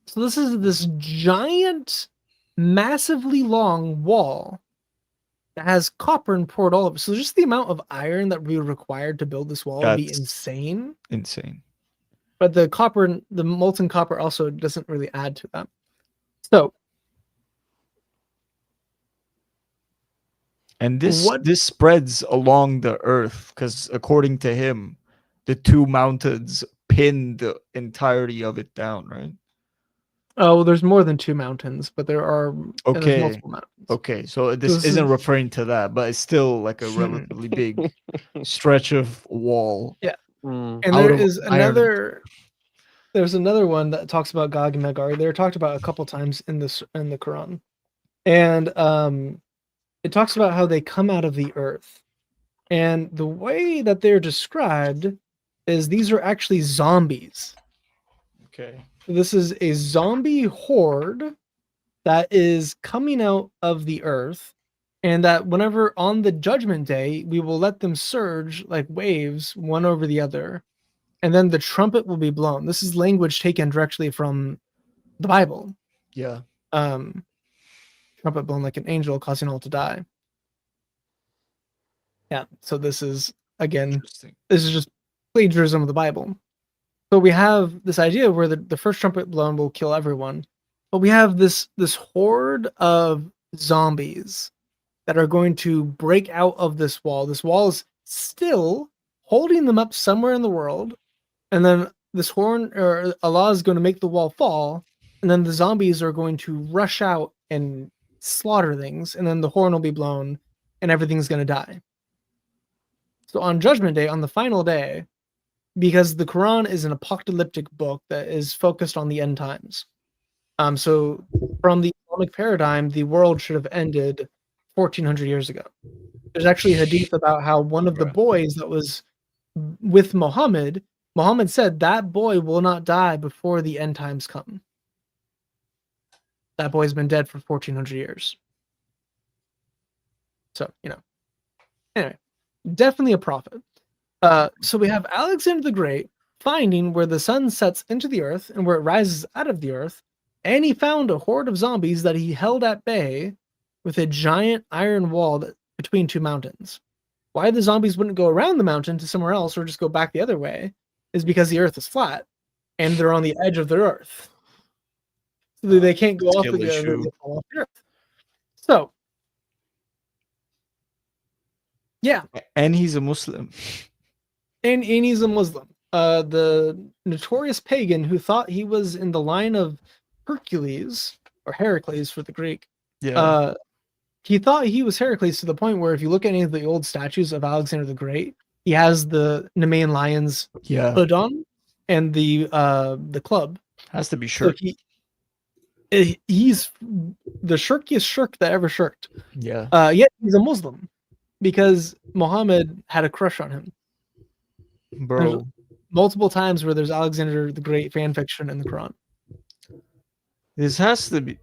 So this is this giant, massively long wall that has copper poured all over. So just the amount of iron that we required to build this wall would be That's insane. insane. But the copper, the molten copper, also doesn't really add to that. So, And this spreads along the earth because, according to him, the two mountains pin the entirety of it down, right? oh, well, there's more than two mountains, but there's Okay. multiple mountains. Okay, so So this this isn't is- referring to that, but it's still like a relatively big stretch of wall. Mm. And out there of is iron. there's another one that talks about Gog and Magog. They're talked about a couple times in the Quran. And it talks about how they come out of the earth. And the way that they're described is these are actually zombies. Okay. This is a zombie horde that is coming out of the earth, and that whenever on the judgment day, we will let them surge like waves, one over the other, and then the trumpet will be blown. This is language taken directly from the Bible. Yeah. Trumpet blown like an angel, causing all to die. Yeah, so this is, again, Interesting. this is just plagiarism of the Bible. So we have this idea where the first trumpet blown will kill everyone, but we have this horde of zombies that are going to break out of this wall. This wall is still holding them up somewhere in the world, and then this horn or Allah is going to make the wall fall, and then the zombies are going to rush out and slaughter things, and then the horn will be blown, and everything's going to die. So on Judgment Day, on the final day, because the Quran is an apocalyptic book that is focused on the end times. So from the Islamic paradigm, the world should have ended 1400 years ago. There's actually a hadith about how one of the boys that was with Muhammad said that boy will not die before the end times come. That boy's been dead for 1400 years. So, anyway, definitely a prophet. So we have Alexander the Great finding where the sun sets into the earth and where it rises out of the earth, and he found a horde of zombies that he held at bay with a giant iron wall between two mountains. Why the zombies wouldn't go around the mountain to somewhere else or just go back the other way is because the earth is flat and they're on the edge of the earth. So they can't go off Skill the issue. they fall off the earth. So, yeah. And he's a Muslim. And he's a Muslim. The notorious pagan who thought he was in the line of Hercules, or Heracles for the Greek. Yeah. He thought he was Heracles to the point where if you look at any of the old statues of Alexander the Great, he has the Nemean lion's yeah. hood on and the club. Has to be So sure. he's the shirkiest shirk that ever shirked. Yeah. Yet he's a Muslim because Muhammad had a crush on him. Bro. Multiple times where there's Alexander the Great fan fiction in the Quran. This has to be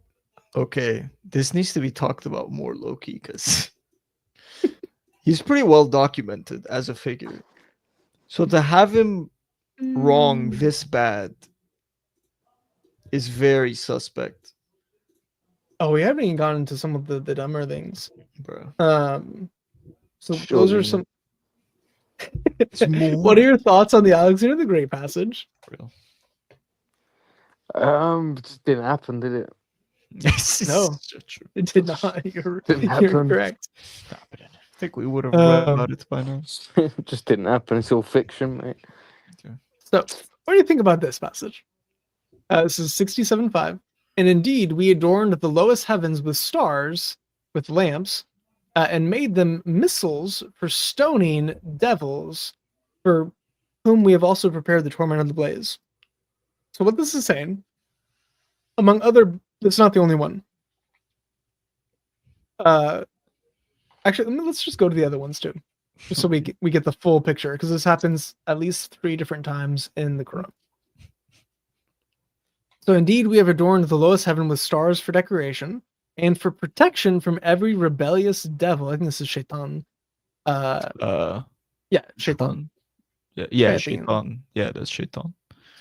okay. This needs to be talked about more, Loki, because he's pretty well documented as a figure. So to have him wrong this bad is very suspect, Oh, we haven't even gone into some of the dumber things. bro. So Sure, those are yeah. some. It's more What are your thoughts on the Alexander the Great passage? real. It just didn't happen, did it? Yes, No. so true. It did not. You're Didn't happen. correct. Stop it. I think we would have read Um, about it by now. It just didn't happen. It's all fiction, mate. So, what do you think about this passage? This is 67:5. And indeed, we adorned the lowest heavens with stars, with lamps, and made them missiles for stoning devils, for whom we have also prepared the torment of the blaze. So, what this is saying, among other, it's not the only one. Actually, let's just go to the other ones too, just so we get the full picture, because this happens at least 3 different times in the Quran. So indeed, we have adorned the lowest heaven with stars for decoration and for protection from every rebellious devil. I think this is Shaitan. Yeah, Shaitan. Yeah, Shaitan. Shaitan. Yeah, that's Shaitan.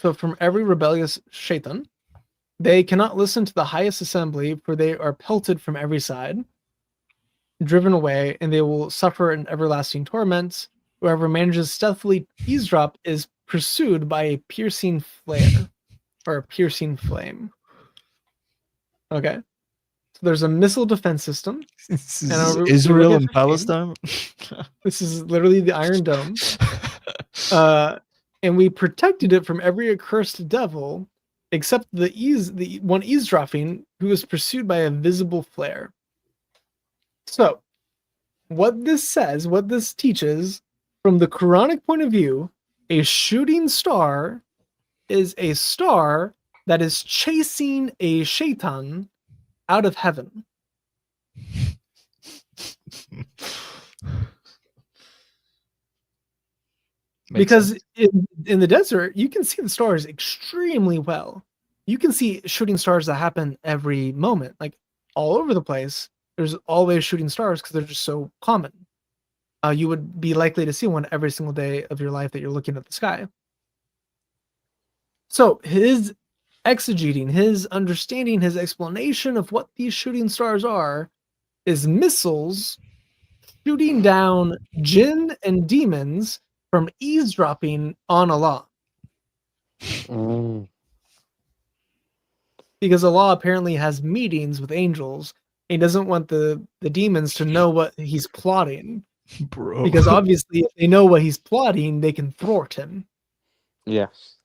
So from every rebellious Shaitan, they cannot listen to the highest assembly, for they are pelted from every side, driven away, and they will suffer an everlasting torment. Whoever manages stealthily eavesdrop is pursued by a piercing flare. Or a piercing flame. Okay. So there's a missile defense system. This And is we're Israel looking and at 15. Palestine. This is literally the Iron Dome. And we protected it from every accursed devil, except the one eavesdropping, who was pursued by a visible flare. So, what this says, what this teaches, from the Quranic point of view, a shooting star is a star that is chasing a shaitan out of heaven. Because in the desert, you can see the stars extremely well. You can see shooting stars that happen every moment, like all over the place. There's always shooting stars because they're just so common. You would be likely to see one every single day of your life that you're looking at the sky. So his exegeting, his understanding, his explanation of what these shooting stars are is missiles shooting down jinn and demons from eavesdropping on Allah. Mm. Because Allah apparently has meetings with angels. And he doesn't want the demons to know what he's plotting. bro. Because obviously, if they know what he's plotting, they can thwart him. Yes.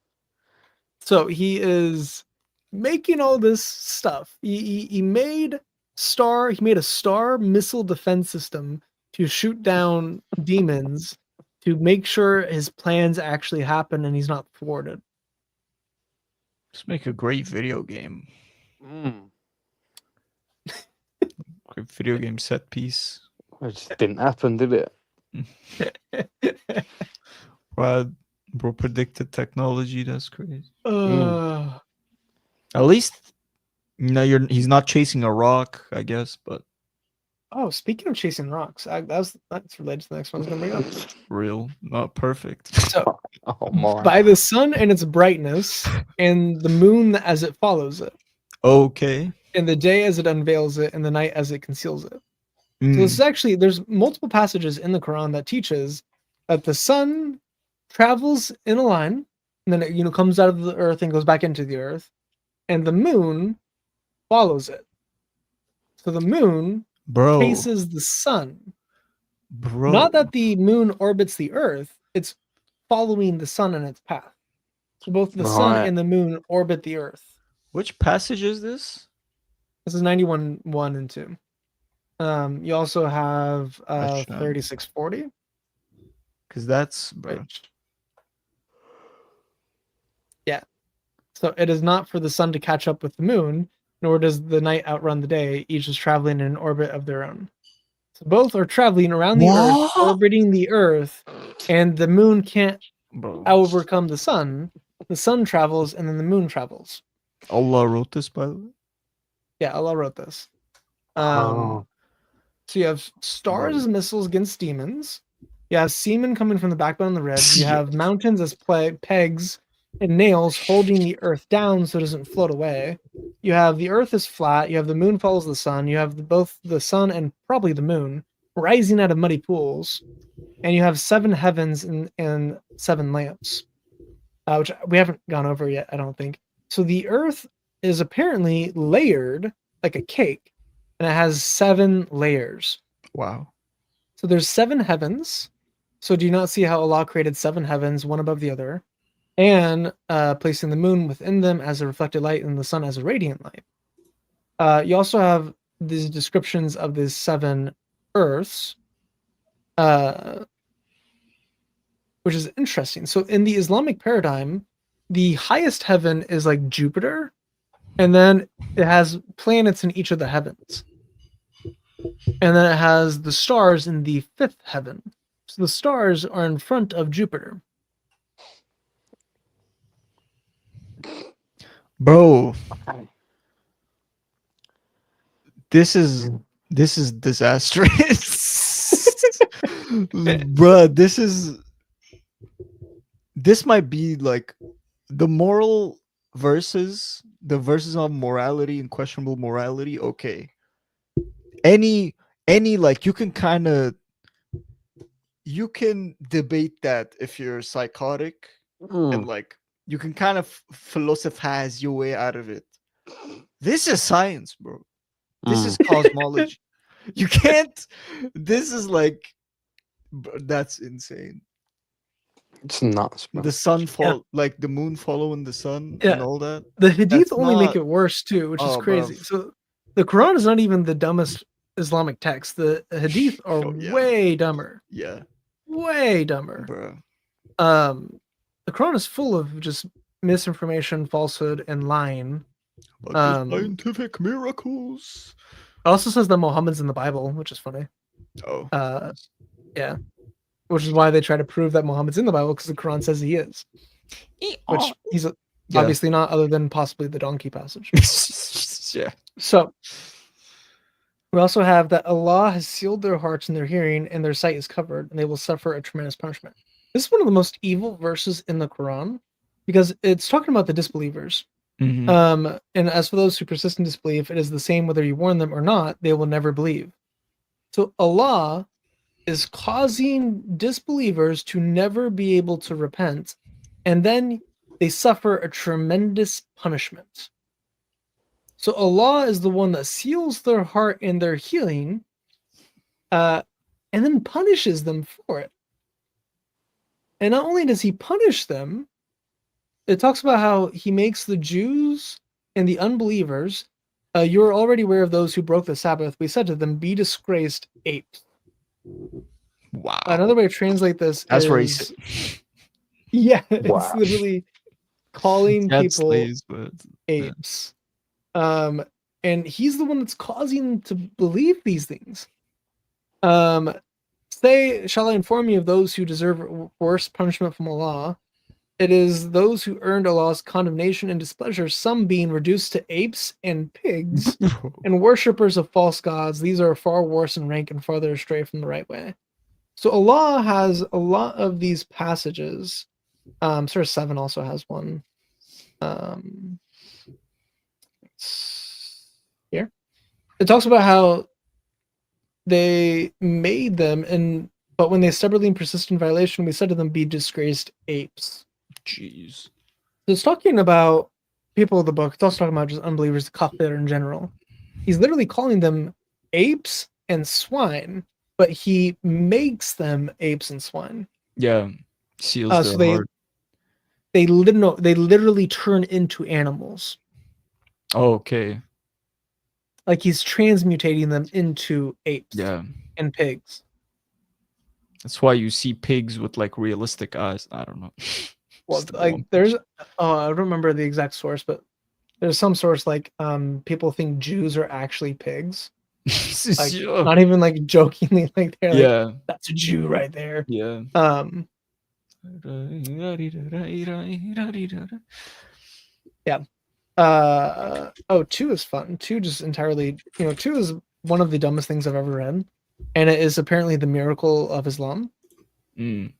So he is making all this stuff. He made a star missile defense system to shoot down demons to make sure his plans actually happen and he's not thwarted. Just make a great video game. Mm. Great video game set piece. It just didn't happen, did it? Bro predicted technology. That's crazy. Uh, At least, he's not chasing a rock, I guess. But Oh, speaking of chasing rocks, that's related to the next one I was going to bring up. real, not perfect. So, Oh my. by the sun and its brightness, and the moon as it follows it, Okay. and the day as it unveils it, and the night as it conceals it. So Mm. this is actually, there's multiple passages in the Quran that teaches that the sun travels in a line, and then it comes out of the earth and goes back into the earth, and the moon follows it. So the moon Bro. faces the sun. Bro. Not that the moon orbits the earth, it's following the sun in its path. So both the sun Right. and the moon orbit the earth. Which passage is this? This is 91, 1 and 2. You also have Gotcha. 3640, Because that's bro. which so it is not for the sun to catch up with the moon, nor does the night outrun the day. Each is traveling in an orbit of their own. So both are traveling around the earth, What? orbiting the earth, and the moon can't Bro. overcome the sun. The sun travels, and then the moon travels. Allah wrote this, by the way. Yeah, Allah wrote this. Oh. So you have stars as missiles against demons. You have semen coming from the backbone of the ribs. You have mountains as pegs and nails holding the earth down so it doesn't float away. You have the earth is flat. You have the moon follows the sun. You have both the sun and probably the moon rising out of muddy pools. And you have 7 heavens and 7 lamps, which we haven't gone over yet, I don't think. So the earth is apparently layered like a cake, and it has 7 layers. Wow. So there's 7 heavens. So do you not see how Allah created 7 heavens, one above the other, and placing the moon within them as a reflected light and the sun as a radiant light? You also have these descriptions of these 7 earths, which is interesting. So in the Islamic paradigm, the highest heaven is like Jupiter, and then it has planets in each of the heavens. And then it has the stars in the 5th heaven. So the stars are in front of Jupiter. Bro. This is disastrous. Bruh, this might be like the moral verses, the verses on morality and questionable morality. Okay. Any like you can debate that if you're psychotic and like you can kind of philosophize your way out of it. This is science, bro. This is cosmology. You can't. This is like, that's insane. It's nuts, bro. The sun like the moon following the sun Yeah. and all that. The Hadith That's only make not- it worse too, which is Oh, crazy. bro. So the Quran is not even the dumbest Islamic text. The Hadith are Oh, yeah. way dumber. Yeah, Way dumber. bro. The Quran is full of just misinformation, falsehood, and lying. But the Um, scientific miracles. It also says that Muhammad's in the Bible, which is funny. Oh, Yeah. Which is why they try to prove that Muhammad's in the Bible, because the Quran says he is. Which he's yeah. obviously not, other than possibly the donkey passage. Yeah. So we also have that Allah has sealed their hearts and their hearing, and their sight is covered, and they will suffer a tremendous punishment. This is one of the most evil verses in the Quran, because it's talking about the disbelievers. Mhm. And as for those who persist in disbelief, it is the same whether you warn them or not, they will never believe. So Allah is causing disbelievers to never be able to repent, and then they suffer a tremendous punishment. So Allah is the one that seals their heart and their healing, and then punishes them for it. And not only does he punish them, it talks about how he makes the Jews and the unbelievers, you're already aware of those who broke the Sabbath. We said to them, be disgraced apes. Wow. Another way to translate this That's is racist. Yeah, Wow. it's literally calling Cat people slaves, but apes. And he's the one that's causing them to believe these things. Say, shall I inform you of those who deserve worse punishment from Allah? It is those who earned Allah's condemnation and displeasure, some being reduced to apes and pigs, and worshippers of false gods. These are far worse in rank and farther astray from the right way. So Allah has a lot of these passages. Surah 7 also has one. Here. It talks about how they made them, but when they stubbornly and persist in violation, we said to them, be disgraced apes. jeez. So it's talking about people of the book. It's also talking about just unbelievers, the kafir in general. He's literally calling them apes and swine, but he makes them apes and swine. Yeah. Seals So their heart. they literally turn into animals. Okay. Like he's transmutating them into apes Yeah. and pigs. That's why you see pigs with like realistic eyes. I don't know. Well, Just the like one there's, I don't remember the exact source, but there's some source like people think Jews are actually pigs. Like Sure. not even like jokingly, like they're like, Yeah. that's a Jew right there. Yeah. Oh, 2 is fun. 2 just entirely, 2 is one of the dumbest things I've ever read. And it is apparently the miracle of Islam. Mm.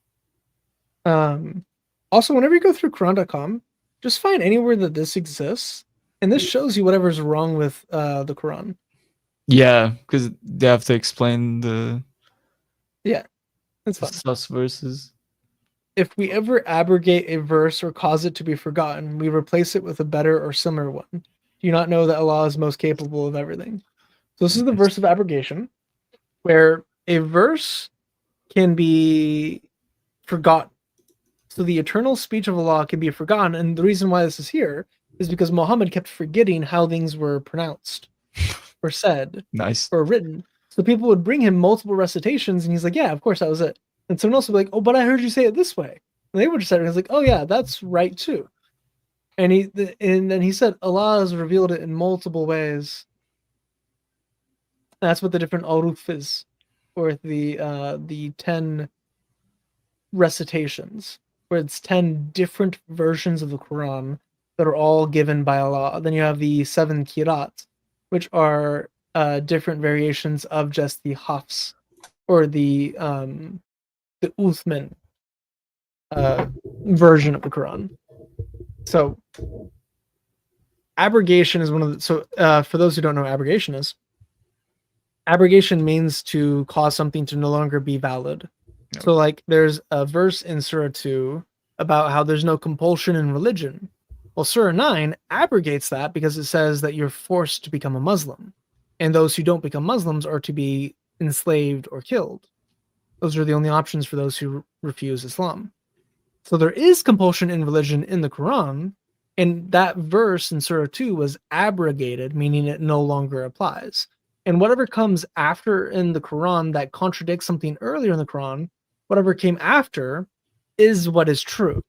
Also, whenever you go through Quran.com, just find anywhere that this exists, and this shows you whatever's wrong with the Quran. Yeah, because they have to explain the It's fun. sus verses. If we ever abrogate a verse or cause it to be forgotten, we replace it with a better or similar one. Do you not know that Allah is most capable of everything? So this is the verse of abrogation, where a verse can be forgotten. So the eternal speech of Allah can be forgotten, and the reason why this is here is because Muhammad kept forgetting how things were pronounced, or said, Nice. or written. So people would bring him multiple recitations, and he's like, "Yeah, of course that was it." And someone else would be like, "Oh, but I heard you say it this way." And they would just say it, and he's like, "Oh yeah, that's right too." And then he said, "Allah has revealed it in multiple ways." That's what the different aruf is, or the 10 recitations, where it's 10 different versions of the Quran that are all given by Allah. Then you have the 7 qira'at, which are different variations of just the hafs, or the Uthman version of the Quran. So abrogation is one of the, so for those who don't know what abrogation is, abrogation means to cause something to no longer be valid. Yep. So like there's a verse in Surah 2 about how there's no compulsion in religion. Well, Surah 9 abrogates that because it says that you're forced to become a Muslim, and those who don't become Muslims are to be enslaved or killed. Those are the only options for those who refuse Islam. So there is compulsion in religion in the Quran, and that verse in Surah 2 was abrogated, meaning it no longer applies. And whatever comes after in the Quran that contradicts something earlier in the Quran, whatever came after is what is true.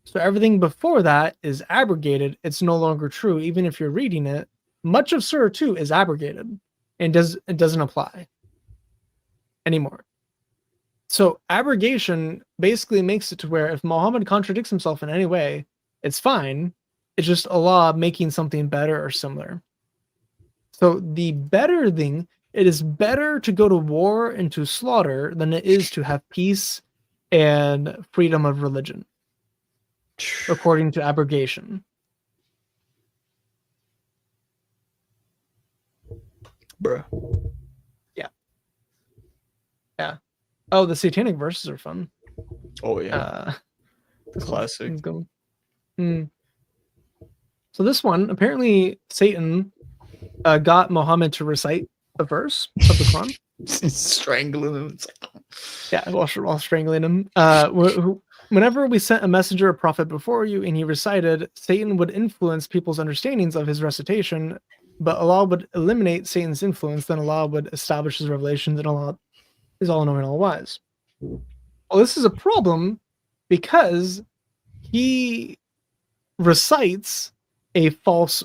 So everything before that is abrogated. It's no longer true. Even if you're reading it, much of Surah 2 is abrogated and it doesn't apply anymore. So abrogation basically makes it to where if Muhammad contradicts himself in any way, it's fine. It's just Allah making something better or similar. So the better thing, it is better to go to war and to slaughter than it is to have peace and freedom of religion, according to abrogation. Bruh. Yeah. Oh, the satanic verses are fun. Oh yeah. Classic. Let's go. So this one, apparently Satan got Muhammad to recite a verse of the Quran. Strangling him. Yeah, while strangling him. Whenever we sent a messenger or prophet before you and he recited, Satan would influence people's understandings of his recitation, but Allah would eliminate Satan's influence. Then Allah would establish his revelations, and Allah is all knowing, all wise. Well, this is a problem because he recites a false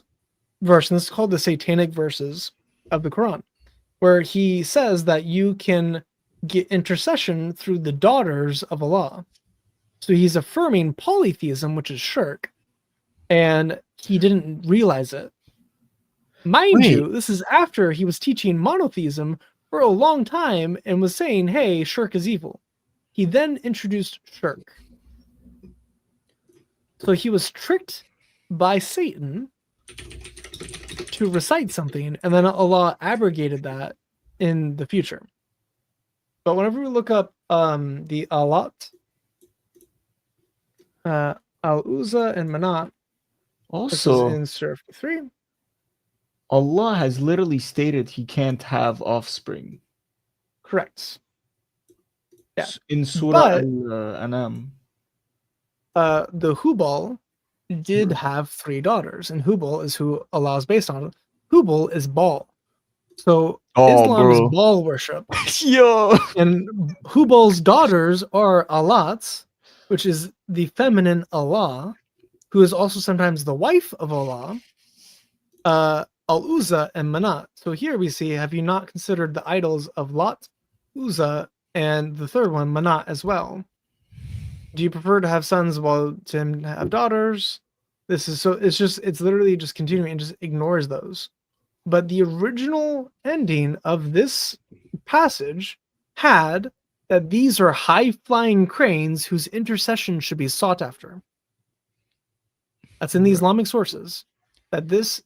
verse, and this is called the satanic verses of the Quran, where he says that you can get intercession through the daughters of Allah. So he's affirming polytheism, which is shirk, and he didn't realize it. Mind you, this is after he was teaching monotheism for a long time and was saying, hey, shirk is evil. He then introduced shirk. So he was tricked by Satan to recite something, and then Allah abrogated that in the future. But whenever we look up the Alat, Al-Uzza, and Manat, this is Also, in Surah 3. Allah has literally stated he can't have offspring. Correct. Yeah. In Surah But- Al-Anam. The Hubal did have 3 daughters, and Hubal is who Allah is based on. Hubal is Baal. So Oh, Islam is bro. Baal worship. Yo. And Hubal's daughters are Alats, which is the feminine Allah, who is also sometimes the wife of Allah, Al-Uzza and Manat. So here we see, have you not considered the idols of Lot, Uzza, and the third one, Manat, as well? Do you prefer to have sons while to have daughters? This is so, it's literally just continuing and just ignores those. But the original ending of this passage had that these are high-flying cranes whose intercession should be sought after. That's in the Islamic sources. That this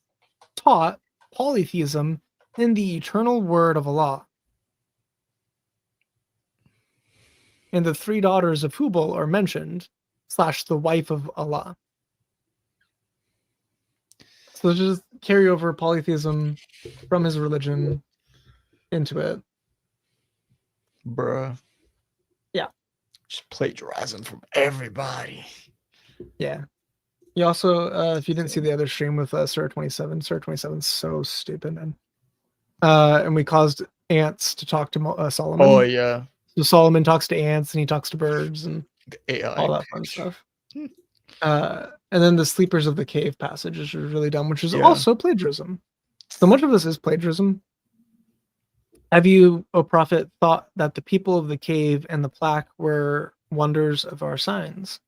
taught polytheism in the eternal word of Allah. And the 3 daughters of Hubal are mentioned, / the wife of Allah. So just carry over polytheism from his religion into it. Bruh. Yeah. Just plagiarizing from everybody. Yeah. You also, if you didn't see the other stream with Surah 27, Surah 27 is so stupid, man. And we caused ants to talk to Solomon. Oh, yeah. So Solomon talks to ants and he talks to birds and The AI. all that fun stuff. And then the sleepers of the cave passage is really dumb, which is Yeah. also plagiarism. So much of this is plagiarism. Have you, O Prophet, thought that the people of the cave and the plaque were wonders of our signs?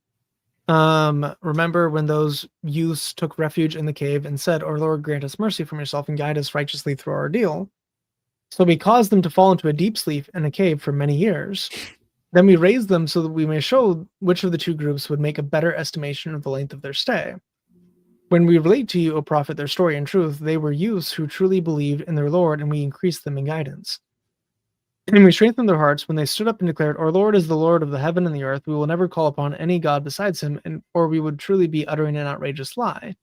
Remember when those youths took refuge in the cave and said, "Our Lord, grant us mercy from yourself and guide us righteously through our ordeal." So we caused them to fall into a deep sleep in a cave for many years. Then we raised them so that we may show which of the 2 groups would make a better estimation of the length of their stay. When we relate to you, O Prophet, their story and truth, they were youths who truly believed in their Lord, and we increased them in guidance. And we strengthened their hearts when they stood up and declared, "Our Lord is the Lord of the heaven and the earth. We will never call upon any God besides him, or we would truly be uttering an outrageous lie."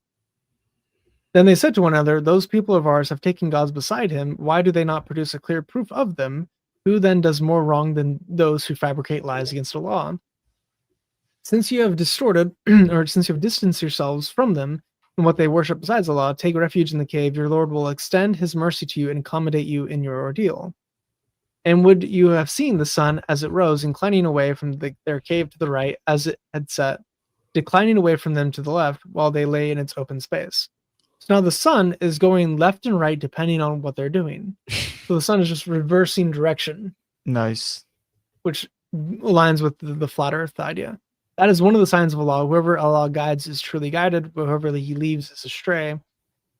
Then they said to one another, "Those people of ours have taken gods beside him. Why do they not produce a clear proof of them? Who then does more wrong than those who fabricate lies against Allah? Since you have distorted, or since you have distanced yourselves from them and what they worship besides Allah, take refuge in the cave. Your Lord will extend his mercy to you and accommodate you in your ordeal." And would you have seen the sun as it rose, inclining away from their cave to the right as it had set, declining away from them to the left while they lay in its open space? So now the sun is going left and right depending on what they're doing. So the sun is just reversing direction, Nice. which aligns with the flat earth idea. That is one of the signs of Allah. Whoever Allah guides is truly guided, but whoever he leaves is astray.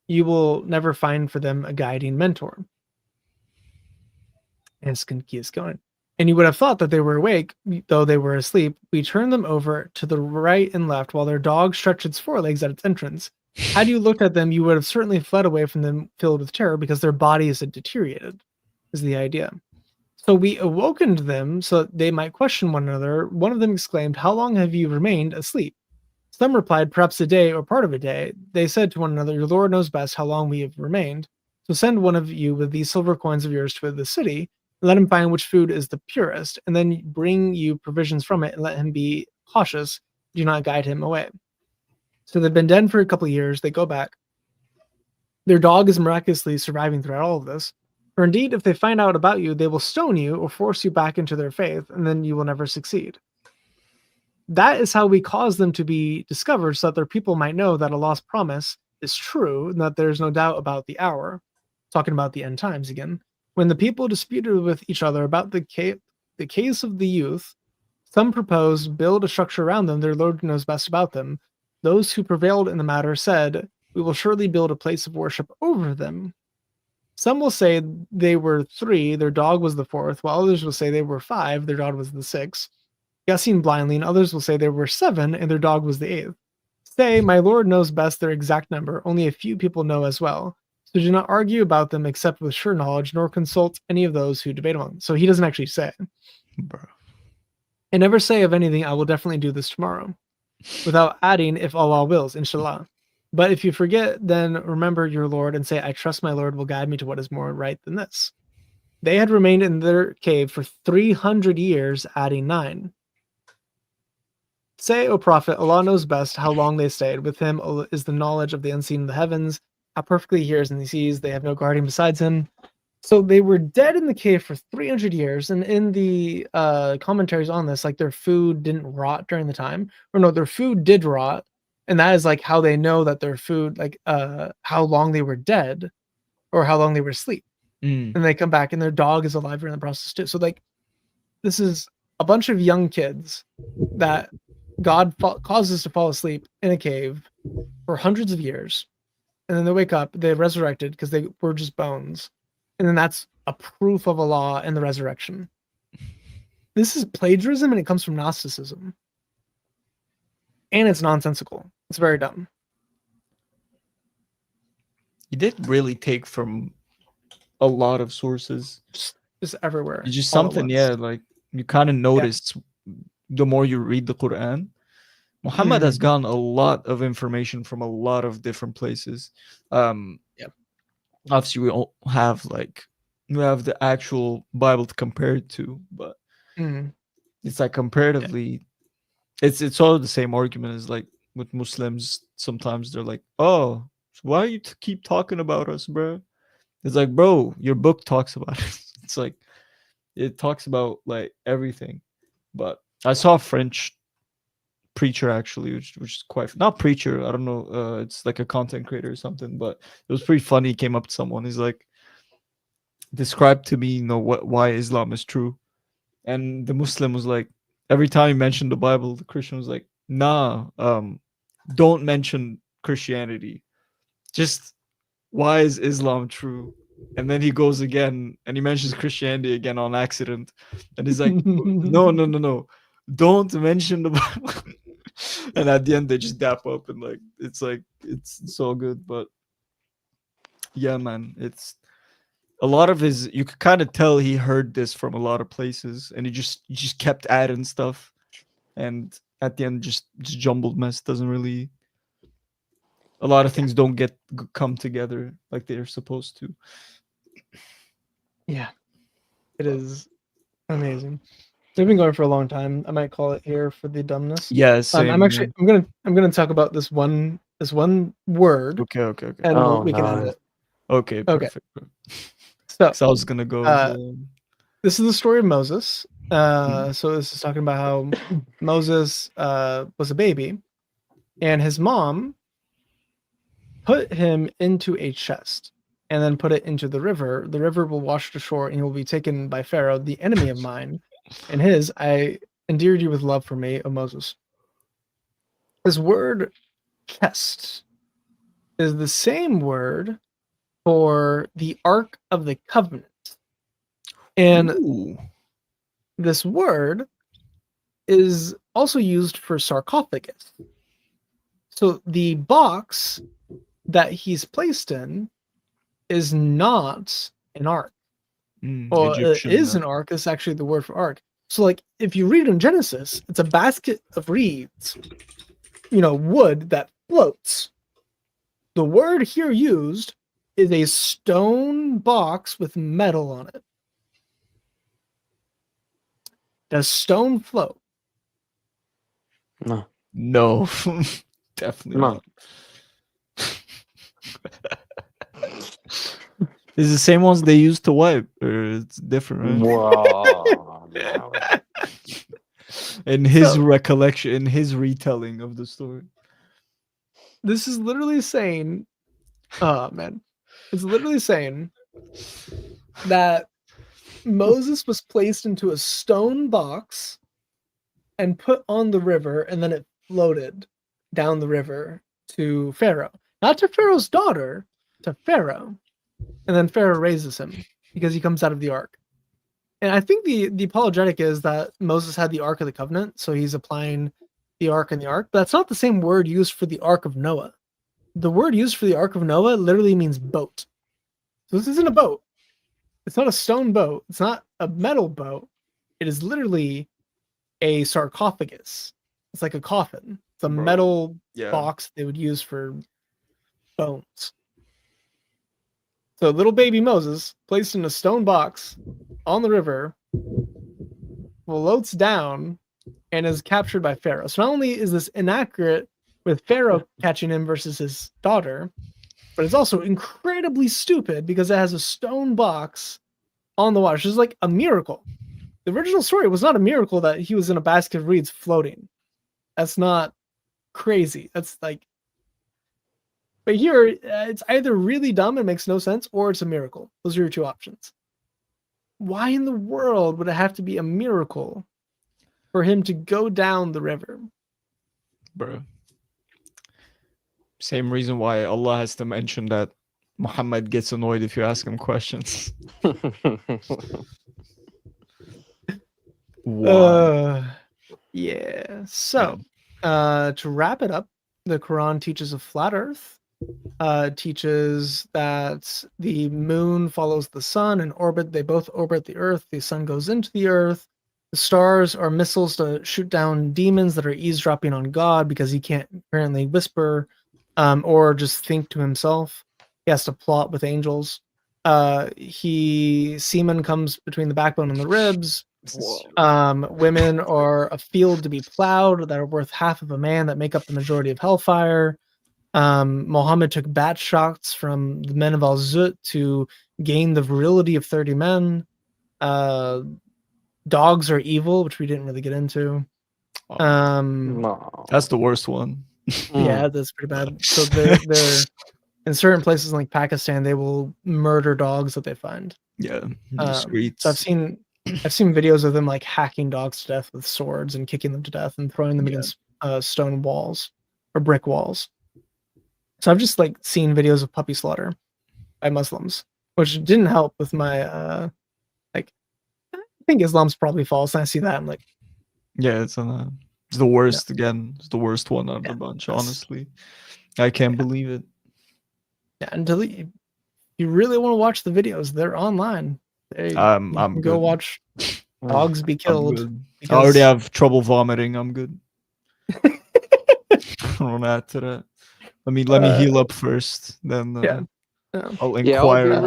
You will never find for them a guiding mentor. And keeps going. And you would have thought that they were awake, though they were asleep. We turned them over to the right and left while their dog stretched its forelegs at its entrance. Had you looked at them, you would have certainly fled away from them filled with terror because their bodies had deteriorated, is the idea. So we awakened them so that they might question one another. One of them exclaimed, "How long have you remained asleep?" Some replied, "Perhaps a day or part of a day." They said to one another, "Your Lord knows best how long we have remained. So send one of you with these silver coins of yours to the city. Let him find which food is the purest, and then bring you provisions from it, and let him be cautious. Do not guide him away." So they've been dead for a couple of years. They go back. Their dog is miraculously surviving throughout all of this. For indeed, if they find out about you, they will stone you or force you back into their faith, and then you will never succeed. That is how we cause them to be discovered, so that their people might know that Allah's promise is true, and that there's no doubt about the hour. Talking about the end times again. When the people disputed with each other about the case of the youth, some proposed build a structure around them. Their Lord knows best about them. Those who prevailed in the matter said, "We will surely build a place of worship over them." Some will say they were 3, their dog was the 4th, while others will say they were 5, their dog was the 6th. Guessing blindly, and others will say there were 7, and their dog was the 8th. Say, "My Lord knows best their exact number. Only a few people know as well. So do not argue about them except with sure knowledge, nor consult any of those who debate among them." So he doesn't actually say. Bro. And never say of anything, "I will definitely do this tomorrow," without adding, "if Allah wills, inshallah." But if you forget, then remember your Lord and say, "I trust my Lord will guide me to what is more right than this." They had remained in their cave for 300 years, adding 9. Say, O prophet, Allah knows best how long they stayed. With him is the knowledge of the unseen in the heavens, how perfectly he hears and he sees. They have no guardian besides him. So they were dead in the cave for 300 years. And in the commentaries on this, like their food didn't rot during the time. Or no, their food did rot. And that is like how they know that their food, like how long they were dead or how long they were asleep. Mm. And they come back and their dog is alive during the process too. So like this is a bunch of young kids that God causes to fall asleep in a cave for hundreds of years. And then they wake up, they're resurrected because they were just bones. And then that's a proof of Allah and the resurrection. This is plagiarism and it comes from Gnosticism. And it's nonsensical. It's very dumb. He did really take from a lot of sources. Just everywhere. It's just all at something, once. yeah, like you kind of notice the more you read the Quran. Muhammad has gotten a lot of information from a lot of different places. Obviously we all have we have the actual Bible to compare it to, but Mhm. it's like comparatively it's all the same argument as like with Muslims. Sometimes they're like, oh, why you keep talking about us, bro? It's like, bro, your book talks about it. It's like it talks about like everything. But I saw a French preacher actually, which is quite not preacher. I don't know. It's like a content creator or something. But it was pretty funny. He came up to someone. He's like, describe to me, why Islam is true. And the Muslim was like, every time he mentioned the Bible, the Christian was like, nah, don't mention Christianity. Just why is Islam true? And then he goes again and he mentions Christianity again on accident. And he's like, no. Don't mention the Bible. And at the end they just dap up and it's so good. But yeah, man, it's a lot of his, you could kind of tell he heard this from a lot of places and he just kept adding stuff. And at the end, just jumbled mess. Doesn't really, a lot of things don't come together like they're supposed to. Yeah, it is amazing. We've been going for a long time. I might call it here for the dumbness. Yeah, same. I'm gonna talk about this one word, Okay. and we can end it. Okay, perfect. So I was gonna go. this is the story of Moses. So this is talking about how Moses was a baby, and his mom put him into a chest and then put it into the river. The river will wash it ashore, and he will be taken by Pharaoh, the enemy of mine, and his. I endeared you with love for me, O Moses. This word chest is the same word for the Ark of the Covenant. And Ooh. this word is also used for sarcophagus. So the box that he's placed in is not an ark. Well, Egyptian, it is an ark. It's actually the word for ark. So, like, if you read in Genesis, it's a basket of reeds, wood that floats. The word here used is a stone box with metal on it. Does stone float? No. Definitely No. not. Is the same ones they use to wipe, or it's different, right? Wow. No. In his recollection, in his retelling of the story. This is literally saying, oh man, it's literally saying that Moses was placed into a stone box and put on the river, and then it floated down the river to Pharaoh. Not to Pharaoh's daughter, to Pharaoh. And then Pharaoh raises him because he comes out of the ark. And I think the apologetic is that Moses had the Ark of the Covenant, so he's applying the ark and the ark. But that's not the same word used for the Ark of Noah. The word used for the Ark of Noah literally means boat. So this isn't a boat. It's not a stone boat. It's not a metal boat. It is literally a sarcophagus. It's like a coffin. It's a metal box they would use for bones. So little baby Moses, placed in a stone box on the river, floats down, and is captured by Pharaoh. So not only is this inaccurate with Pharaoh catching him versus his daughter, but it's also incredibly stupid because it has a stone box on the water. Which is like a miracle. The original story was not a miracle that he was in a basket of reeds floating. That's not crazy. That's like, but here it's either really dumb and makes no sense, or it's a miracle. Those are your two options. Why in the world would it have to be a miracle for him to go down the river? Bro. Same reason why Allah has to mention that Muhammad gets annoyed if you ask him questions. Why? Yeah. So, to wrap it up, the Quran teaches a flat Earth. Teaches that the moon follows the sun in orbit. They both orbit the Earth. The sun goes into the Earth. The stars are missiles to shoot down demons that are eavesdropping on God because he can't apparently whisper or just think to himself. He has to plot with angels. Semen comes between the backbone and the ribs. Women are a field to be plowed that are worth half of a man that make up the majority of hellfire. Muhammad took bat shots from the men of Al-Zut to gain the virility of 30 men. Dogs are evil, which we didn't really get into. No. That's the worst one. Yeah, that's pretty bad. So they're in certain places like Pakistan, they will murder dogs that they find. Yeah, in the streets. So I've seen videos of them like hacking dogs to death with swords and kicking them to death and throwing them against stone walls or brick walls. So I've just like seen videos of puppy slaughter by Muslims, which didn't help with my I think Islam's probably false, and I see that I'm like, Yeah, it's the worst again. It's the worst one out of the bunch, honestly. I can't believe it. yeah. Until you really want to watch the videos, they're online. You I'm can go good. watch dogs be I'm killed. good. I already because- have trouble vomiting. I'm good. I don't add to that. Let me heal up first, then Yeah. I'll Yeah, I'll inquire.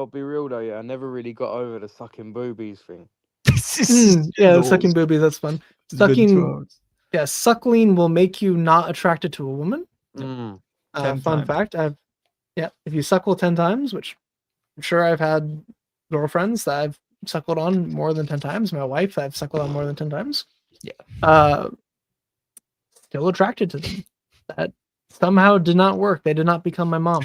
be real though. Yeah, I never really got over the sucking boobies thing. Yeah, sucking boobies, that's fun. It's been 2 Sucking, hours. yeah, suckling will make you not attracted to a woman. Mm. 10 Fun times. fact, if you suckle 10 times, which I'm sure I've had girlfriends that I've suckled on more than 10 times, my wife I've suckled on more than 10 times. Yeah. Still attracted to them. That somehow did not work. They did not become my mom.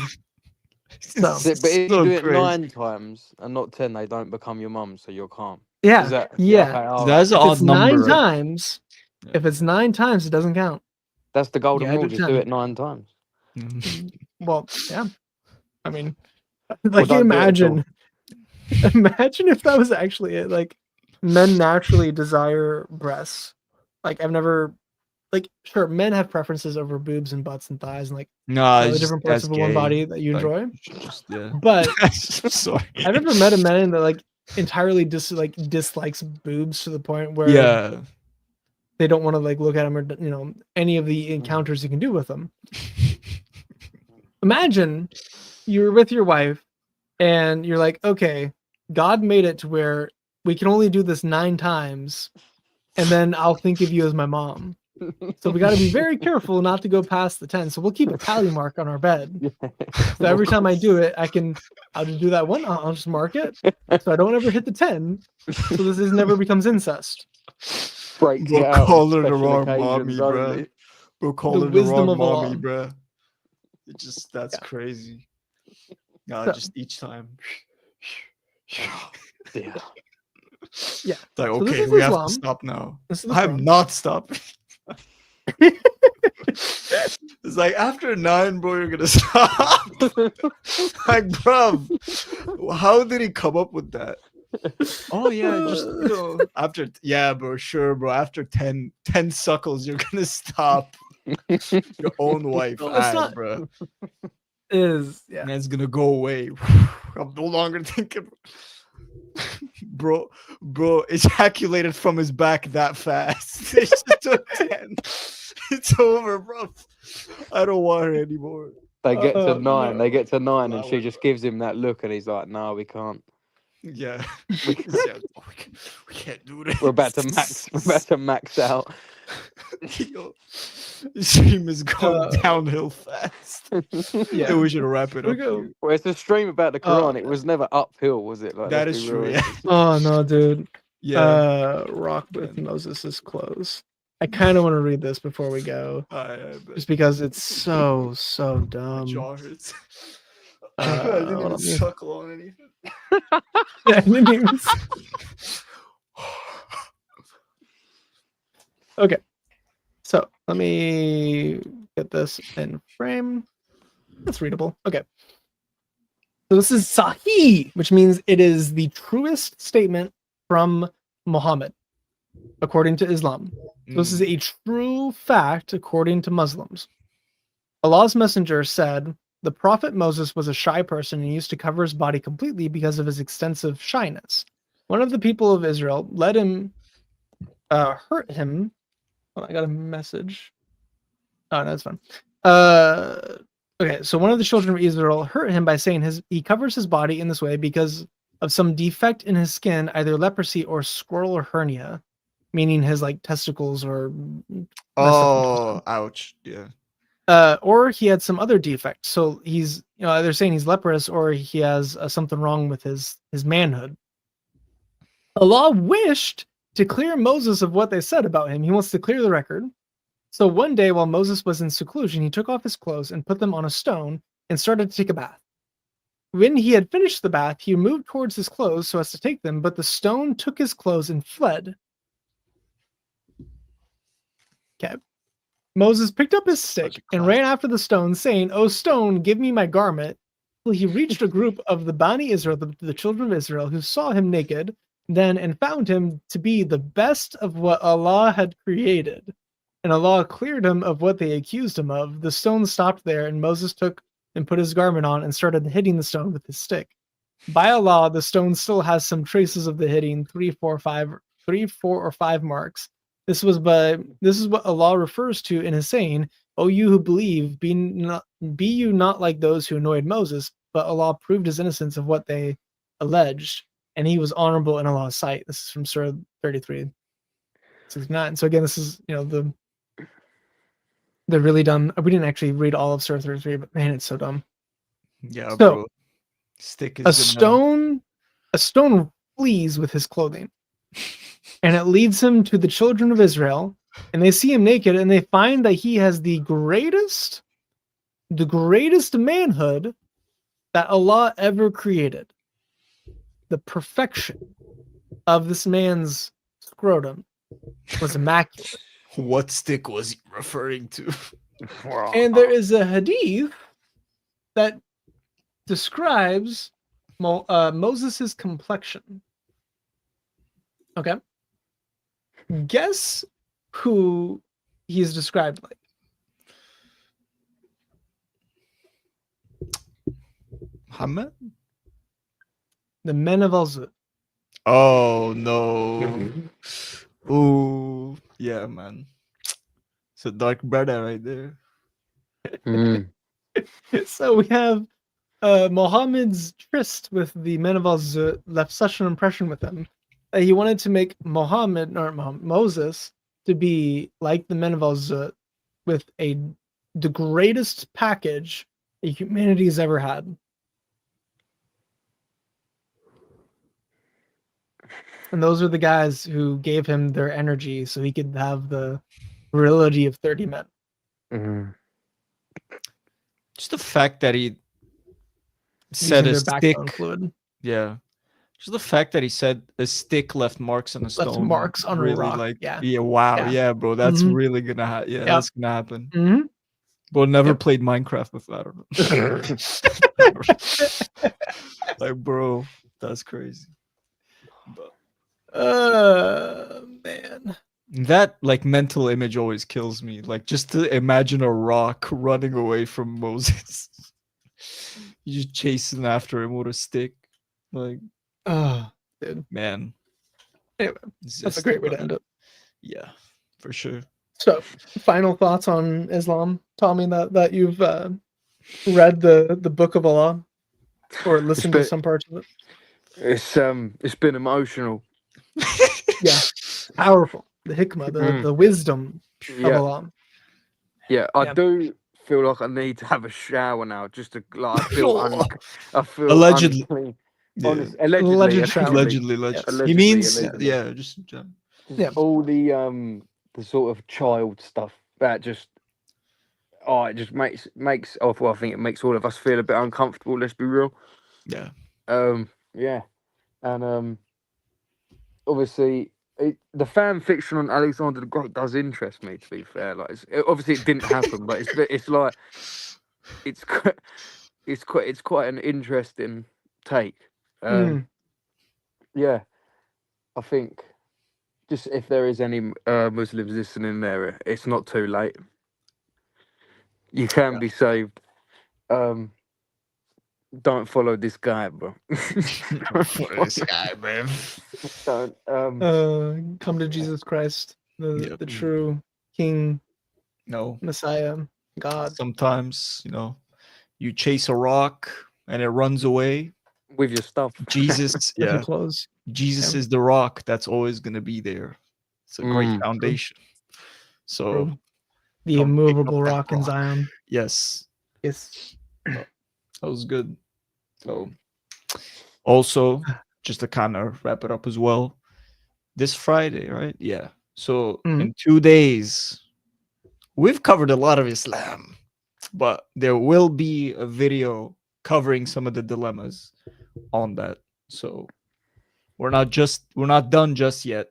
So, But if you So do it crazy. 9 times and not 10, they don't become your mum, so you're calm. yeah, Is that, yeah. okay, all That's right. an If odd it's 9 number. times, Yeah. if it's 9 times, it doesn't count. That's the golden Yeah, I rule. do Just 10. do it 9 times. Well, yeah. I mean, Well, like don't do it at all. imagine if that was actually it. Like, men naturally desire breasts. Like, I've never, like, sure, men have preferences over boobs and butts and thighs and like Nah, the it's different just, parts that's of one gay. body that you Like, enjoy. just, yeah. But Sorry. I've never met a man that like entirely dislikes boobs to the point where Yeah. they don't want to like look at them or any of the encounters you can do with them. Imagine you're with your wife and you're like, okay, God made it to where we can only do this 9 times, and then I'll think of you as my mom. So we got to be very careful not to go past the 10. So we'll keep a tally mark on our bed. So every time I do it, I'll just do that one. I'll just mark it, so I don't ever hit the 10. So this never becomes incest. Breaks Bro, it out call on her the special wrong occasions mommy, bruh. only. Bro, call The her the wisdom wrong of Allah. mommy, bruh. It just, that's Yeah. crazy. Nah, So- just each time. Yeah. Yeah. It's like, So this okay, is we have Islam. to stop now. This is the I'm Quran. not stopping. It's like after 9, bro, you're gonna stop. Like, bruv, how did he come up with that? Oh yeah, just after bro, sure, bro. After 10 suckles, you're gonna stop your own wife, No, it's not- bro. Yeah. And it's gonna go away. I'm no longer thinking. Bro ejaculated from his back that fast. It just took 10. It's over, bro. I don't want her anymore. They get to 9. no. They get to 9, and Wow. she just gives him that look, and he's like, "No, we can't." Yeah. We- Yeah, we can't do this. We're about to max. We're about to max out. Yo, the stream is going Uh, downhill fast. Yeah. We should wrap it We up. go. here. Well, it's a stream about the Oh, Quran. It was never uphill, was it? Like, That let's is be true. real. Yeah. Oh no, dude. Yeah. Rock with Man. Moses' clothes. I kind of want to read this before we go, just because it's so my dumb. jaw hurts. I Uh, didn't hold even on, yeah. suckle on anything. I didn't even s- Okay, so let me get this in frame. That's readable. Okay. So this is Sahih, which means it is the truest statement from Muhammad, according to Islam. So this is a true fact according to Muslims. Allah's messenger said, the prophet Moses was a shy person and used to cover his body completely because of his extensive shyness. One of the people of Israel let him hurt him. Oh, I got a message. Oh, no, that's fine. Okay, so one of the children of Israel hurt him by saying he covers his body in this way because of some defect in his skin, either leprosy or scroll hernia, meaning his like testicles or messed up. Ouch. Yeah. Or he had some other defect. So he's, they're saying he's leprous or he has something wrong with his manhood. Allah wished to clear Moses of what they said about him. He wants to clear the record. So one day while Moses was in seclusion, he took off his clothes and put them on a stone and started to take a bath. When he had finished the bath, he moved towards his clothes so as to take them, but the stone took his clothes and fled. Okay. Moses picked up his stick and ran after the stone, saying, "O stone, give me my garment." Till he reached a group of the Bani Israel, the children of Israel, who saw him naked, then and found him to be the best of what Allah had created. And Allah cleared him of what they accused him of. The stone stopped there, and Moses took and put his garment on and started hitting the stone with his stick. By Allah, the stone still has some traces of the hitting, 3, 4, or 5 marks. This is what Allah refers to in his saying, "O you who believe, be you not like those who annoyed Moses, but Allah proved his innocence of what they alleged, and he was honorable in Allah's sight." This is from Surah 33:69. So again, this is they're really dumb. We didn't actually read all of Surah 33, but man, it's so dumb. Yeah, So, bro. Stick is a stone flees with his clothing, and it leads him to the children of Israel, and they see him naked, and they find that he has the greatest manhood that Allah ever created. The perfection of this man's scrotum was immaculate. What stick was he referring to? And there is a hadith that describes Moses' complexion. Okay. Guess who he's described like? Muhammad? The men of Al-Zud. Oh no. Ooh, yeah, man. It's a dark brother right there. Mm. So we have Muhammad's tryst with the men of Al-Zud left such an impression with him that he wanted to make Moses to be like the men of Al-Zud with the greatest package that humanity's ever had. And those are the guys who gave him their energy so he could have the virility of 30 men. Mm. Just the fact that he said Using a their stick. backbone fluid. Yeah. Just the fact that he said a stick left marks on a stone. marks on a really rock, like yeah. Wow, Yeah. yeah, bro. That's Mhm. really gonna happen. Yeah, that's gonna happen. Mm-hmm. But never Yep. played Minecraft before. I don't know. Like, bro, that's crazy. But Man. that like mental image always kills me. Like just to imagine a rock running away from Moses. You just chasing after him with a stick. Like, Dude. man. Anyway, it's that's a just great way to end it. Yeah, for sure. So, final thoughts on Islam, Tommy, that you've read the Book of Allah or listened to Espe- some parts of it. It's been emotional. Yeah, powerful. The hikmah, the wisdom of Yeah, Allah. yeah. I Yeah. do feel like I need to have a shower now, just to like. I feel Allegedly. unclean. Yeah. Honest, allegedly, Alleged shower. Allegedly, Yes. allegedly. He Allegedly, means, allegedly. yeah, just Yeah. All the sort of child stuff that just it just makes well, I think it makes all of us feel a bit uncomfortable, let's be real. yeah. Yeah. And obviously the fan fiction on Alexander the Great does interest me, to be fair. Like obviously it didn't happen, but it's like it's quite an interesting take. Yeah, I think just if there is any Muslims listening there, it's not too late. You can be saved. Don't follow this guy, bro. This guy, man. Don't. Come to Jesus Christ, Yep. the true King, No. Messiah, God. Sometimes, you chase a rock and it runs away. With your stuff. Jesus, With yeah. your clothes. Jesus Yeah. is the rock that's always going to be there. It's a great Mm. foundation. So, True. The Don't pick immovable up that rock in rock. Zion. yes, Yes. that was good. So, also, just to kind of wrap it up as well, this Friday, right? Yeah. So, in 2 days, we've covered a lot of Islam, but there will be a video covering some of the dilemmas on that. So, we're not done just yet.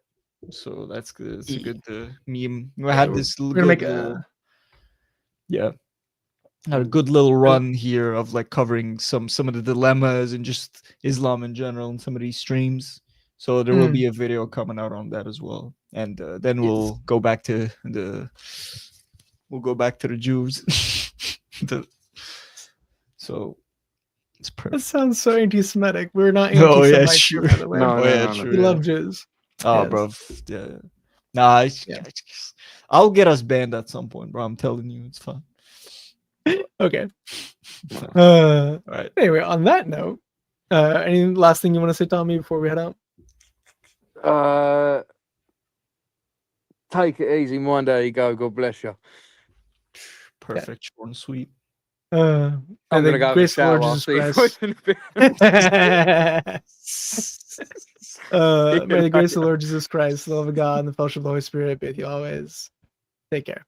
So that's good. It's a good meme. We had this We're gonna make little, had a good little run here of like covering some of the dilemmas and just Islam in general and some of these streams. So there will be a video coming out on that as well, and then we'll go back to the Jews. So it's That perfect. sounds so anti-Semitic. We're not Oh yeah, anti-Semitic, sure. by the way. No, Oh yeah, no, true. We yeah. love Jews. Oh, Yes. bro. Yeah. Nah, Yeah. I'll get us banned at some point, bro. I'm telling you, it's fun. Okay. All right. Anyway, on that note, any last thing you want to say, Tommy, before we head out? Take it easy. Mind how you go. God bless you. Perfect, short and sweet. I'm May gonna the go have a grace of the shower. Lord I'll Jesus see you Christ. in a bit. May the grace of the Lord Jesus Christ, the love of God, and the fellowship of the Holy Spirit be with you always. Take care.